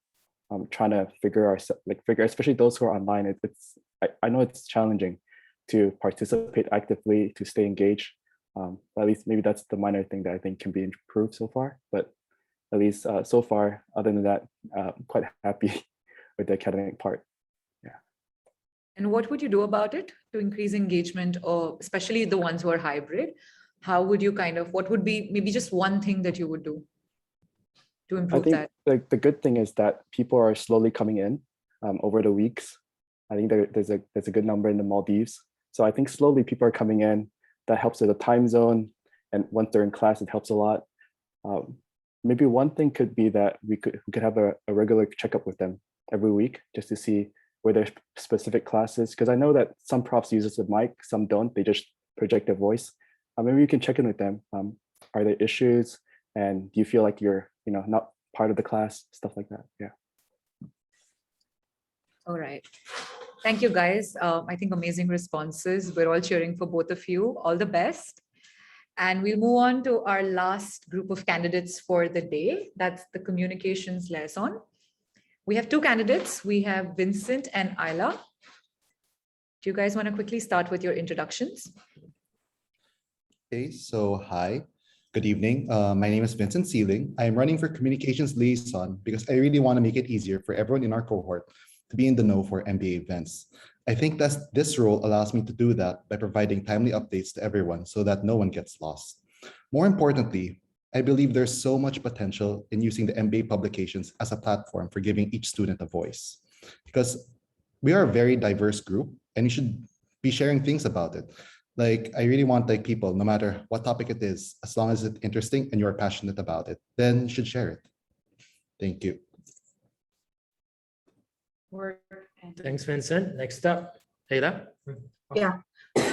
trying to figure, especially those who are online. I know it's challenging to participate actively, to stay engaged. But at least maybe that's the minor thing that I think can be improved so far. But at least so far, other than that, I'm quite happy with the academic part. Yeah. And what would you do about it to increase engagement, or especially the ones who are hybrid? How would you what would be maybe just one thing that you would do to improve that? I think the good thing is that people are slowly coming in over the weeks. I think there's a good number in the Maldives. So I think slowly people are coming in. That helps with the time zone. And once they're in class, it helps a lot. Maybe one thing could be that we could have a regular checkup with them every week just to see where their specific classes, because I know that some profs use a mic, some don't, they just project their voice. Maybe you can check in with them. Are there issues? And do you feel like you're not part of the class? Stuff like that, yeah. All right. Thank you, guys. I think amazing responses. We're all cheering for both of you. All the best. And we'll move on to our last group of candidates for the day. That's the communications liaison. We have two candidates. We have Vincent and Isla. Do you guys want to quickly start with your introductions? Okay, so hi, good evening. My name is Vincent Sealing. I am running for communications liaison because I really want to make it easier for everyone in our cohort to be in the know for MBA events. I think that this role allows me to do that by providing timely updates to everyone so that no one gets lost. More importantly, I believe there's so much potential in using the MBA publications as a platform for giving each student a voice, because we are a very diverse group and you should be sharing things about it. Like, I really want people, no matter what topic it is, as long as it's interesting and you're passionate about it, then you should share it. Thank you. Thanks, Vincent. Next up, Ayla. Yeah,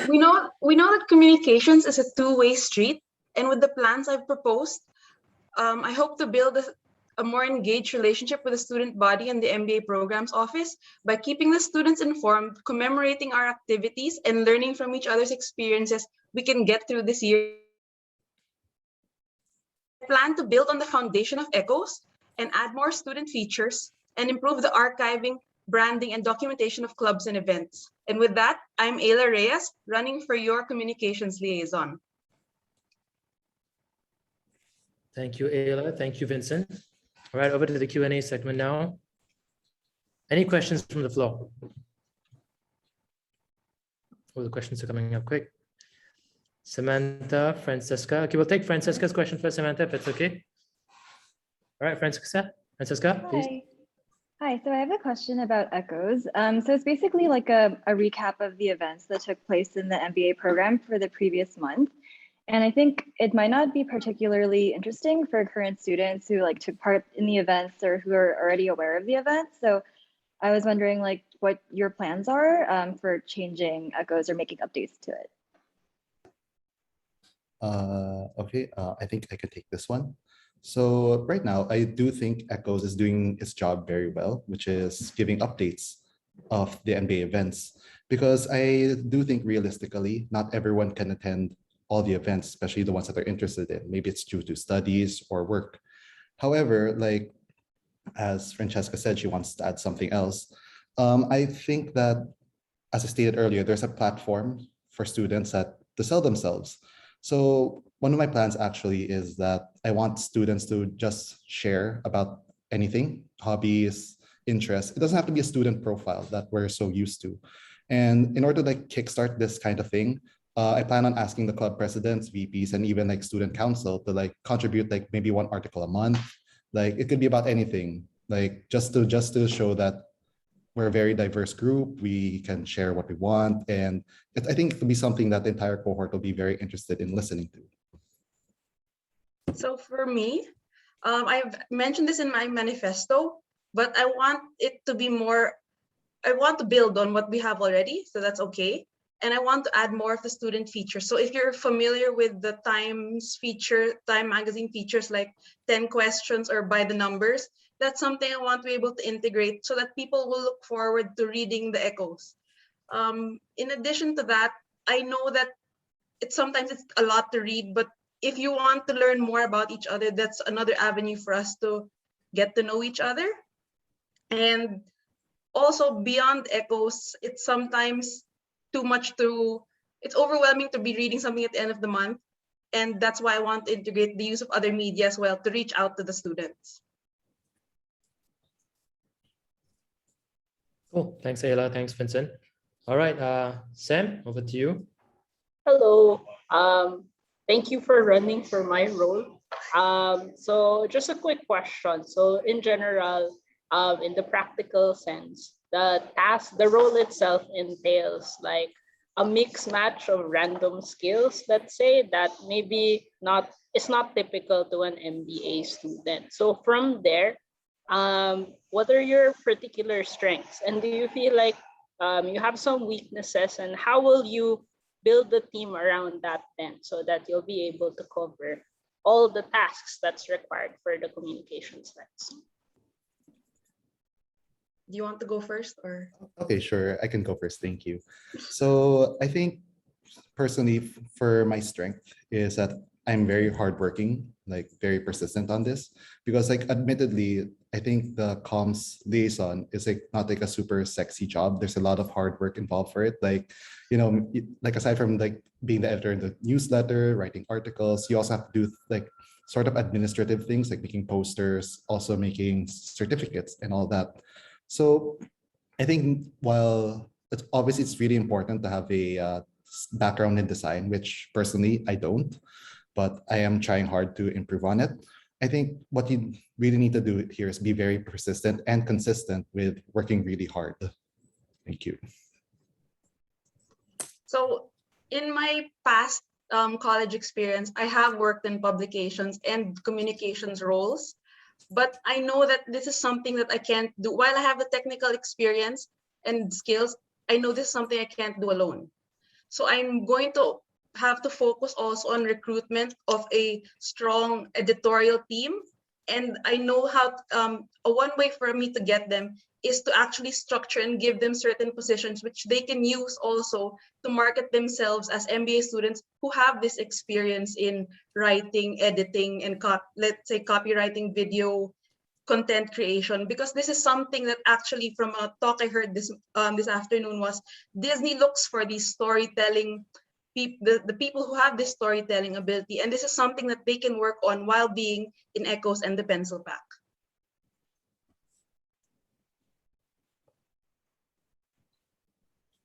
we know that communications is a two-way street, and with the plans I've proposed, I hope to build a more engaged relationship with the student body and the MBA Programmes Office by keeping the students informed, commemorating our activities, and learning from each other's experiences. We can get through this year. I plan to build on the foundation of ECHOS and add more student features and improve the archiving, branding, and documentation of clubs and events. And with that, I'm Ayla Reyes, running for your communications liaison. Thank you, Ayla. Thank you, Vincent. All right, over to the Q&A segment now. Any questions from the floor? Oh, the questions are coming up quick. Samantha, Francesca. Okay, we'll take Francesca's question first, Samantha, if it's okay. All right, Francesca, please. Hi, so I have a question about ECHOS. So it's basically like a recap of the events that took place in the MBA program for the previous month. And I think it might not be particularly interesting for current students who took part in the events or who are already aware of the events. So I was wondering what your plans are for changing ECHOS or making updates to it. Okay, I think I could take this one. So right now, I do think ECHOS is doing its job very well, which is giving updates of the MBA events, because I do think realistically, not everyone can attend all the events, especially the ones that they're interested in. Maybe it's due to studies or work. However, as Francesca said, she wants to add something else. I think that, as I stated earlier, there's a platform for students to sell themselves. So one of my plans actually is that I want students to just share about anything, hobbies, interests. It doesn't have to be a student profile that we're so used to. And in order to kickstart this kind of thing, I plan on asking the club presidents, VPs, and even student council to contribute maybe one article a month. It could be about anything, just to show that we're a very diverse group. We can share what we want. And I think it will be something that the entire cohort will be very interested in listening to. So for me, I've mentioned this in my manifesto, but I want it to be more, I want to build on what we have already, so that's okay. And I want to add more of the student features. So if you're familiar with the Time magazine features like 10 questions or by the numbers, that's something I want to be able to integrate so that people will look forward to reading the ECHOS. In addition to that, I know that sometimes it's a lot to read, but if you want to learn more about each other, that's another avenue for us to get to know each other. And also beyond echoes, it's sometimes it's overwhelming to be reading something at the end of the month. And that's why I want to integrate the use of other media as well to reach out to the students. Cool. Thanks, Ayla. Thanks, Vincent. All right, Sam, over to you. Hello. Thank you for running for my role. So just a quick question. So in general, in the practical sense, the role itself entails like a mixed match of random skills, let's say, that maybe it's not typical to an MBA student. So from there, what are your particular strengths? And do you feel like you have some weaknesses, and how will you build the team around that then so that you'll be able to cover all the tasks that's required for the communication steps? Do you want to go first or? Okay, sure. I can go first. Thank you. So I think personally for my strength is that I'm very hardworking, like very persistent on this, because like admittedly, I think the comms liaison is like not like a super sexy job. There's a lot of hard work involved for it. Like, you know, like aside from like being the editor in the newsletter, writing articles, you also have to do like sort of administrative things like making posters, also making certificates and all that. So I think while it's really important to have a background in design, which personally I don't, but I am trying hard to improve on it. I think what you really need to do here is be very persistent and consistent with working really hard. Thank you. So in my past college experience, I have worked in publications and communications roles, but I know that this is something that I can't do. While I have the technical experience and skills, I know this is something I can't do alone. So I'm going to have to focus also on recruitment of a strong editorial team. And I know how one way for me to get them is to actually structure and give them certain positions which they can use also to market themselves as MBA students who have this experience in writing, editing, and let's say copywriting, video, content creation. Because this is something that actually from a talk I heard this afternoon was Disney looks for these storytelling the people who have this storytelling ability, and this is something that they can work on while being in Echoes and the Pencil Pack.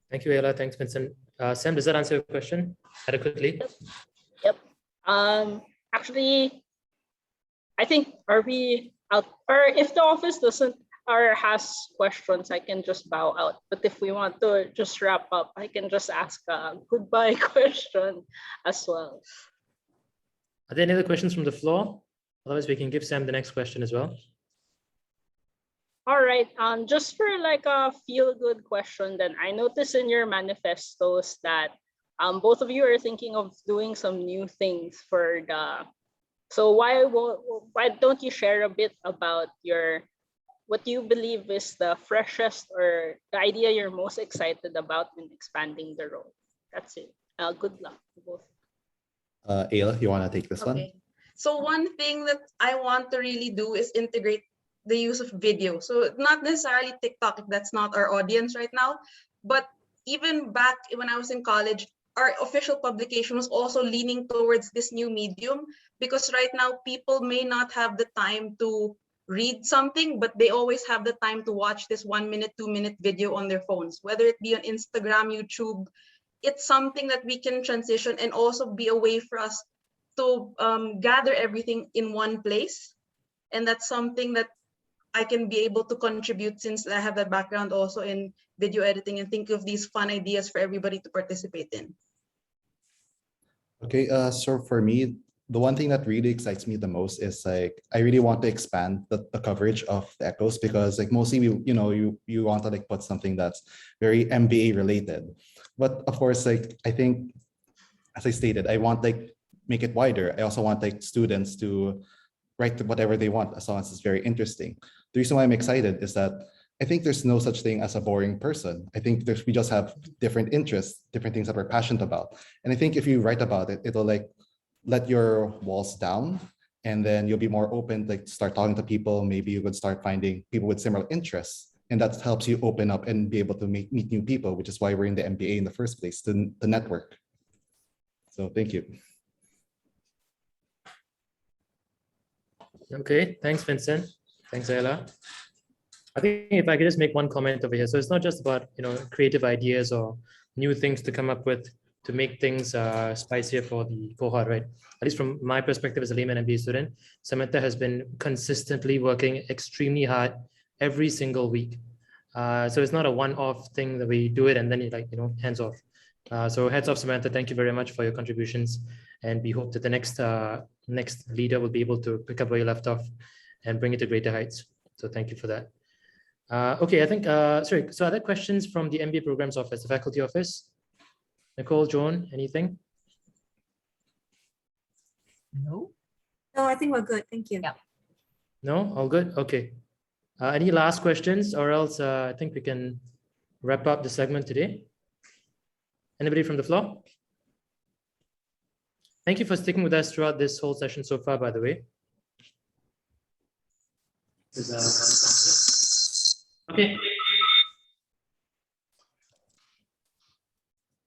Thank you, Ayla. Thanks, Vincent. Sam, does that answer your question adequately? Yep. Actually, I think are we out, or if the office doesn't or has questions, I can just bow out. But if we want to just wrap up, I can just ask a goodbye question as well. Are there any other questions from the floor? Otherwise, we can give Sam the next question as well. All right, just for like a feel-good question, then I noticed in your manifestos that both of you are thinking of doing some new things for the. So why don't you share a bit about what you believe is the freshest or the idea you're most excited about in expanding the role? That's it. Good luck to both. Ayla, you want to take this one? So one thing that I want to really do is integrate the use of video. So not necessarily TikTok, if that's not our audience right now, but even back when I was in college, our official publication was also leaning towards this new medium, because right now people may not have the time to read something, but they always have the time to watch this 1 minute, 2 minute video on their phones, whether it be on Instagram, YouTube. It's something that we can transition and also be a way for us to gather everything in one place. And that's something that I can be able to contribute, since I have that background also in video editing, and think of these fun ideas for everybody to participate in. Okay, so for me, the one thing that really excites me the most is like I really want to expand the coverage of the Echoes, because like mostly you want to like put something that's very MBA related, but of course like I think, as I stated, I want like make it wider. I also want like students to write whatever they want as long as it's very interesting. The reason why I'm excited is that I think there's no such thing as a boring person. I think we just have different interests, different things that we're passionate about. And I think if you write about it, it'll like let your walls down, and then you'll be more open, like start talking to people. Maybe you would start finding people with similar interests, and that helps you open up and be able to meet new people, which is why we're in the MBA in the first place, to network. So thank you. Okay, thanks, Vincent. Thanks, Ayla. I think if I could just make one comment over here. So it's not just about, creative ideas or new things to come up with to make things spicier for the cohort, right? At least from my perspective as a layman MBA student, Samantha has been consistently working extremely hard every single week. So it's not a one-off thing that we do it and then hands off. So hats off, Samantha. Thank you very much for your contributions. And we hope that the next leader will be able to pick up where you left off and bring it to greater heights. So thank you for that. Okay, I think, sorry, so are there questions from the MBA Programmes Office, the Faculty Office? Nicole, Joan, anything? No, I think we're good. Thank you. Yeah. No, all good. Okay. Any last questions, or else I think we can wrap up the segment today. Anybody from the floor? Thank you for sticking with us throughout this whole session so far, by the way. Okay.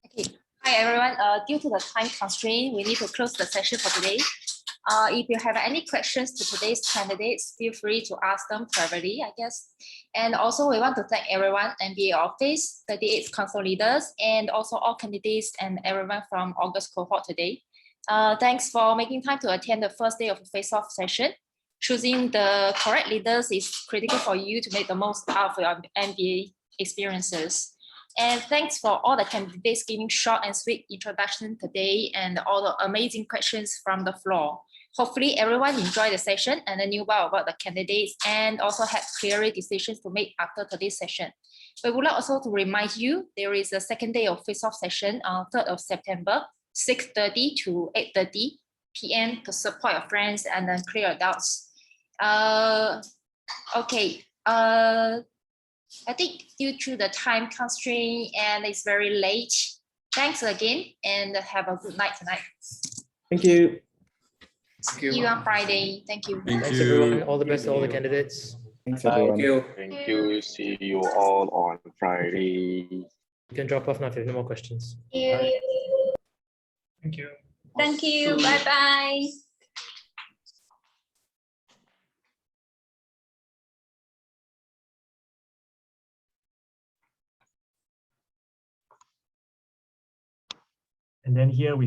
Okay. Hi, everyone. Due to the time constraint, we need to close the session for today. If you have any questions to today's candidates, feel free to ask them privately, I guess. And also, we want to thank everyone, MBA Office, 38 council leaders, and also all candidates and everyone from August cohort today. Thanks for making time to attend the first day of the face-off session. Choosing the correct leaders is critical for you to make the most out of your MBA experiences. And thanks for all the candidates giving short and sweet introduction today and all the amazing questions from the floor. Hopefully everyone enjoyed the session and knew well about the candidates and also had clearer decisions to make after today's session. We would like also to remind you there is a second day of face-off session on 3rd of September, 6:30 to 8:30 p.m. to support your friends and then clear your doubts. Okay. I think due to the time constraint and it's very late, thanks again and have a good night tonight. Thank you. See you on Friday. Thank you. Thanks, everyone. All the best to all the candidates. Thanks, everyone. Thank you. See you all on Friday. You can drop off now if you have no more questions. Thank you. Thank you. Thank you. Bye-bye. And then here we